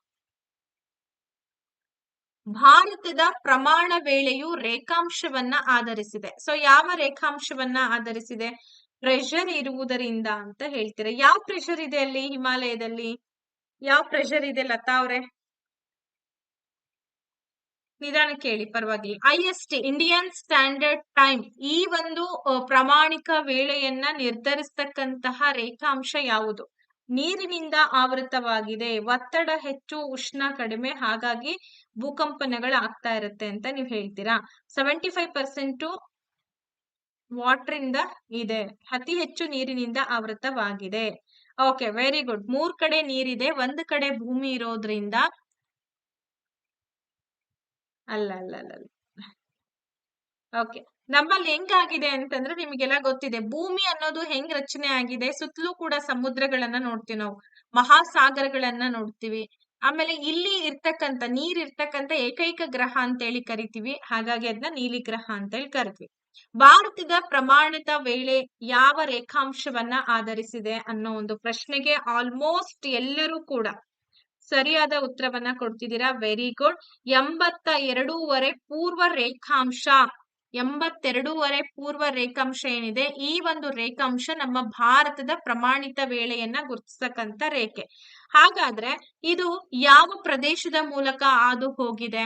ಭಾರತದ ಪ್ರಮಾಣ ವೇಳೆಯು ರೇಖಾಂಶವನ್ನ ಆಧರಿಸಿದೆ. ಸೊ ಯಾವ ರೇಖಾಂಶವನ್ನ ಆಧರಿಸಿದೆ? ಪ್ರೆಷರ್ ಇರುವುದರಿಂದ ಅಂತ ಹೇಳ್ತೀರಾ. ಯಾವ ಪ್ರೆಷರ್ ಇದೆ ಅಲ್ಲಿ ಹಿಮಾಲಯದಲ್ಲಿ? ಯಾವ ಪ್ರೆಷರ್ ಇದೆ ಲತಾ ಅವ್ರೆ? ನಿಧಾನ ಕೇಳಿ, ಪರವಾಗಿಲ್ಲ. IST, ಇಂಡಿಯನ್ ಸ್ಟ್ಯಾಂಡರ್ಡ್ ಟೈಮ್, ಈ ಒಂದು ಪ್ರಾಮಾಣಿಕ ವೇಳೆಯನ್ನ ನಿರ್ಧರಿಸ್ತಕ್ಕಂತಹ ರೇಖಾಂಶ ಯಾವುದು? ನೀರಿನಿಂದ ಆವೃತವಾಗಿದೆ, ಒತ್ತಡ ಹೆಚ್ಚು, ಉಷ್ಣ ಕಡಿಮೆ, ಹಾಗಾಗಿ ಭೂಕಂಪನಗಳು ಆಗ್ತಾ ಇರುತ್ತೆ ಅಂತ ನೀವು ಹೇಳ್ತೀರಾ. 75% ವಾಟರ್ ಇಂದ ಇದೆ, ಅತಿ ಹೆಚ್ಚು ನೀರಿನಿಂದ ಆವೃತವಾಗಿದೆ. Okay, very good. 3 ಕಡೆ ನೀರಿದೆ, ಒಂದು ಕಡೆ ಭೂಮಿ ಇರೋದ್ರಿಂದ ಅಲ್ಲ ಅಲ್ಲ ಅಲ್ಲ. ಓಕೆ, ನಮ್ಮಲ್ಲಿ ಹೆಂಗಾಗಿದೆ ಅಂತಂದ್ರೆ ನಿಮ್ಗೆಲ್ಲ ಗೊತ್ತಿದೆ, ಭೂಮಿ ಅನ್ನೋದು ಹೆಂಗ್ ರಚನೆ ಆಗಿದೆ. ಸುತ್ತಲೂ ಕೂಡ ಸಮುದ್ರಗಳನ್ನ ನೋಡ್ತೀವಿ ನಾವು, ಮಹಾಸಾಗರಗಳನ್ನ ನೋಡ್ತೀವಿ. ಆಮೇಲೆ ಇಲ್ಲಿ ಇರ್ತಕ್ಕಂತ ನೀರ್ ಇರ್ತಕ್ಕಂತ ಏಕೈಕ ಗ್ರಹ ಅಂತ ಹೇಳಿ ಕರಿತೀವಿ, ಹಾಗಾಗಿ ಅದನ್ನ ನೀಲಿ ಗ್ರಹ ಅಂತ ಹೇಳಿ ಕರಿತೀವಿ. ಭಾರತದ ಪ್ರಮಾಣಿತ ವೇಳೆ ಯಾವ ರೇಖಾಂಶವನ್ನ ಆಧರಿಸಿದೆ ಅನ್ನೋ ಒಂದು ಪ್ರಶ್ನೆಗೆ ಆಲ್ಮೋಸ್ಟ್ ಎಲ್ಲರೂ ಕೂಡ ಸರಿಯಾದ ಉತ್ತರವನ್ನ ಕೊಡ್ತಿದ್ದೀರಾ. Very good. 82.5 ಪೂರ್ವ ರೇಖಾಂಶ. 82.5 ಪೂರ್ವ ರೇಖಾಂಶ ಏನಿದೆ, ಈ ಒಂದು ರೇಖಾಂಶ ನಮ್ಮ ಭಾರತದ ಪ್ರಮಾಣಿತ ವೇಳೆಯನ್ನ ಗುರುತಿಸ್ತಕ್ಕಂತ ರೇಖೆ. ಹಾಗಾದ್ರೆ ಇದು ಯಾವ ಪ್ರದೇಶದ ಮೂಲಕ ಹಾದು ಹೋಗಿದೆ?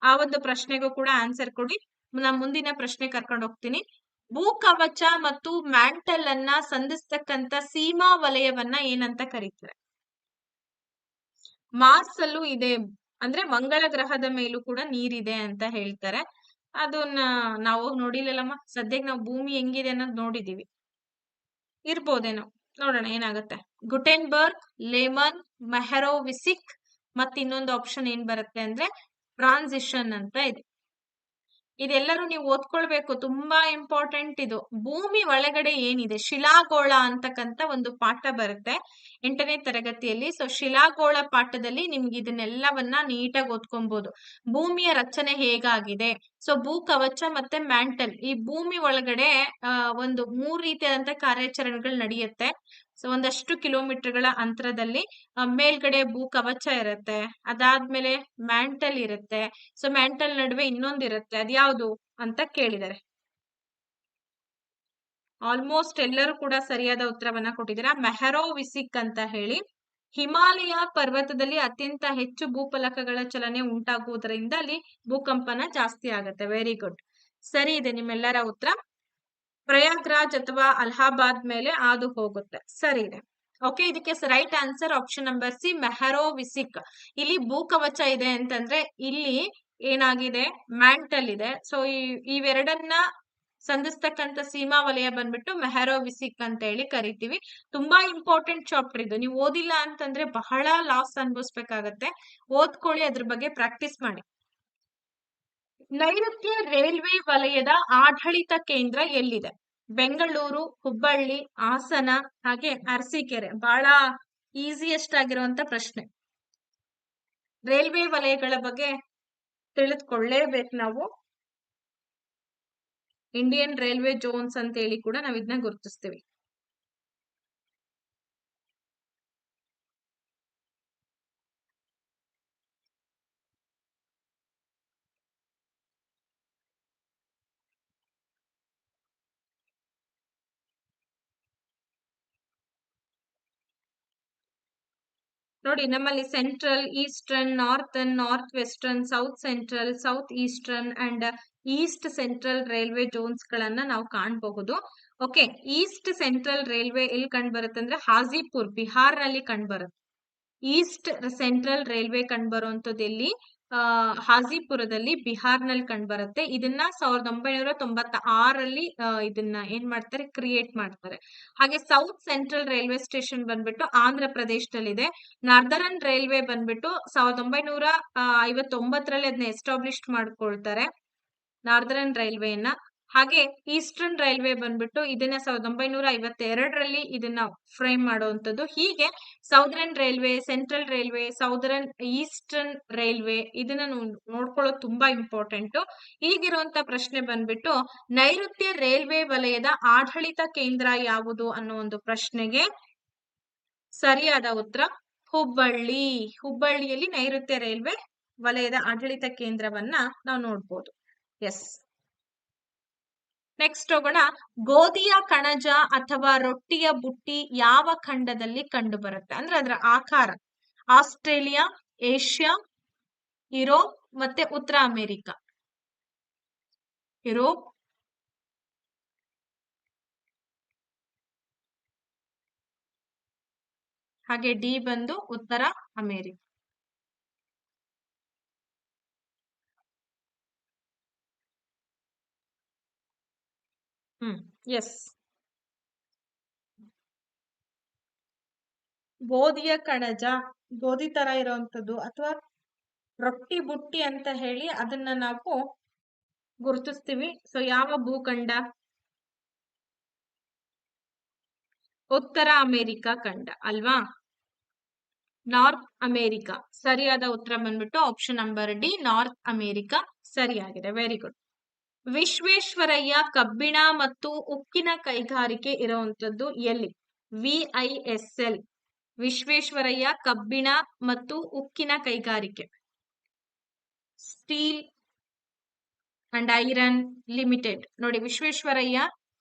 ಆ ಒಂದು ಪ್ರಶ್ನೆಗೂ ಕೂಡ ಆನ್ಸರ್ ಕೊಡಿ. ನಾನು ಮುಂದಿನ ಪ್ರಶ್ನೆ ಕರ್ಕೊಂಡು ಹೋಗ್ತೀನಿ. ಭೂಕವಚ ಮತ್ತು ಮ್ಯಾಂಟಲ್ ಅನ್ನ ಸಂಧಿಸ್ತಕ್ಕಂತ ಸೀಮಾ ವಲಯವನ್ನ ಏನಂತ ಕರೀತಾರೆ? ಮಾರ್ಸ್ ಅಲ್ಲೂ ಇದೆ, ಅಂದ್ರೆ ಮಂಗಳ ಗ್ರಹದ ಮೇಲೂ ಕೂಡ ನೀರಿದೆ ಅಂತ ಹೇಳ್ತಾರೆ. ಅದನ್ನ ನಾವು ನೋಡಿಲ್ಲಮ್ಮ, ಸದ್ಯಕ್ಕೆ ನಾವು ಭೂಮಿ ಹೆಂಗಿದೆ ಅನ್ನೋದು ನೋಡಿದೀವಿ. ಇರ್ಬೋದೇನೋ, ನೋಡೋಣ ಏನಾಗುತ್ತೆ. ಗುಟೆನ್ಬರ್ಗ್, ಲೇಮನ್, ಮೆಹರೋವಿಸಿಕ್, ಮತ್ ಇನ್ನೊಂದು ಆಪ್ಷನ್ ಏನ್ ಬರುತ್ತೆ ಅಂದ್ರೆ ಟ್ರಾನ್ಸಿಷನ್ ಅಂತ ಇದೆ. ಇದೆಲ್ಲರೂ ನೀವು ಓದ್ಕೊಳ್ಬೇಕು, ತುಂಬಾ ಇಂಪಾರ್ಟೆಂಟ್ ಇದು. ಭೂಮಿ ಒಳಗಡೆ ಏನಿದೆ, ಶಿಲಾಗೋಳ ಅಂತಕ್ಕಂತ ಒಂದು ಪಾಠ ಬರುತ್ತೆ 8ನೇ ತರಗತಿಯಲ್ಲಿ. ಸೊ ಶಿಲಾಗೋಳ ಪಾಠದಲ್ಲಿ ನಿಮ್ಗೆ ಇದನ್ನೆಲ್ಲವನ್ನ ನೀಟಾಗಿ ಓದ್ಕೊಬಹುದು. ಭೂಮಿಯ ರಚನೆ ಹೇಗಾಗಿದೆ, ಸೊ ಭೂ ಕವಚ ಮತ್ತೆ ಮ್ಯಾಂಟಲ್, ಈ ಭೂಮಿ ಒಳಗಡೆ ಒಂದು 3 ರೀತಿಯಾದಂತ ಕಾರ್ಯಾಚರಣೆಗಳು ನಡೆಯುತ್ತೆ. ಸೊ ಒಂದಷ್ಟು ಕಿಲೋಮೀಟರ್ಗಳ ಅಂತರದಲ್ಲಿ ಮೇಲ್ಗಡೆ ಭೂ ಕವಚ ಇರುತ್ತೆ, ಅದಾದ್ಮೇಲೆ ಮ್ಯಾಂಟಲ್ ಇರುತ್ತೆ. ಸೊ ಮ್ಯಾಂಟಲ್ ನಡುವೆ ಇನ್ನೊಂದಿರುತ್ತೆ, ಅದ್ಯಾವುದು ಅಂತ ಕೇಳಿದ್ದಾರೆ. ಆಲ್ಮೋಸ್ಟ್ ಎಲ್ಲರೂ ಕೂಡ ಸರಿಯಾದ ಉತ್ತರವನ್ನ ಕೊಟ್ಟಿದ್ದೀರಾ. ಮೆಹರೋವಿಸಿಕ್ ಅಂತ ಹೇಳಿ. ಹಿಮಾಲಯ ಪರ್ವತದಲ್ಲಿ ಅತ್ಯಂತ ಹೆಚ್ಚು ಭೂಫಲಕಗಳ ಚಲನೆ ಉಂಟಾಗುವುದರಿಂದ ಅಲ್ಲಿ ಭೂಕಂಪನ ಜಾಸ್ತಿ ಆಗುತ್ತೆ. ವೆರಿ ಗುಡ್, ಸರಿ ಇದೆ ನಿಮ್ಮೆಲ್ಲರ ಉತ್ತರ. ಪ್ರಯಾಗ್ರಾಜ್ ಅಥವಾ ಅಲಹಾಬಾದ್ ಮೇಲೆ ಹಾದು ಹೋಗುತ್ತೆ, ಸರಿ ಇದೆ. ಓಕೆ, ಇದಕ್ಕೆ right answer option number C, Mohorovicic. ಇಲ್ಲಿ ಭೂಕವಚ ಇದೆ ಅಂತಂದ್ರೆ ಇಲ್ಲಿ ಏನಾಗಿದೆ, ಮ್ಯಾಂಟಲ್ ಇದೆ. ಸೊ ಇವೆರಡನ್ನ ಸಂಧಿಸ್ತಕ್ಕಂತ ಸೀಮಾ ವಲಯ ಬಂದ್ಬಿಟ್ಟು ಮೆಹರೋವಿಸಿಕ್ ಅಂತ ಹೇಳಿ ಕರಿತೀವಿ. ತುಂಬಾ ಇಂಪಾರ್ಟೆಂಟ್ ಚಾಪ್ಟರ್ ಇದು, ನೀವು ಓದಿಲ್ಲ ಅಂತಂದ್ರೆ ಬಹಳ ಲಾಸ್ ಅನ್ಭವಿಸ್ಬೇಕಾಗತ್ತೆ. ಓದ್ಕೊಳ್ಳಿ, ಅದ್ರ ಬಗ್ಗೆ ಪ್ರಾಕ್ಟೀಸ್ ಮಾಡಿ. ನೈಋತ್ಯ ರೈಲ್ವೆ ವಲಯದ ಆಡಳಿತ ಕೇಂದ್ರ ಎಲ್ಲಿದೆ? ಬೆಂಗಳೂರು, ಹುಬ್ಬಳ್ಳಿ, ಹಾಸನ ಹಾಗೆ ಅರಸೀಕೆರೆ. ಬಹಳ ಈಸಿಯೆಸ್ಟ್ ಆಗಿರುವಂತ ಪ್ರಶ್ನೆ. ರೈಲ್ವೆ ವಲಯಗಳ ಬಗ್ಗೆ ತಿಳಿದುಕೊಳ್ಳೇಬೇಕು ನಾವು. ಇಂಡಿಯನ್ ರೈಲ್ವೆ ಜೋನ್ಸ್ ಅಂತ ಹೇಳಿ ಕೂಡ ನಾವ್ ಇದನ್ನ ಗುರುತಿಸ್ತೀವಿ. ನೋಡಿ, ನಮ್ಮಲ್ಲಿ central, eastern, northern, north western, south central, south eastern and East central railway Jones ಗಳನ್ನ ನಾವು ಕಾಣಬಹುದು. ಓಕೆ, ಈಸ್ಟ್ ಸೆಂಟ್ರಲ್ ರೈಲ್ವೆ ಎಲ್ಲಿ ಕಂಡು ಬರುತ್ತೆ ಅಂದ್ರೆ ಹಾಜಿಪುರ್, ಬಿಹಾರ್ ನಲ್ಲಿ ಕಂಡು ಬರುತ್ತೆ. ಈಸ್ಟ್ ಸೆಂಟ್ರಲ್ ರೈಲ್ವೆ ಕಂಡು ಬರುವಂತದ್ದು ಎಲ್ಲಿ? ಹಾಜಿಪುರದಲ್ಲಿ, ಬಿಹಾರ್ ನಲ್ಲಿ ಕಂಡು ಬರುತ್ತೆ. ಇದನ್ನ 1996ರಲ್ಲಿ ಇದನ್ನ ಏನ್ ಮಾಡ್ತಾರೆ, ಕ್ರಿಯೇಟ್ ಮಾಡ್ತಾರೆ. ಹಾಗೆ ಸೌತ್ ಸೆಂಟ್ರಲ್ ರೈಲ್ವೆ ಸ್ಟೇಷನ್ ಬಂದ್ಬಿಟ್ಟು ಆಂಧ್ರ ಪ್ರದೇಶದಲ್ಲಿದೆ. ನಾರ್ದರ್ನ್ ರೈಲ್ವೆ ಬಂದ್ಬಿಟ್ಟು 1959ರಲ್ಲಿ ಅದನ್ನ ಎಸ್ಟಾಬ್ಲಿಷ್ ಮಾಡ್ಕೊಳ್ತಾರೆ, ನಾರ್ದರ್ನ್ ರೈಲ್ವೆಯನ್ನ. ಹಾಗೆ ಈಸ್ಟರ್ನ್ ರೈಲ್ವೆ ಬಂದ್ಬಿಟ್ಟು ಇದನ್ನ 1952ರಲ್ಲಿ ಇದನ್ನ ಫ್ರೇಮ್ ಮಾಡುವಂತದ್ದು. ಹೀಗೆ southern railway, central railway, southern, eastern railway ಇದನ್ನ ನೋಡ್ಕೊಳ್ಳೋದು ತುಂಬಾ ಇಂಪಾರ್ಟೆಂಟ್. ಈಗಿರುವಂತ ಪ್ರಶ್ನೆ ಬಂದ್ಬಿಟ್ಟು ನೈಋತ್ಯ ರೈಲ್ವೆ ವಲಯದ ಆಡಳಿತ ಕೇಂದ್ರ ಯಾವುದು ಅನ್ನೋ ಒಂದು ಪ್ರಶ್ನೆಗೆ ಸರಿಯಾದ ಉತ್ತರ ಹುಬ್ಬಳ್ಳಿ. ಹುಬ್ಬಳ್ಳಿಯಲ್ಲಿ ನೈಋತ್ಯ ರೈಲ್ವೆ ವಲಯದ ಆಡಳಿತ ಕೇಂದ್ರವನ್ನ ನಾವು ನೋಡ್ಬೋದು. ಎಸ್. ನೆಕ್ಸ್ಟ್ ಹೋಗೋಣ. ಗೋಧಿಯ ಕಣಜ ಅಥವಾ ರೊಟ್ಟಿಯ ಬುಟ್ಟಿ ಯಾವ ಖಂಡದಲ್ಲಿ ಕಂಡು ಬರುತ್ತೆ ಅಂದ್ರೆ ಅದರ ಆಕಾರ? ಆಸ್ಟ್ರೇಲಿಯಾ, ಏಷ್ಯಾ, ಯುರೋಪ್ ಮತ್ತೆ ಉತ್ತರ ಅಮೆರಿಕ. ಯುರೋಪ್, ಹಾಗೆ ಡಿ ಬಂದು ಉತ್ತರ ಅಮೆರಿಕ. ಎಸ್. ಗೋಧಿಯ ಕಣಜ ಗೋಧಿ ತರ ಇರುವಂತದ್ದು ಅಥವಾ ರೊಟ್ಟಿ ಬುಟ್ಟಿ ಅಂತ ಹೇಳಿ ಅದನ್ನ ನಾವು ಗುರುತಿಸ್ತೀವಿ. ಸೊ ಯಾವ ಭೂಖಂಡ? ಉತ್ತರ ಅಮೆರಿಕ ಖಂಡ ಅಲ್ವಾ? North America. ಸರಿಯಾದ ಉತ್ತರ ಬಂದ್ಬಿಟ್ಟು option number D, North America ಸರಿಯಾಗಿದೆ. Very good. ವಿಶ್ವೇಶ್ವರಯ್ಯ ಕಬ್ಬಿಣ ಮತ್ತು ಉಕ್ಕಿನ ಕೈಗಾರಿಕೆ ಇರುವಂತದ್ದು ಎಲ್ಲಿ? VISL, ವಿಶ್ವೇಶ್ವರಯ್ಯ ಕಬ್ಬಿಣ ಮತ್ತು ಉಕ್ಕಿನ ಕೈಗಾರಿಕೆ. Steel and iron limited. ನೋಡಿ, Visvesvaraya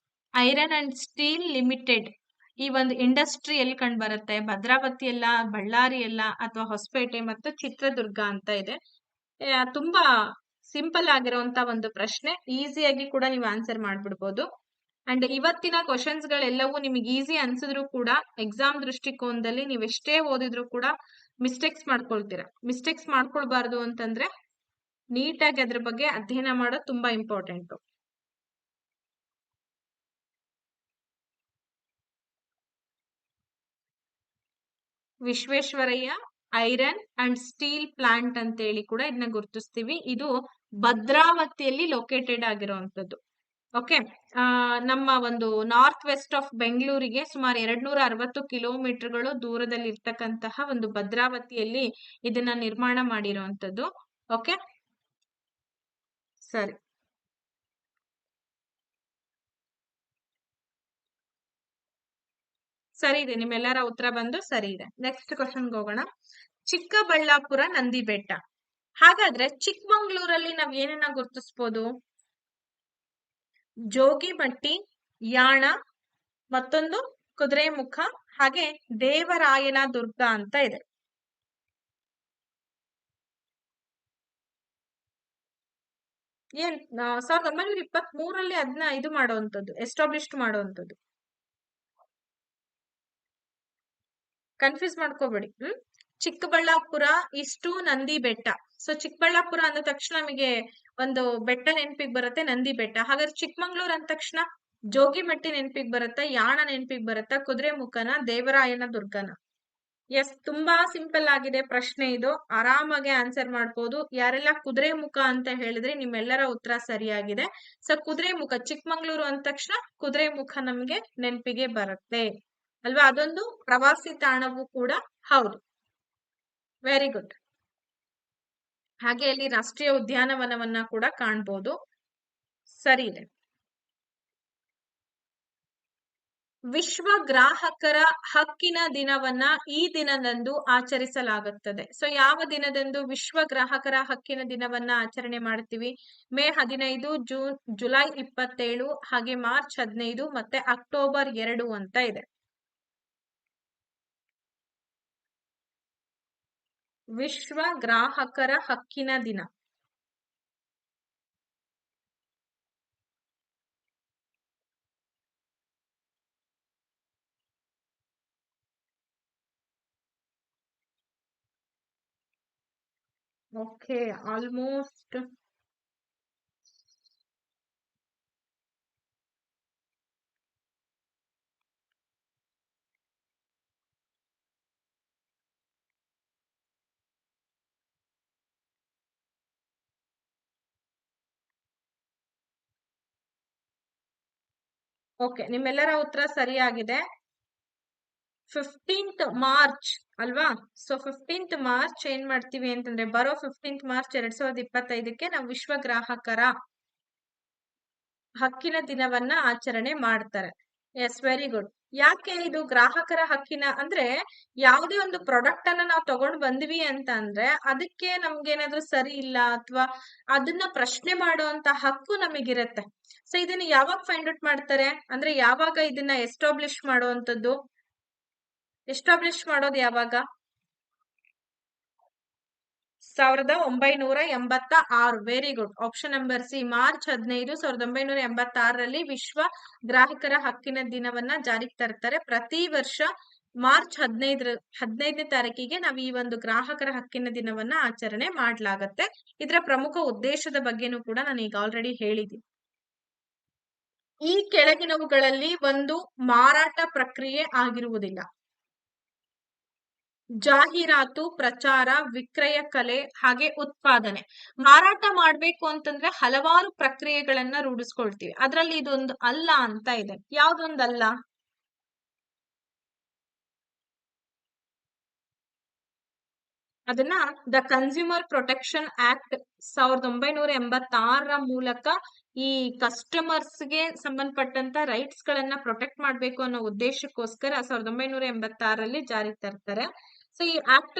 iron and steel limited ಈ ಒಂದು ಇಂಡಸ್ಟ್ರಿ ಎಲ್ಲಿ ಕಂಡು ಬರುತ್ತೆ? ಭದ್ರಾವತಿ ಎಲ್ಲ, ಬಳ್ಳಾರಿ ಎಲ್ಲ, ಅಥವಾ ಹೊಸಪೇಟೆ ಮತ್ತು ಚಿತ್ರದುರ್ಗ ಅಂತ ಇದೆ. ತುಂಬಾ ಸಿಂಪಲ್ ಆಗಿರುವಂತ ಒಂದು ಪ್ರಶ್ನೆ, ಈಸಿಯಾಗಿ ಕೂಡ ನೀವು ಆನ್ಸರ್ ಮಾಡ್ಬಿಡ್ಬೋದು. ಅಂಡ್ ಇವತ್ತಿನ ಕ್ವಶನ್ಸ್ ಗಳೆಲ್ಲವೂ ನಿಮಗೆ ಈಸಿ ಅನ್ಸಿದ್ರು ಕೂಡ ಎಕ್ಸಾಮ್ ದೃಷ್ಟಿಕೋನದಲ್ಲಿ ನೀವೆಷ್ಟೇ ಓದಿದ್ರು ಕೂಡ ಮಿಸ್ಟೇಕ್ಸ್ ಮಾಡ್ಕೊಳ್ತೀರಾ. ಮಿಸ್ಟೇಕ್ಸ್ ಮಾಡ್ಕೊಳ್ಬಾರ್ದು ಅಂತಂದ್ರೆ ನೀಟಾಗಿ ಅದ್ರ ಬಗ್ಗೆ ಅಧ್ಯಯನ ಮಾಡೋದು ತುಂಬಾ important. Visvesvaraya iron and steel plant ಅಂತ ಹೇಳಿ ಕೂಡ ಇದನ್ನ ಗುರುತಿಸ್ತೀವಿ. ಇದು ಭದ್ರಾವತಿಯಲ್ಲಿ ಲೊಕೇಟೆಡ್ ಆಗಿರುವಂತದ್ದು. ಓಕೆ, ನಮ್ಮ ಒಂದು ನಾರ್ತ್ ವೆಸ್ಟ್ ಆಫ್ ಬೆಂಗಳೂರಿಗೆ ಸುಮಾರು 260 ಕಿಲೋಮೀಟರ್ಗಳು ದೂರದಲ್ಲಿ ಇರ್ತಕ್ಕಂತಹ ಒಂದು ಭದ್ರಾವತಿಯಲ್ಲಿ ಇದನ್ನ ನಿರ್ಮಾಣ ಮಾಡಿರುವಂತದ್ದು. ಓಕೆ, ಸರಿ. ಸರಿ ಇದೆ, ನಿಮ್ಮೆಲ್ಲರ ಉತ್ತರ ಬಂದು ಸರಿ ಇದೆ. ನೆಕ್ಸ್ಟ್ ಕ್ವಶನ್ಗೆ ಹೋಗೋಣ. ಚಿಕ್ಕಬಳ್ಳಾಪುರ, ನಂದಿ ಬೆಟ್ಟ. ಹಾಗಾದ್ರೆ ಚಿಕ್ಕಮಂಗ್ಳೂರಲ್ಲಿ ನಾವ್ ಏನನ್ನ ಗುರುತಿಸ್ಬೋದು? ಜೋಗಿಮಟ್ಟಿ, ಯಾಣ, ಮತ್ತೊಂದು ಕುದುರೆಮುಖ, ಹಾಗೆ ದೇವರಾಯನ ದುರ್ಗ ಅಂತ ಇದೆ. ಏನ್ 1923ರಲ್ಲಿ ಅದನ್ನ ಇದು ಮಾಡುವಂತದ್ದು, ಎಸ್ಟಾಬ್ಲಿಷ್ ಮಾಡುವಂತದ್ದು. ಕನ್ಫ್ಯೂಸ್ ಮಾಡ್ಕೋಬೇಡಿ. ಚಿಕ್ಕಬಳ್ಳಾಪುರ ಇಷ್ಟು ನಂದಿ ಬೆಟ್ಟ. ಸೊ ಚಿಕ್ಕಬಳ್ಳಾಪುರ ಅಂದ ತಕ್ಷಣ ನಮಗೆ ಒಂದು ಬೆಟ್ಟ ನೆನಪಿಗೆ ಬರುತ್ತೆ, ನಂದಿ ಬೆಟ್ಟ. ಹಾಗಾದ್ರೆ ಚಿಕ್ಕಮಂಗ್ಳೂರ್ ಅಂದ ತಕ್ಷಣ ಜೋಗಿಮಟ್ಟಿ ನೆನಪಿಗೆ ಬರುತ್ತಾ, ಯಾಣ ನೆನಪಿಗೆ ಬರುತ್ತಾ, ಕುದುರೆಮುಖನ, ದೇವರಾಯನ ದುರ್ಗನ? ಎಸ್, ತುಂಬಾ ಸಿಂಪಲ್ ಆಗಿದೆ ಪ್ರಶ್ನೆ ಇದು. ಆರಾಮಾಗಿ ಆನ್ಸರ್ ಮಾಡ್ಬೋದು. ಯಾರೆಲ್ಲ ಕುದುರೆ ಮುಖ ಅಂತ ಹೇಳಿದ್ರೆ ನಿಮ್ಮೆಲ್ಲರ ಉತ್ತರ ಸರಿಯಾಗಿದೆ. ಸೊ ಕುದುರೆ ಮುಖ, ಚಿಕ್ಕಮಂಗ್ಳೂರು ಅಂದ ತಕ್ಷಣ ಕುದುರೆ ಮುಖ ನಮ್ಗೆ ನೆನಪಿಗೆ ಬರುತ್ತೆ ಅಲ್ವಾ? ಅದೊಂದು ಪ್ರವಾಸಿ ತಾಣವೂ ಕೂಡ ಹೌದು. Very good. ಹಾಗೆ ಅಲ್ಲಿ ರಾಷ್ಟ್ರೀಯ ಉದ್ಯಾನವನವನ್ನ ಕೂಡ ಕಾಣ್ಬೋದು. ಸರಿ ಇದೆ. ವಿಶ್ವ ಗ್ರಾಹಕರ ಹಕ್ಕಿನ ದಿನವನ್ನ ಈ ದಿನದಂದು ಆಚರಿಸಲಾಗುತ್ತದೆ. ಸೊ ಯಾವ ದಿನದಂದು ವಿಶ್ವ ಗ್ರಾಹಕರ ಹಕ್ಕಿನ ದಿನವನ್ನ ಆಚರಣೆ ಮಾಡ್ತೀವಿ? ಮೇ 15, ಜುಲೈ 27, ಹಾಗೆ ಮಾರ್ಚ್ 15 ಮತ್ತೆ ಅಕ್ಟೋಬರ್ 2 ಅಂತ ಇದೆ. ವಿಶ್ವ ಗ್ರಾಹಕರ ಹಕ್ಕಿನ ದಿನ. ಓಕೆ, ಆಲ್ಮೋಸ್ಟ್ ಓಕೆ, ನಿಮ್ಮೆಲ್ಲರ ಉತ್ತರ ಸರಿಯಾಗಿದೆ. 15th ಮಾರ್ಚ್ ಅಲ್ವಾ? ಸೊ 15th ಮಾರ್ಚ್ ಏನ್ ಮಾಡ್ತೀವಿ ಅಂತಂದ್ರೆ, ಬರೋ 15th ಮಾರ್ಚ್ 2025ಕ್ಕೆ ನಾವು ವಿಶ್ವ ಗ್ರಾಹಕರ ಹಕ್ಕಿನ ದಿನವನ್ನ ಆಚರಣೆ ಮಾಡ್ತಾರೆ. Yes, very good. ಯಾಕೆ ಇದು ಗ್ರಾಹಕರ ಹಕ್ಕಿನ ಅಂದ್ರೆ, ಯಾವುದೇ ಒಂದು ಪ್ರಾಡಕ್ಟ್ ಅನ್ನ ನಾವು ತಗೊಂಡ್ ಬಂದ್ವಿ ಅಂತ ಅಂದ್ರೆ ಅದಕ್ಕೆ ನಮ್ಗೇನಾದ್ರೂ ಸರಿ ಇಲ್ಲ ಅಥವಾ ಅದನ್ನ ಪ್ರಶ್ನೆ ಮಾಡುವಂತ ಹಕ್ಕು ನಮಗಿರತ್ತೆ. ಸೊ ಇದನ್ನ ಯಾವಾಗ ಫೈಂಡ್ ಔಟ್ ಮಾಡ್ತಾರೆ ಅಂದ್ರೆ, ಯಾವಾಗ ಇದನ್ನ ಎಸ್ಟಾಬ್ಲಿಷ್ ಮಾಡುವಂತದ್ದು? ಎಸ್ಟಾಬ್ಲಿಷ್ ಮಾಡೋದು ಯಾವಾಗ? 1986. Very good. Option number C, March 15, 1986ರಲ್ಲಿ ವಿಶ್ವ ಗ್ರಾಹಕರ ಹಕ್ಕಿನ ದಿನವನ್ನ ಜಾರಿಗೆ ತರ್ತಾರೆ. ಪ್ರತಿ ವರ್ಷ ಮಾರ್ಚ್ 15ನೇ ತಾರೀಕಿಗೆ ನಾವು ಈ ಒಂದು ಗ್ರಾಹಕರ ಹಕ್ಕಿನ ದಿನವನ್ನ ಆಚರಣೆ ಮಾಡ್ಲಾಗತ್ತೆ. ಇದರ ಪ್ರಮುಖ ಉದ್ದೇಶದ ಬಗ್ಗೆನೂ ಕೂಡ ನಾನು ಈಗ ಆಲ್ರೆಡಿ ಹೇಳಿದ್ದೀನಿ. ಈ ಕೆಳಗಿನವುಗಳಲ್ಲಿ ಒಂದು ಮಾರಾಟ ಪ್ರಕ್ರಿಯೆ ಆಗಿರುವುದಿಲ್ಲ. ಜಾಹೀರಾತು, ಪ್ರಚಾರ, ವಿಕ್ರಯ ಕಲೆ, ಹಾಗೆ ಉತ್ಪಾದನೆ. ಮಾರಾಟ ಮಾಡ್ಬೇಕು ಅಂತಂದ್ರೆ ಹಲವಾರು ಪ್ರಕ್ರಿಯೆಗಳನ್ನ ರೂಢಿಸ್ಕೊಳ್ತೀವಿ. ಅದ್ರಲ್ಲಿ ಇದೊಂದು ಅಲ್ಲ ಅಂತ ಇದೆ. ಯಾವ್ದೊಂದಲ್ಲ? ಅದನ್ನ ದ ಕನ್ಸ್ಯೂಮರ್ ಪ್ರೊಟೆಕ್ಷನ್ ಆಕ್ಟ್ 1986ರ ಮೂಲಕ ಈ ಕಸ್ಟಮರ್ಸ್ಗೆ ಸಂಬಂಧಪಟ್ಟಂತ ರೈಟ್ಸ್ ಗಳನ್ನ ಪ್ರೊಟೆಕ್ಟ್ ಮಾಡ್ಬೇಕು ಅನ್ನೋ ಉದ್ದೇಶಕ್ಕೋಸ್ಕರ 1986ರಲ್ಲಿ ಜಾರಿಗೆ ತರ್ತಾರೆ. ಸೊ ಈ ಆಕ್ಟ್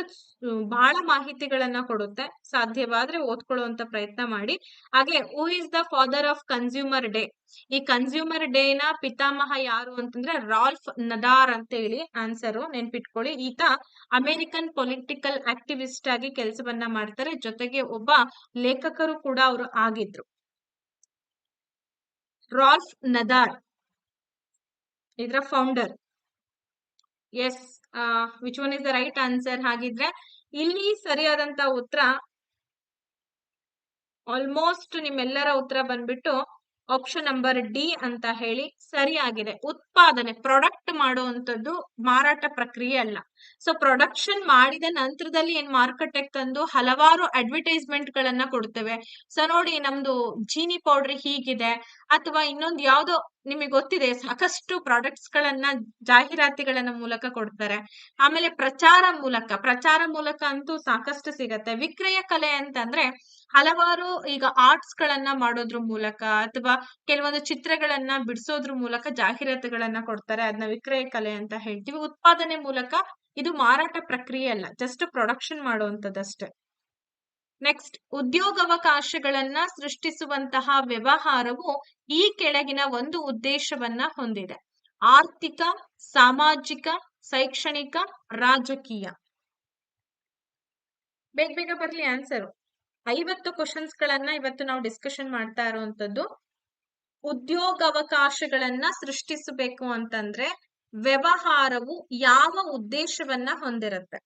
ಬಹಳ ಮಾಹಿತಿಗಳನ್ನ ಕೊಡುತ್ತೆ. ಸಾಧ್ಯವಾದ್ರೆ ಓದ್ಕೊಳ್ಳುವಂತ ಪ್ರಯತ್ನ ಮಾಡಿ. ಹಾಗೆ who is the father of consumer day? ಈ ಕನ್ಸ್ಯೂಮರ್ ಡೇ ನ ಪಿತಾಮಹ ಯಾರು ಅಂತಂದ್ರೆ ರಾಲ್ಫ್ ನದಾರ್ ಅಂತ ಹೇಳಿ ಆನ್ಸರ್ ನೆನ್ಪಿಟ್ಕೊಳ್ಳಿ. ಈತ ಅಮೆರಿಕನ್ ಪೊಲಿಟಿಕಲ್ ಆಕ್ಟಿವಿಸ್ಟ್ ಆಗಿ ಕೆಲಸವನ್ನ ಮಾಡ್ತಾರೆ. ಜೊತೆಗೆ ಒಬ್ಬ ಲೇಖಕರು ಕೂಡ ಅವರು ಆಗಿದ್ರು. ರಾಲ್ಫ್ ನದಾರ್ ಇದರ founder. Yes, which one is the right answer? ಹಾಗಿದ್ರೆ ಇಲ್ಲಿ ಸರಿಯಾದಂತ ಉತ್ತರ ಆಲ್ಮೋಸ್ಟ್ ನಿಮ್ಮೆಲ್ಲರ ಉತ್ತರ ಬಂದ್ಬಿಟ್ಟು ಆಪ್ಷನ್ ನಂಬರ್ ಡಿ ಅಂತ ಹೇಳಿ ಸರಿಯಾಗಿದೆ. ಉತ್ಪಾದನೆ, ಪ್ರಾಡಕ್ಟ್ ಮಾಡುವಂತದ್ದು ಮಾರಾಟ ಪ್ರಕ್ರಿಯೆ ಅಲ್ಲ. ಸೊ ಪ್ರೊಡಕ್ಷನ್ ಮಾಡಿದ ನಂತರದಲ್ಲಿ ಏನ್ ಮಾರುಕಟ್ಟೆಗೆ ತಂದು ಹಲವಾರು ಅಡ್ವರ್ಟೈಸ್ಮೆಂಟ್ ಗಳನ್ನ ಕೊಡ್ತೇವೆ. ಸೊ ನೋಡಿ, ನಮ್ದು ಜೀನಿ ಪೌಡರ್ ಹೀಗಿದೆ ಅಥವಾ ಇನ್ನೊಂದು ಯಾವ್ದೋ ನಿಮಗೆ ಗೊತ್ತಿದೆ, ಸಾಕಷ್ಟು ಪ್ರಾಡಕ್ಟ್ಸ್ ಗಳನ್ನ ಜಾಹೀರಾತಿಗಳನ್ನ ಮೂಲಕ ಕೊಡ್ತಾರೆ. ಆಮೇಲೆ ಪ್ರಚಾರ ಮೂಲಕ ಅಂತೂ ಸಾಕಷ್ಟು ಸಿಗತ್ತೆ. ವಿಕ್ರಯ ಕಲೆ ಅಂತಂದ್ರೆ ಹಲವಾರು ಈಗ ಆರ್ಟ್ಸ್ ಗಳನ್ನ ಮಾಡೋದ್ರ ಮೂಲಕ ಅಥವಾ ಕೆಲವೊಂದು ಚಿತ್ರಗಳನ್ನ ಬಿಡಿಸೋದ್ರ ಮೂಲಕ ಜಾಹೀರಾತುಗಳನ್ನ ಕೊಡ್ತಾರೆ. ಅದನ್ನ ವಿಕ್ರಯ ಕಲೆ ಅಂತ ಹೇಳ್ತೀವಿ. ಉತ್ಪಾದನೆ ಮೂಲಕ ಇದು ಮಾರಾಟ ಪ್ರಕ್ರಿಯೆ ಅಲ್ಲ, ಜಸ್ಟ್ ಪ್ರೊಡಕ್ಷನ್ ಮಾಡುವಂತದ್ದಷ್ಟೇ. ನೆಕ್ಸ್ಟ್, ಉದ್ಯೋಗಾವಕಾಶಗಳನ್ನ ಸೃಷ್ಟಿಸುವಂತಹ ವ್ಯವಹಾರವು ಈ ಕೆಳಗಿನ ಒಂದು ಉದ್ದೇಶವನ್ನ ಹೊಂದಿದೆ: ಆರ್ಥಿಕ, ಸಾಮಾಜಿಕ, ಶೈಕ್ಷಣಿಕ, ರಾಜಕೀಯ. ಬೇಗ ಬೇಗ ಬರ್ಲಿ ಆನ್ಸರ್. 50 ಕ್ವಶನ್ಸ್ ಗಳನ್ನ ಇವತ್ತು ನಾವು ಡಿಸ್ಕಷನ್ ಮಾಡ್ತಾ ಇರುವಂತದ್ದು. ಉದ್ಯೋಗಾವಕಾಶಗಳನ್ನ ಸೃಷ್ಟಿಸಬೇಕು ಅಂತಂದ್ರೆ ವ್ಯವಹಾರವು ಯಾವ ಉದ್ದೇಶವನ್ನ ಹೊಂದಿರುತ್ತೆ?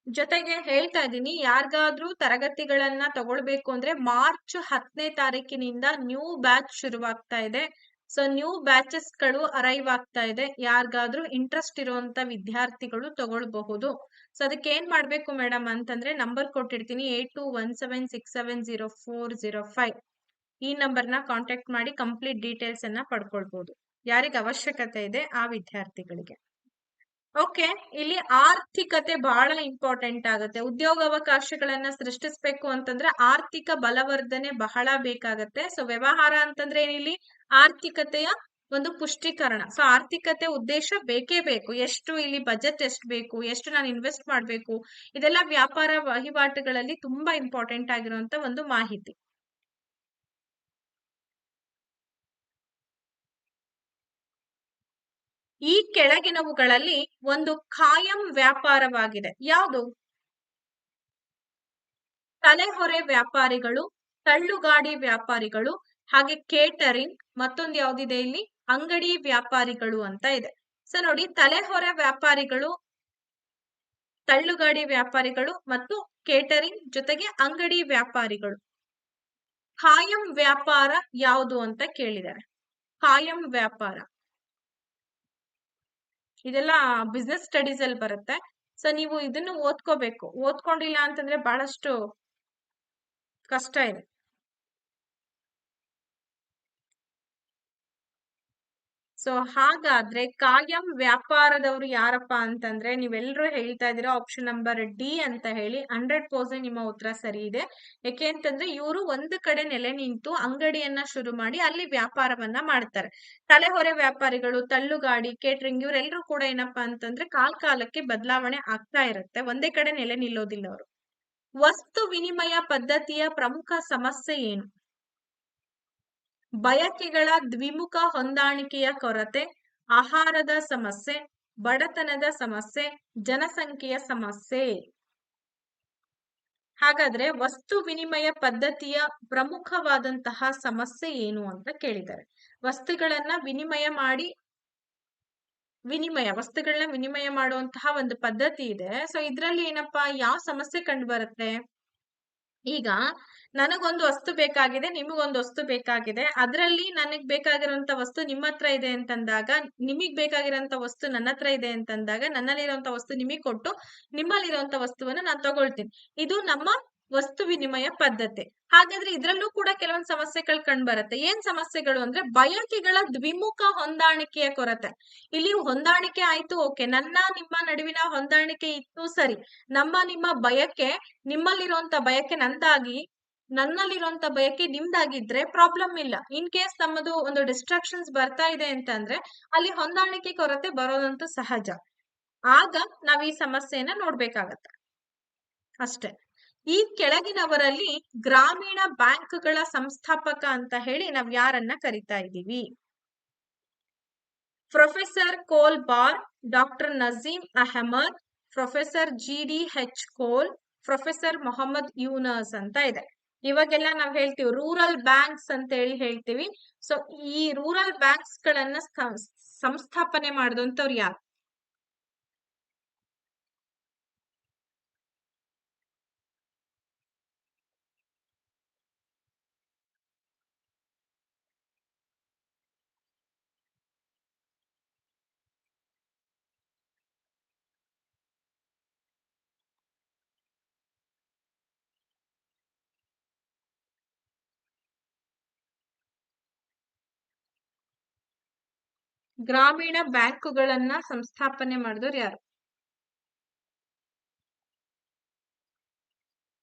ಜೊತೆಗೆ ಹೇಳ್ತಾ ಇದ್ದೀನಿ, ಯಾರಿಗಾದ್ರೂ ತರಗತಿಗಳನ್ನ ತಗೊಳ್ಬೇಕು ಅಂದ್ರೆ ಮಾರ್ಚ್ 10ನೇ ತಾರೀಕಿನಿಂದ ನ್ಯೂ ಬ್ಯಾಚ್ ಶುರುವಾಗ್ತಾ ಇದೆ. ಸೊ ನ್ಯೂ ಬ್ಯಾಚಸ್ ಗಳು ಅರೈವ್ ಆಗ್ತಾ ಇದೆ. ಯಾರಿಗಾದ್ರೂ ಇಂಟ್ರೆಸ್ಟ್ ಇರುವಂತ ವಿದ್ಯಾರ್ಥಿಗಳು ತಗೊಳ್ಬಹುದು. ಸೊ ಅದಕ್ಕೆ ಏನ್ ಮಾಡ್ಬೇಕು ಮೇಡಮ್ ಅಂತಂದ್ರೆ ನಂಬರ್ ಕೊಟ್ಟಿರ್ತೀನಿ 8217670405. ಈ ನಂಬರ್ನ ಕಾಂಟ್ಯಾಕ್ಟ್ ಮಾಡಿ ಕಂಪ್ಲೀಟ್ ಡೀಟೇಲ್ಸ್ ಅನ್ನ ಪಡ್ಕೊಳ್ಬಹುದು. ಯಾರಿಗೆ ಅವಶ್ಯಕತೆ ಇದೆ ಆ ವಿದ್ಯಾರ್ಥಿಗಳಿಗೆ. ಓಕೆ, ಇಲ್ಲಿ ಆರ್ಥಿಕತೆ ಬಹಳ ಇಂಪಾರ್ಟೆಂಟ್ ಆಗುತ್ತೆ. ಉದ್ಯೋಗಾವಕಾಶಗಳನ್ನ ಸೃಷ್ಟಿಸ್ಬೇಕು ಅಂತಂದ್ರೆ ಆರ್ಥಿಕ ಬಲವರ್ಧನೆ ಬಹಳ ಬೇಕಾಗತ್ತೆ. ಸೊ ವ್ಯವಹಾರ ಅಂತಂದ್ರೆ ಏನಿಲ್ಲಿ ಆರ್ಥಿಕತೆಯ ಒಂದು ಪುಷ್ಟೀಕರಣ. ಸೊ ಆರ್ಥಿಕತೆ ಉದ್ದೇಶ ಬೇಕೇ ಬೇಕು. ಎಷ್ಟು ಇಲ್ಲಿ ಬಜೆಟ್ ಎಷ್ಟು ಬೇಕು, ಎಷ್ಟು ನಾನು ಇನ್ವೆಸ್ಟ್ ಮಾಡ್ಬೇಕು, ಇದೆಲ್ಲ ವ್ಯಾಪಾರ ವಹಿವಾಟುಗಳಲ್ಲಿ ತುಂಬಾ ಇಂಪಾರ್ಟೆಂಟ್ ಆಗಿರುವಂತ ಒಂದು ಮಾಹಿತಿ. ಈ ಕೆಳಗಿನವುಗಳಲ್ಲಿ ಒಂದು ಖಾಯಂ ವ್ಯಾಪಾರವಾಗಿದೆ. ಯಾವುದು? ತಲೆಹೊರೆ ವ್ಯಾಪಾರಿಗಳು, ತಳ್ಳುಗಾಡಿ ವ್ಯಾಪಾರಿಗಳು, ಹಾಗೆ ಕೇಟರಿಂಗ್, ಮತ್ತೊಂದು ಯಾವ್ದಿದೆ ಇಲ್ಲಿ ಅಂಗಡಿ ವ್ಯಾಪಾರಿಗಳು ಅಂತ ಇದೆ. ಸೊ ನೋಡಿ, ತಲೆಹೊರೆ ವ್ಯಾಪಾರಿಗಳು, ತಳ್ಳುಗಾಡಿ ವ್ಯಾಪಾರಿಗಳು ಮತ್ತು ಕೇಟರಿಂಗ್ ಜೊತೆಗೆ ಅಂಗಡಿ ವ್ಯಾಪಾರಿಗಳು. ಖಾಯಂ ವ್ಯಾಪಾರ ಯಾವುದು ಅಂತ ಕೇಳಿದ್ದಾರೆ. ಖಾಯಂ ವ್ಯಾಪಾರ ಇದೆಲ್ಲ ಬಿಸ್ನೆಸ್ ಸ್ಟಡೀಸ್ ಅಲ್ಲಿ ಬರುತ್ತೆ. ಸೊ ನೀವು ಇದನ್ನು ಓದ್ಕೋಬೇಕು. ಓದ್ಕೊಂಡಿಲ್ಲ ಅಂತಂದ್ರೆ ಬಹಳಷ್ಟು ಕಷ್ಟ ಇದೆ. ಸೊ ಹಾಗಾದ್ರೆ ಕಾಯಂ ವ್ಯಾಪಾರದವರು ಯಾರಪ್ಪ ಅಂತಂದ್ರೆ ನೀವೆಲ್ಲರೂ ಹೇಳ್ತಾ ಇದ್ದೀರಾ ಆಪ್ಷನ್ ನಂಬರ್ ಡಿ ಅಂತ ಹೇಳಿ. 100% ನಿಮ್ಮ ಉತ್ತರ ಸರಿ ಇದೆ. ಯಾಕೆ ಅಂತಂದ್ರೆ ಇವರು ಒಂದು ಕಡೆ ನೆಲೆ ನಿಂತು ಅಂಗಡಿಯನ್ನ ಶುರು ಮಾಡಿ ಅಲ್ಲಿ ವ್ಯಾಪಾರವನ್ನ ಮಾಡ್ತಾರೆ. ತಲೆಹೊರೆ ವ್ಯಾಪಾರಿಗಳು, ತಳ್ಳುಗಾಡಿ, ಕೇಟರಿಂಗ್ ಇವರೆಲ್ಲರೂ ಕೂಡ ಏನಪ್ಪಾ ಅಂತಂದ್ರೆ ಕಾಲಕ್ಕೆ ಬದಲಾವಣೆ ಆಗ್ತಾ ಇರುತ್ತೆ. ಒಂದೇ ಕಡೆ ನೆಲೆ ನಿಲ್ಲೋದಿಲ್ಲ ಅವರು. ವಸ್ತು ವಿನಿಮಯ ಪದ್ಧತಿಯ ಪ್ರಮುಖ ಸಮಸ್ಯೆ ಏನು? ಬಯಕೆಗಳ ದ್ವಿಮುಖ ಹೊಂದಾಣಿಕೆಯ ಕೊರತೆ, ಆಹಾರದ ಸಮಸ್ಯೆ, ಬಡತನದ ಸಮಸ್ಯೆ, ಜನಸಂಖ್ಯೆಯ ಸಮಸ್ಯೆ. ಹಾಗಾದ್ರೆ ವಸ್ತು ವಿನಿಮಯ ಪದ್ಧತಿಯ ಪ್ರಮುಖವಾದಂತಹ ಸಮಸ್ಯೆ ಏನು ಅಂತ ಕೇಳಿದ್ದಾರೆ. ವಸ್ತುಗಳನ್ನ ವಸ್ತುಗಳನ್ನ ವಿನಿಮಯ ಮಾಡುವಂತಹ ಒಂದು ಪದ್ಧತಿ ಇದೆ. ಸೊ ಇದ್ರಲ್ಲಿ ಏನಪ್ಪಾ ಯಾವ ಸಮಸ್ಯೆ ಕಂಡು ಬರುತ್ತೆ? ಈಗ ನನಗೊಂದು ವಸ್ತು ಬೇಕಾಗಿದೆ, ನಿಮಗೊಂದು ವಸ್ತು ಬೇಕಾಗಿದೆ. ಅದರಲ್ಲಿ ನನಗ್ ಬೇಕಾಗಿರುವಂತ ವಸ್ತು ನಿಮ್ಮ ಹತ್ರ ಇದೆ ಅಂತಂದಾಗ, ನಿಮಗ್ ಬೇಕಾಗಿರೋಂತ ವಸ್ತು ನನ್ನ ಹತ್ರ ಇದೆ ಅಂತಂದಾಗ, ನನ್ನಲ್ಲಿರುವಂತ ವಸ್ತು ನಿಮಗ್ ಕೊಟ್ಟು ನಿಮ್ಮಲ್ಲಿರುವಂತ ವಸ್ತುವನ್ನ ನಾನು ತಗೊಳ್ತೀನಿ. ಇದು ನಮ್ಮ ವಸ್ತು ವಿನಿಮಯ ಪದ್ಧತಿ. ಹಾಗಾದ್ರೆ ಇದ್ರಲ್ಲೂ ಕೂಡ ಕೆಲವೊಂದು ಸಮಸ್ಯೆಗಳು ಕಂಡು ಬರುತ್ತೆ. ಏನ್ ಸಮಸ್ಯೆಗಳು ಅಂದ್ರೆ ಬಯಕೆಗಳ ದ್ವಿಮುಖ ಹೊಂದಾಣಿಕೆಯ ಕೊರತೆ. ಇಲ್ಲಿ ಹೊಂದಾಣಿಕೆ ಆಯ್ತು, ಓಕೆ, ನನ್ನ ನಿಮ್ಮ ನಡುವಿನ ಹೊಂದಾಣಿಕೆ ಇತ್ತು, ಸರಿ. ನಿಮ್ಮ ಬಯಕೆ, ನಿಮ್ಮಲ್ಲಿರುವಂತ ಬಯಕೆ ನಂದಾಗಿ, ನನ್ನಲ್ಲಿರುವಂತ ಬಯಕೆ ನಿಮ್ದಾಗಿದ್ರೆ ಪ್ರಾಬ್ಲಮ್ ಇಲ್ಲ. ಇನ್ ಕೇಸ್ ನಮ್ಮದು ಒಂದು ಡಿಸ್ಟ್ರಾಕ್ಷನ್ಸ್ ಬರ್ತಾ ಇದೆ ಅಂತಂದ್ರೆ ಅಲ್ಲಿ ಹೊಂದಾಣಿಕೆ ಕೊರತೆ ಬರೋದಂತೂ ಸಹಜ. ಆಗ ನಾವ್ ಈ ಸಮಸ್ಯೆಯನ್ನ ನೋಡ್ಬೇಕಾಗತ್ತೆ ಅಷ್ಟೇ. ಈ ಕೆಳಗಿನವರಲ್ಲಿ ಗ್ರಾಮೀಣ ಬ್ಯಾಂಕ್ಗಳ ಸಂಸ್ಥಾಪಕ ಅಂತ ಹೇಳಿ ನಾವ್ ಯಾರನ್ನ ಕರಿತಾ ಇದ್ದೀವಿ? ಪ್ರೊಫೆಸರ್ ಕೋಲ್ ಬಾರ್, doctor Nazeem Ahmad, professor GDH Cole, professor Mohammad Yunus ಅಂತ ಇದೆ. ಇವಾಗೆಲ್ಲ ನಾವ್ ಹೇಳ್ತೀವಿ ರೂರಲ್ ಬ್ಯಾಂಕ್ಸ್ ಅಂತ ಹೇಳಿ ಹೇಳ್ತೀವಿ. ಸೊ ಈ ರೂರಲ್ ಬ್ಯಾಂಕ್ಸ್ ಗಳನ್ನ ಸಂಸ್ಥಾಪನೆ ಮಾಡಿದಂತವ್ರು ಯಾರು? ಗ್ರಾಮೀಣ ಬ್ಯಾಂಕುಗಳನ್ನ ಸಂಸ್ಥಾಪನೆ ಮಾಡಿದವ್ರು ಯಾರು?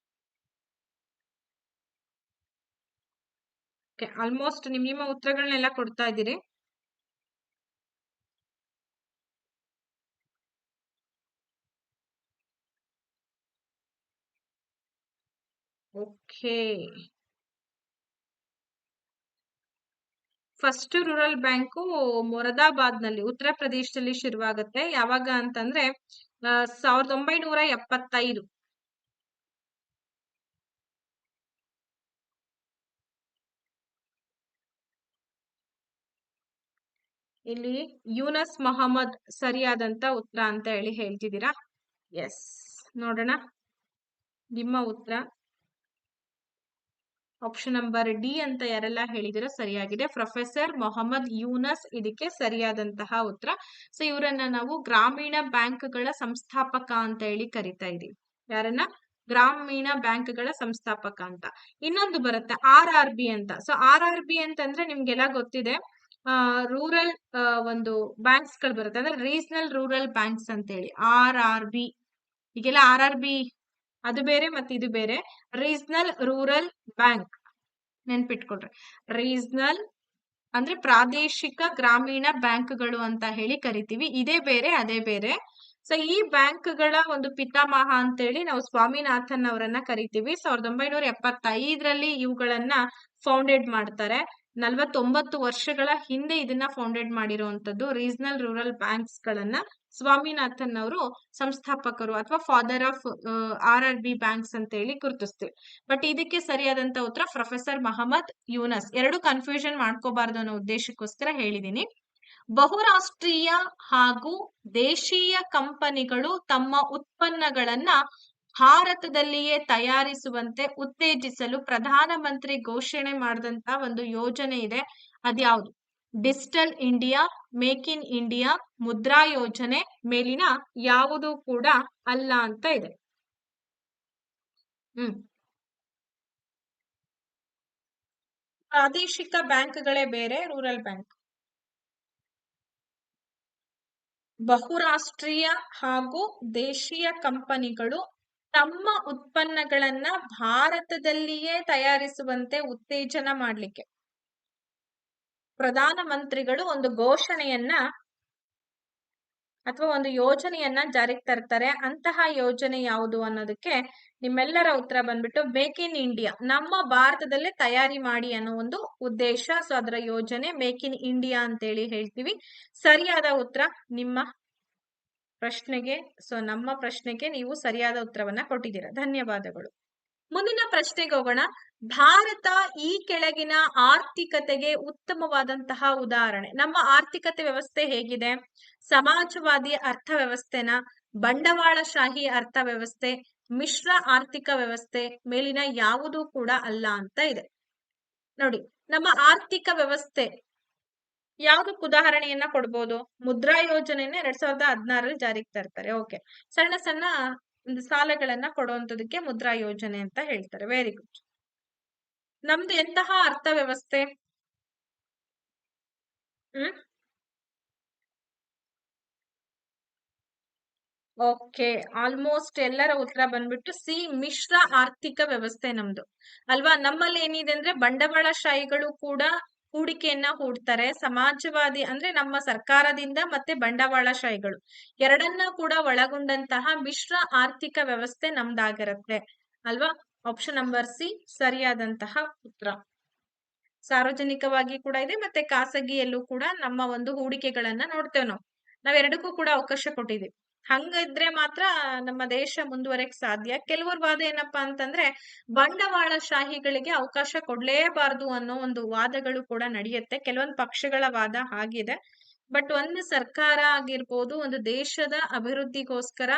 ಆಲ್ಮೋಸ್ಟ್ ನಿಮ್ಮ ಉತ್ತರಗಳನ್ನೆಲ್ಲ ಕೊಡ್ತಾ ಇದ್ದೀರಿ. Okay, first rural bank Moradabad ನಲ್ಲಿ ಉತ್ತರ ಪ್ರದೇಶದಲ್ಲಿ ಶುರುವಾಗುತ್ತೆ. ಯಾವಾಗ ಅಂತಂದ್ರೆ 1975. ಇಲ್ಲಿ ಯೂನಸ್ ಮೊಹಮ್ಮದ್ ಸರಿಯಾದಂತ ಉತ್ತರ ಅಂತ ಹೇಳಿ ಹೇಳ್ತಿದ್ದೀರಾ. ಎಸ್, ನೋಡೋಣ ನಿಮ್ಮ ಉತ್ತರ. ಆಪ್ಷನ್ ನಂಬರ್ ಡಿ ಅಂತ ಯಾರೆಲ್ಲ ಹೇಳಿದಿರೋ ಸರಿಯಾಗಿದೆ. ಪ್ರೊಫೆಸರ್ ಮೊಹಮ್ಮದ್ ಯೂನಸ್ ಇದಕ್ಕೆ ಸರಿಯಾದಂತಹ ಉತ್ತರ. ಸೊ ಇವರನ್ನ ನಾವು ಗ್ರಾಮೀಣ ಬ್ಯಾಂಕ್ಗಳ ಸಂಸ್ಥಾಪಕ ಅಂತ ಹೇಳಿ ಕರಿತಾ ಇದೀವಿ. ಯಾರನ್ನ? ಗ್ರಾಮೀಣ ಬ್ಯಾಂಕ್ಗಳ ಸಂಸ್ಥಾಪಕ ಅಂತ. ಇನ್ನೊಂದು ಬರುತ್ತೆ RRB ಅಂತ. ಸೊ RRB ಅಂತಂದ್ರೆ ನಿಮ್ಗೆಲ್ಲ ಗೊತ್ತಿದೆ, ರೂರಲ್ ಒಂದು ಬ್ಯಾಂಕ್ಸ್ ಗಳು ಬರುತ್ತೆ, ಅಂದ್ರೆ ರೀಜನಲ್ ರೂರಲ್ ಬ್ಯಾಂಕ್ಸ್ ಅಂತ ಹೇಳಿ RRB. ಈಗೆಲ್ಲ RRB ಅದು ಬೇರೆ ಮತ್ತೆ ಇದು ಬೇರೆ. ರೀಜನಲ್ ರೂರಲ್ ಬ್ಯಾಂಕ್ ನೆನ್ಪಿಟ್ಕೊಳ್ರಿ. ರೀಜನಲ್ ಅಂದ್ರೆ ಪ್ರಾದೇಶಿಕ ಗ್ರಾಮೀಣ ಬ್ಯಾಂಕ್ಗಳು ಅಂತ ಹೇಳಿ ಕರಿತೀವಿ. ಇದೇ ಬೇರೆ ಅದೇ ಬೇರೆ. ಸೊ ಈ ಬ್ಯಾಂಕ್ಗಳ ಒಂದು ಪಿತಾಮಹ ಅಂತೇಳಿ ನಾವು ಸ್ವಾಮಿನಾಥನ್ ಅವರನ್ನ ಕರಿತೀವಿ. 1975ರಲ್ಲಿ ಇವುಗಳನ್ನ ಫೌಂಡೆಡ್ ಮಾಡ್ತಾರೆ. 49 ವರ್ಷಗಳ ಹಿಂದೆ ಇದನ್ನ ಫೌಂಡೆಡ್ ಮಾಡಿರುವಂತದ್ದು. ರೀಜನಲ್ ರೂರಲ್ ಬ್ಯಾಂಕ್ಸ್ ಗಳನ್ನ ಸ್ವಾಮಿನಾಥನ್ ಅವರು ಸಂಸ್ಥಾಪಕರು ಅಥವಾ ಫಾದರ್ ಆಫ್ RRB ಬ್ಯಾಂಕ್ಸ್ ಅಂತ ಹೇಳಿ ಗುರುತಿಸ್ತೀವಿ. ಬಟ್ ಇದಕ್ಕೆ ಸರಿಯಾದಂತ ಉತ್ತರ ಪ್ರೊಫೆಸರ್ ಮಹಮ್ಮದ್ ಯೂನಸ್. ಎರಡು ಕನ್ಫ್ಯೂಷನ್ ಮಾಡ್ಕೋಬಾರ್ದು ಅನ್ನೋ ಉದ್ದೇಶಕ್ಕೋಸ್ಕರ ಹೇಳಿದೀನಿ. ಬಹುರಾಷ್ಟ್ರೀಯ ಹಾಗೂ ದೇಶೀಯ ಕಂಪನಿಗಳು ತಮ್ಮ ಉತ್ಪನ್ನಗಳನ್ನ ಭಾರತದಲ್ಲಿಯೇ ತಯಾರಿಸುವಂತೆ ಉತ್ತೇಜಿಸಲು ಪ್ರಧಾನಮಂತ್ರಿ ಘೋಷಣೆ ಮಾಡಿದಂತ ಒಂದು ಯೋಜನೆ ಇದೆ. ಅದ್ಯಾವುದು? Digital India, make in India, Mudra ಯೋಜನೆ ಮೇಲಿನ ಯಾವುದು ಕೂಡ ಅಲ್ಲ ಅಂತ ಇದೆ. ಪ್ರಾದೇಶಿಕ ಬ್ಯಾಂಕ್ಗಳೇ ಬೇರೆ, ರೂರಲ್ ಬ್ಯಾಂಕ್. ಬಹುರಾಷ್ಟ್ರೀಯ ಹಾಗೂ ದೇಶೀಯ ಕಂಪನಿಗಳು ತಮ್ಮ ಉತ್ಪನ್ನಗಳನ್ನ ಭಾರತದಲ್ಲಿಯೇ ತಯಾರಿಸುವಂತೆ ಉತ್ತೇಜನ ಮಾಡ್ಲಿಕ್ಕೆ ಪ್ರಧಾನಮಂತ್ರಿಗಳು ಒಂದು ಘೋಷಣೆಯನ್ನ ಅಥವಾ ಒಂದು ಯೋಜನೆಯನ್ನ ಜಾರಿಗೆ ತರ್ತಾರೆ. ಅಂತಹ ಯೋಜನೆ ಯಾವುದು ಅನ್ನೋದಕ್ಕೆ ನಿಮ್ಮೆಲ್ಲರ ಉತ್ತರ ಬಂದ್ಬಿಟ್ಟು ಮೇಕ್ ಇನ್ ಇಂಡಿಯಾ, ನಮ್ಮ ಭಾರತದಲ್ಲೇ ತಯಾರಿ ಮಾಡಿ ಅನ್ನೋ ಒಂದು ಉದ್ದೇಶ. ಸೊ ಅದರ ಯೋಜನೆ ಮೇಕ್ ಇನ್ ಇಂಡಿಯಾ ಅಂತೇಳಿ ಹೇಳ್ತೀವಿ. ಸರಿಯಾದ ಉತ್ತರ ನಿಮ್ಮ ಪ್ರಶ್ನೆಗೆ, ಸೊ ನಮ್ಮ ಪ್ರಶ್ನೆಗೆ ನೀವು ಸರಿಯಾದ ಉತ್ತರವನ್ನ ಕೊಟ್ಟಿದ್ದೀರಾ. ಧನ್ಯವಾದಗಳು. ಮುಂದಿನ ಪ್ರಶ್ನೆಗೆ ಹೋಗೋಣ. ಭಾರತ ಈ ಕೆಳಗಿನ ಆರ್ಥಿಕತೆಗೆ ಉತ್ತಮವಾದಂತಹ ಉದಾಹರಣೆ. ನಮ್ಮ ಆರ್ಥಿಕತೆ ವ್ಯವಸ್ಥೆ ಹೇಗಿದೆ? ಸಮಾಜವಾದಿ ಅರ್ಥವ್ಯವಸ್ಥೆನ, ಬಂಡವಾಳಶಾಹಿ ಅರ್ಥವ್ಯವಸ್ಥೆ, ಮಿಶ್ರ ಆರ್ಥಿಕ ವ್ಯವಸ್ಥೆ ಮೇಲಿನ ಯಾವುದೂ ಕೂಡ ಅಲ್ಲ ಅಂತ ಇದೆ. ನೋಡಿ, ನಮ್ಮ ಆರ್ಥಿಕ ವ್ಯವಸ್ಥೆ ಯಾವ್ದಕ್ಕೆ ಉದಾಹರಣೆಯನ್ನ ಕೊಡ್ಬೋದು? ಮುದ್ರಾ ಯೋಜನೆಯನ್ನ 2016ರಲ್ಲಿ ಜಾರಿಗೆ ತರ್ತಾರೆ. ಓಕೆ, ಸಣ್ಣ ಸಣ್ಣ ಒಂದು ಸಾಲಗಳನ್ನ ಕೊಡುವಂತದಕ್ಕೆ ಮುದ್ರಾ ಯೋಜನೆ ಅಂತ ಹೇಳ್ತಾರೆ. Very good. ನಮ್ದು ಎಂತಹ ಅರ್ಥವ್ಯವಸ್ಥೆ? ಓಕೆ, ಆಲ್ಮೋಸ್ಟ್ ಎಲ್ಲರ ಉತ್ತರ ಬಂದ್ಬಿಟ್ಟು ಸಿ, ಮಿಶ್ರ ಆರ್ಥಿಕ ವ್ಯವಸ್ಥೆ ನಮ್ದು ಅಲ್ವಾ. ನಮ್ಮಲ್ಲಿ ಏನಿದೆ ಅಂದ್ರೆ ಬಂಡವಾಳಶಾಹಿಗಳು ಕೂಡ ಹೂಡಿಕೆಯನ್ನ ಹೂಡ್ತಾರೆ. ಸಮಾಜವಾದಿ ಅಂದ್ರೆ ನಮ್ಮ ಸರ್ಕಾರದಿಂದ ಮತ್ತೆ ಬಂಡವಾಳಶಾಹಿಗಳು ಎರಡನ್ನ ಕೂಡ ಒಳಗೊಂಡಂತಹ ಮಿಶ್ರ ಆರ್ಥಿಕ ವ್ಯವಸ್ಥೆ ನಮ್ದಾಗಿರುತ್ತೆ ಅಲ್ವಾ. ಆಪ್ಷನ್ ನಂಬರ್ ಸಿ ಸರಿಯಾದಂತಹ ಉತ್ತರ. ಸಾರ್ವಜನಿಕವಾಗಿ ಕೂಡ ಇದೆ ಮತ್ತೆ ಖಾಸಗಿಯಲ್ಲೂ ಕೂಡ ನಮ್ಮ ಒಂದು ಹೂಡಿಕೆಗಳನ್ನ ನೋಡ್ತೇವೆ. ನಾವೆರಡಕ್ಕೂ ಕೂಡ ಅವಕಾಶ ಕೊಟ್ಟಿದ್ದೀವಿ. ಹಂಗಿದ್ರೆ ಮಾತ್ರ ನಮ್ಮ ದೇಶ ಮುಂದುವರೆಯಕ್ ಸಾಧ್ಯ. ಕೆಲವ್ರ ವಾದ ಏನಪ್ಪಾ ಅಂತಂದ್ರೆ ಬಂಡವಾಳಶಾಹಿಗಳಿಗೆ ಅವಕಾಶ ಕೊಡ್ಲೇಬಾರ್ದು ಅನ್ನೋ ಒಂದು ವಾದಗಳು ಕೂಡ ನಡೆಯುತ್ತೆ. ಕೆಲವೊಂದು ಪಕ್ಷಗಳ ವಾದ ಆಗಿದೆ. ಬಟ್ ಒಂದು ಸರ್ಕಾರ ಆಗಿರ್ಬೋದು, ಒಂದು ದೇಶದ ಅಭಿವೃದ್ಧಿಗೋಸ್ಕರ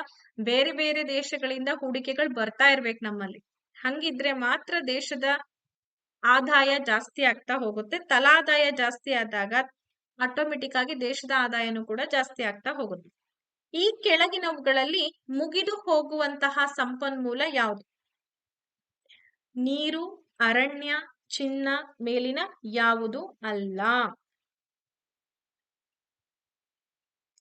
ಬೇರೆ ಬೇರೆ ದೇಶಗಳಿಂದ ಹೂಡಿಕೆಗಳು ಬರ್ತಾ ಇರ್ಬೇಕು ನಮ್ಮಲ್ಲಿ. ಹಂಗಿದ್ರೆ ಮಾತ್ರ ದೇಶದ ಆದಾಯ ಜಾಸ್ತಿ ಆಗ್ತಾ ಹೋಗುತ್ತೆ. ತಲಾದಾಯ ಜಾಸ್ತಿ ಆದಾಗ ಆಟೋಮೆಟಿಕ್ ಆಗಿ ದೇಶದ ಆದಾಯನೂ ಕೂಡ ಜಾಸ್ತಿ ಆಗ್ತಾ ಹೋಗುತ್ತೆ. ಈ ಕೆಳಗಿನವುಗಳಲ್ಲಿ ಮುಗಿದು ಹೋಗುವಂತಹ ಸಂಪನ್ಮೂಲ ಯಾವುದು? ನೀರು, ಅರಣ್ಯ, ಚಿನ್ನ ಮೇಲಿನ ಯಾವುದು ಅಲ್ಲ.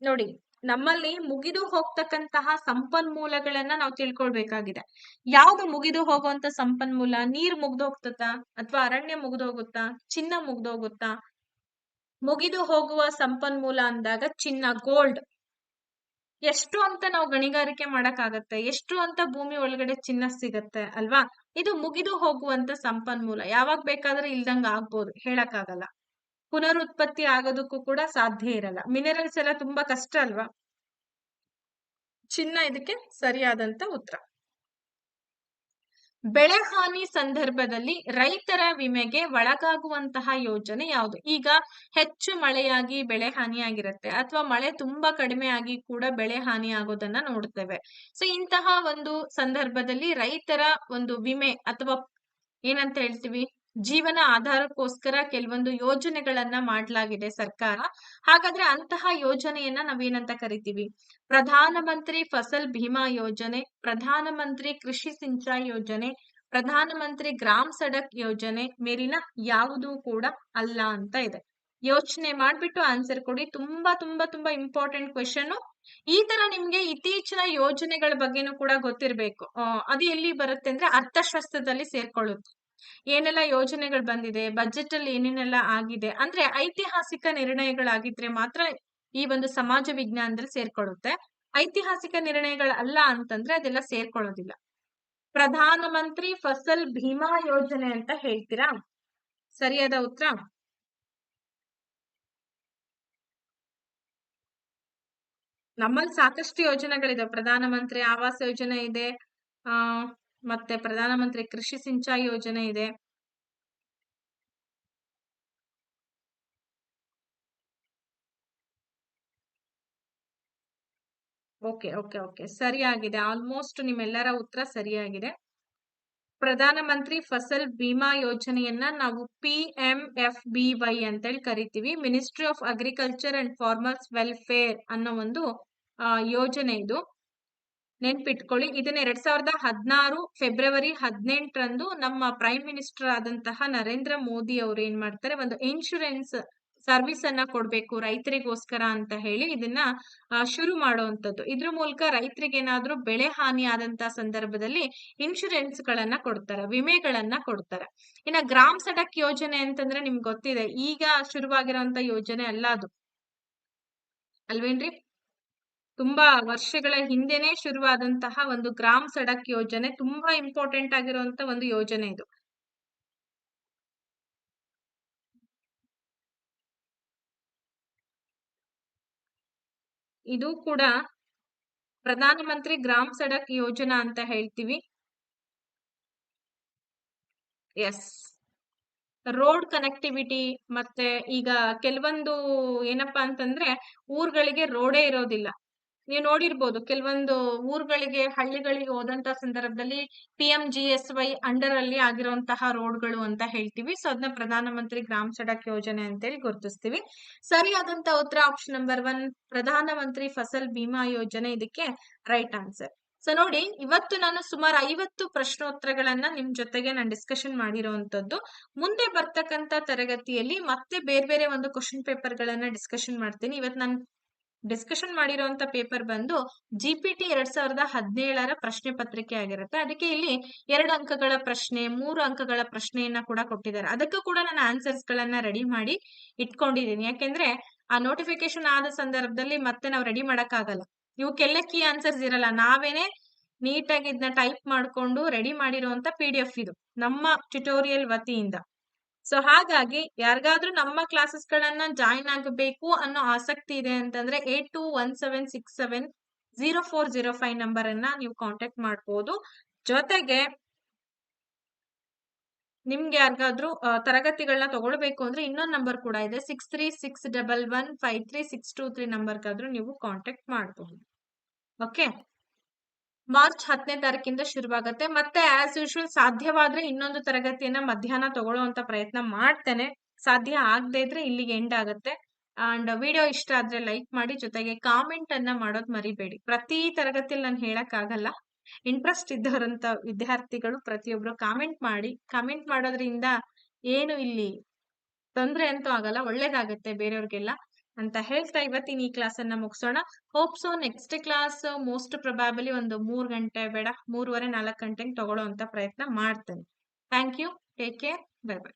ನೋಡಿ, ನಮ್ಮಲ್ಲಿ ಮುಗಿದು ಹೋಗ್ತಕ್ಕಂತಹ ಸಂಪನ್ಮೂಲಗಳನ್ನ ನಾವು ತಿಳ್ಕೊಳ್ಬೇಕಾಗಿದೆ. ಯಾವ್ದು ಮುಗಿದು ಹೋಗುವಂತ ಸಂಪನ್ಮೂಲ? ನೀರ್ ಮುಗ್ದು ಹೋಗ್ತತಾ ಅಥವಾ ಅರಣ್ಯ ಮುಗ್ದು ಹೋಗುತ್ತಾ, ಚಿನ್ನ ಮುಗ್ದು ಹೋಗುತ್ತಾ? ಮುಗಿದು ಹೋಗುವ ಸಂಪನ್ಮೂಲ ಅಂದಾಗ ಚಿನ್ನ, ಗೋಲ್ಡ್. ಎಷ್ಟು ಅಂತ ನಾವು ಗಣಿಗಾರಿಕೆ ಮಾಡಕ್ಕಾಗತ್ತೆ? ಎಷ್ಟು ಅಂತ ಭೂಮಿ ಒಳಗಡೆ ಚಿನ್ನ ಸಿಗತ್ತೆ ಅಲ್ವಾ. ಇದು ಮುಗಿದು ಹೋಗುವಂತ ಸಂಪನ್ಮೂಲ. ಯಾವಾಗ ಬೇಕಾದ್ರೆ ಇಲ್ದಂಗ ಆಗ್ಬೋದು, ಹೇಳಕ್ಕಾಗಲ್ಲ. ಪುನರುತ್ಪತ್ತಿ ಆಗೋದಕ್ಕೂ ಕೂಡ ಸಾಧ್ಯ ಇರಲ್ಲ. ಮಿನರಲ್ಸ್ ಎಲ್ಲ ತುಂಬಾ ಕಷ್ಟ ಅಲ್ವಾ. ಚಿನ್ನ ಇದಕ್ಕೆ ಸರಿಯಾದಂತ ಉತ್ತರ. ಬೆಳೆ ಹಾನಿ ಸಂದರ್ಭದಲ್ಲಿ ರೈತರ ವಿಮೆಗೆ ಒಳಗಾಗುವಂತಹ ಯೋಜನೆ ಯಾವುದು? ಈಗ ಹೆಚ್ಚು ಮಳೆಯಾಗಿ ಬೆಳೆ ಹಾನಿಯಾಗಿರುತ್ತೆ ಅಥವಾ ಮಳೆ ತುಂಬಾ ಕಡಿಮೆ ಆಗಿ ಕೂಡ ಬೆಳೆ ಹಾನಿ ಆಗೋದನ್ನ ನೋಡ್ತೇವೆ. ಸೊ ಇಂತಹ ಒಂದು ಸಂದರ್ಭದಲ್ಲಿ ರೈತರ ಒಂದು ವಿಮೆ ಅಥವಾ ಏನಂತ ಹೇಳ್ತೀವಿ, ಜೀವನ ಆಧಾರಕ್ಕೋಸ್ಕರ ಕೆಲವೊಂದು ಯೋಜನೆಗಳನ್ನ ಮಾಡ್ಲಾಗಿದೆ ಸರ್ಕಾರ. ಹಾಗಾದ್ರೆ ಅಂತಹ ಯೋಜನೆಯನ್ನ ನಾವೇನಂತ ಕರಿತೀವಿ? ಪ್ರಧಾನ ಮಂತ್ರಿ ಫಸಲ್ ಭೀಮಾ ಯೋಜನೆ, ಪ್ರಧಾನ ಮಂತ್ರಿ ಕೃಷಿ ಸಿಂಚಾಯಿ ಯೋಜನೆ, ಪ್ರಧಾನ ಮಂತ್ರಿ ಗ್ರಾಮ್ ಸಡಕ್ ಯೋಜನೆ ಮೇಲಿನ ಯಾವುದು ಕೂಡ ಅಲ್ಲ ಅಂತ ಇದೆ. ಯೋಚನೆ ಮಾಡ್ಬಿಟ್ಟು ಆನ್ಸರ್ ಕೊಡಿ. ತುಂಬಾ ತುಂಬಾ ತುಂಬಾ ಇಂಪಾರ್ಟೆಂಟ್ ಕ್ವೆಶನ್. ಈ ತರ ನಿಮ್ಗೆ ಇತ್ತೀಚಿನ ಯೋಜನೆಗಳ ಬಗ್ಗೆನೂ ಕೂಡ ಗೊತ್ತಿರ್ಬೇಕು. ಅದು ಎಲ್ಲಿ ಬರುತ್ತೆ ಅಂದ್ರೆ ಅರ್ಥಶಾಸ್ತ್ರದಲ್ಲಿ ಸೇರ್ಕೊಳ್ಳುತ್ತೆ. ಏನೆಲ್ಲ ಯೋಜನೆಗಳು ಬಂದಿದೆ, ಬಜೆಟ್ ಅಲ್ಲಿ ಏನೇನೆಲ್ಲ ಆಗಿದೆ ಅಂದ್ರೆ ಐತಿಹಾಸಿಕ ನಿರ್ಣಯಗಳಾಗಿದ್ರೆ ಮಾತ್ರ ಈ ಒಂದು ಸಮಾಜ ವಿಜ್ಞಾನದಲ್ಲಿ ಸೇರ್ಕೊಳ್ಳುತ್ತೆ. ಐತಿಹಾಸಿಕ ನಿರ್ಣಯಗಳಲ್ಲ ಅಂತಂದ್ರೆ ಅದೆಲ್ಲ ಸೇರ್ಕೊಳ್ಳೋದಿಲ್ಲ. ಪ್ರಧಾನ ಮಂತ್ರಿ ಫಸಲ್ ಭೀಮಾ ಯೋಜನೆ ಅಂತ ಹೇಳ್ತೀರಾ? ಸರಿಯಾದ ಉತ್ತರ ನಮ್ಮಲ್ಲಿ ಸಾಕಷ್ಟು ಯೋಜನೆಗಳಿದೆ. ಪ್ರಧಾನ ಮಂತ್ರಿ ಆವಾಸ್ ಯೋಜನೆ ಇದೆ, ಆ ಮತ್ತೆ ಪ್ರಧಾನ ಮಂತ್ರಿ ಕೃಷಿ ಸಿಂಚಾಯಿ ಯೋಜನೆ ಇದೆ. ಓಕೆ ಓಕೆ ಓಕೆ, ಸರಿಯಾಗಿದೆ. ಆಲ್ಮೋಸ್ಟ್ ನಿಮ್ಮೆಲ್ಲರ ಉತ್ತರ ಸರಿಯಾಗಿದೆ. ಪ್ರಧಾನ ಮಂತ್ರಿ ಫಸಲ್ ಭೀಮಾ ಯೋಜನೆಯನ್ನ ನಾವು PMFBY ಅಂತೇಳಿ ಕರಿತೀವಿ. Ministry of agriculture and farmers welfare ಅನ್ನೋ ಒಂದು ಯೋಜನೆ ಇದು. ನೆನ್ಪಿಟ್ಕೊಳ್ಳಿ. ಇದನ್ನ 2016 ಫೆಬ್ರವರಿ 18ರಂದು ನಮ್ಮ ಪ್ರೈಮ್ ಮಿನಿಸ್ಟರ್ ಆದಂತಹ ನರೇಂದ್ರ ಮೋದಿ ಅವರು ಏನ್ ಮಾಡ್ತಾರೆ, ಒಂದು ಇನ್ಶೂರೆನ್ಸ್ ಸರ್ವಿಸ್ ಅನ್ನ ಕೊಡ್ಬೇಕು ರೈತರಿಗೋಸ್ಕರ ಅಂತ ಹೇಳಿ ಇದನ್ನ ಶುರು ಮಾಡುವಂತದ್ದು. ಇದ್ರ ಮೂಲಕ ರೈತರಿಗೆ ಏನಾದ್ರೂ ಬೆಳೆ ಹಾನಿ ಆದಂತಹ ಸಂದರ್ಭದಲ್ಲಿ ಇನ್ಶೂರೆನ್ಸ್ ಗಳನ್ನ ಕೊಡ್ತಾರೆ, ವಿಮೆಗಳನ್ನ ಕೊಡ್ತಾರೆ. ಇನ್ನ ಗ್ರಾಮ್ ಸಡಕ್ ಯೋಜನೆ ಅಂತಂದ್ರೆ ನಿಮ್ಗೆ ಗೊತ್ತಿದೆ, ಈಗ ಶುರುವಾಗಿರುವಂತ ಯೋಜನೆ ಅಲ್ಲ ಅದು, ಅಲ್ವೇನ್ರಿ? ತುಂಬಾ ವರ್ಷಗಳ ಹಿಂದೆನೆ ಶುರುವಾದಂತಹ ಒಂದು ಗ್ರಾಮ್ ಸಡಕ್ ಯೋಜನೆ, ತುಂಬಾ ಇಂಪಾರ್ಟೆಂಟ್ ಆಗಿರುವಂತ ಒಂದು ಯೋಜನೆ ಇದು. ಇದು ಕೂಡ ಪ್ರಧಾನ ಮಂತ್ರಿ ಗ್ರಾಮ್ ಸಡಕ್ ಯೋಜನಾ ಅಂತ ಹೇಳ್ತೀವಿ. Yes, road connectivity. ಮತ್ತೆ ಈಗ ಕೆಲವೊಂದು ಏನಪ್ಪಾ ಅಂತಂದ್ರೆ ಊರ್ಗಳಿಗೆ ರೋಡೇ ಇರೋದಿಲ್ಲ. ನೀವು ನೋಡಿರ್ಬೋದು, ಕೆಲವೊಂದು ಊರುಗಳಿಗೆ ಹಳ್ಳಿಗಳಿಗೆ ಹೋದಂತ ಸಂದರ್ಭದಲ್ಲಿ PMGSY ಅಂಡರ್ ಅಲ್ಲಿ ಆಗಿರುವಂತಹ ರೋಡ್ಗಳು ಅಂತ ಹೇಳ್ತೀವಿ. ಸೊ ಅದನ್ನ ಪ್ರಧಾನ ಮಂತ್ರಿ ಗ್ರಾಮ್ ಸಡಕ್ ಯೋಜನೆ ಅಂತೇಳಿ ಗುರುತಿಸ್ತೀವಿ. ಸರಿಯಾದಂತ ಉತ್ತರ ಆಪ್ಷನ್ ನಂಬರ್ 1, ಪ್ರಧಾನ ಮಂತ್ರಿ ಫಸಲ್ ಭೀಮಾ ಯೋಜನೆ ಇದಕ್ಕೆ ರೈಟ್ ಆನ್ಸರ್. ಸೊ ನೋಡಿ, ಇವತ್ತು ನಾನು ಸುಮಾರು 50 ಪ್ರಶ್ನೋತ್ತರಗಳನ್ನ ನಿಮ್ ಜೊತೆಗೆ ನಾನು ಡಿಸ್ಕಷನ್ ಮಾಡಿರುವಂತದ್ದು. ಮುಂದೆ ಬರ್ತಕ್ಕಂತ ತರಗತಿಯಲ್ಲಿ ಮತ್ತೆ ಬೇರೆ ಬೇರೆ ಒಂದು ಕ್ವಶನ್ ಪೇಪರ್ ಗಳನ್ನ ಡಿಸ್ಕಷನ್ ಮಾಡ್ತೀನಿ. ಇವತ್ತು ನಾನು ಡಿಸ್ಕಷನ್ ಮಾಡಿರುವಂತ ಪೇಪರ್ ಬಂದು GPT 2017ರ ಪ್ರಶ್ನೆ ಪತ್ರಿಕೆ ಆಗಿರುತ್ತೆ. ಅದಕ್ಕೆ ಇಲ್ಲಿ 2 ಅಂಕಗಳ ಪ್ರಶ್ನೆ, 3 ಅಂಕಗಳ ಪ್ರಶ್ನೆಯನ್ನ ಕೂಡ ಕೊಟ್ಟಿದ್ದಾರೆ. ಅದಕ್ಕೂ ಕೂಡ ನಾನು ಆನ್ಸರ್ಸ್ ಗಳನ್ನ ರೆಡಿ ಮಾಡಿ ಇಟ್ಕೊಂಡಿದ್ದೀನಿ. ಯಾಕೆಂದ್ರೆ ಆ ನೋಟಿಫಿಕೇಶನ್ ಆದ ಸಂದರ್ಭದಲ್ಲಿ ಮತ್ತೆ ನಾವು ರೆಡಿ ಮಾಡಕ್ ಆಗಲ್ಲ. ಇವಕ್ಕೆಲ್ಲ ಕೀ ಆನ್ಸರ್ಸ್ ಇರಲ್ಲ. ನಾವೇನೆ ನೀಟಾಗಿ ಇದನ್ನ ಟೈಪ್ ಮಾಡ್ಕೊಂಡು ರೆಡಿ ಮಾಡಿರುವಂತ PDF ಇದು ನಮ್ಮ ಟ್ಯುಟೋರಿಯಲ್ ವತಿಯಿಂದ. ಸೊ ಹಾಗಾಗಿ ಯಾರಿಗಾದ್ರೂ ನಮ್ಮ ಕ್ಲಾಸಸ್ ಗಳನ್ನ ಜಾಯಿನ್ ಆಗಬೇಕು ಅನ್ನೋ ಆಸಕ್ತಿ ಇದೆ ಅಂತಂದ್ರೆ 8217670405 ನಂಬರ್ ಅನ್ನ ನೀವು ಕಾಂಟ್ಯಾಕ್ಟ್ ಮಾಡಬಹುದು. ಜೊತೆಗೆ ನಿಮ್ಗೆ ಯಾರಿಗಾದ್ರೂ ತರಗತಿಗಳನ್ನ ತಗೊಳ್ಬೇಕು ಅಂದ್ರೆ ಇನ್ನೊಂದು ನಂಬರ್ ಕೂಡ ಇದೆ, 6361153623 ನಂಬರ್ಗಾದ್ರೂ ನೀವು ಕಾಂಟ್ಯಾಕ್ಟ್ ಮಾಡಬಹುದು. ಓಕೆ, ಮಾರ್ಚ್ 10ನೇ ತಾರೀಕಿಂದ ಶುರುವಾಗುತ್ತೆ. ಮತ್ತೆ ಆಸ್ ಯೂಶುವಲ್ ಸಾಧ್ಯವಾದ್ರೆ ಇನ್ನೊಂದು ತರಗತಿಯನ್ನ ಮಧ್ಯಾಹ್ನ ತಗೊಳ್ಳುವಂತ ಪ್ರಯತ್ನ ಮಾಡ್ತೇನೆ. ಸಾಧ್ಯ ಆಗದೆ ಇದ್ರೆ ಇಲ್ಲಿಗೆ ಎಂಡ್ ಆಗುತ್ತೆ. ಅಂಡ್ ವಿಡಿಯೋ ಇಷ್ಟ ಆದ್ರೆ ಲೈಕ್ ಮಾಡಿ, ಜೊತೆಗೆ ಕಾಮೆಂಟ್ ಅನ್ನ ಮಾಡೋದ್ ಮರಿಬೇಡಿ. ಪ್ರತಿ ತರಗತಿಯಲ್ಲಿ ನಾನು ಹೇಳಕ್ ಆಗಲ್ಲ. ಇಂಟ್ರೆಸ್ಟ್ ಇದ್ದವರಂತ ವಿದ್ಯಾರ್ಥಿಗಳು ಪ್ರತಿಯೊಬ್ರು ಕಾಮೆಂಟ್ ಮಾಡಿ. ಕಾಮೆಂಟ್ ಮಾಡೋದ್ರಿಂದ ಏನು ಇಲ್ಲಿ ತೊಂದ್ರೆ ಅಂತೂ ಆಗಲ್ಲ, ಒಳ್ಳೇದಾಗತ್ತೆ ಬೇರೆಯವ್ರಿಗೆಲ್ಲ ಅಂತ ಹೇಳ್ತಾ ಇವತ್ತಿನ ಈ ಕ್ಲಾಸ್ ಅನ್ನ ಮುಗಿಸೋಣ. Hope so next class most probably ಒಂದು 3 ಗಂಟೆ ಬೇಡ, 3:30 4 ಗಂಟೆಗೆ ತಗೊಳ್ಳೋ ಅಂತ ಪ್ರಯತ್ನ ಮಾಡ್ತೇನೆ. Thank you, take care, bye by.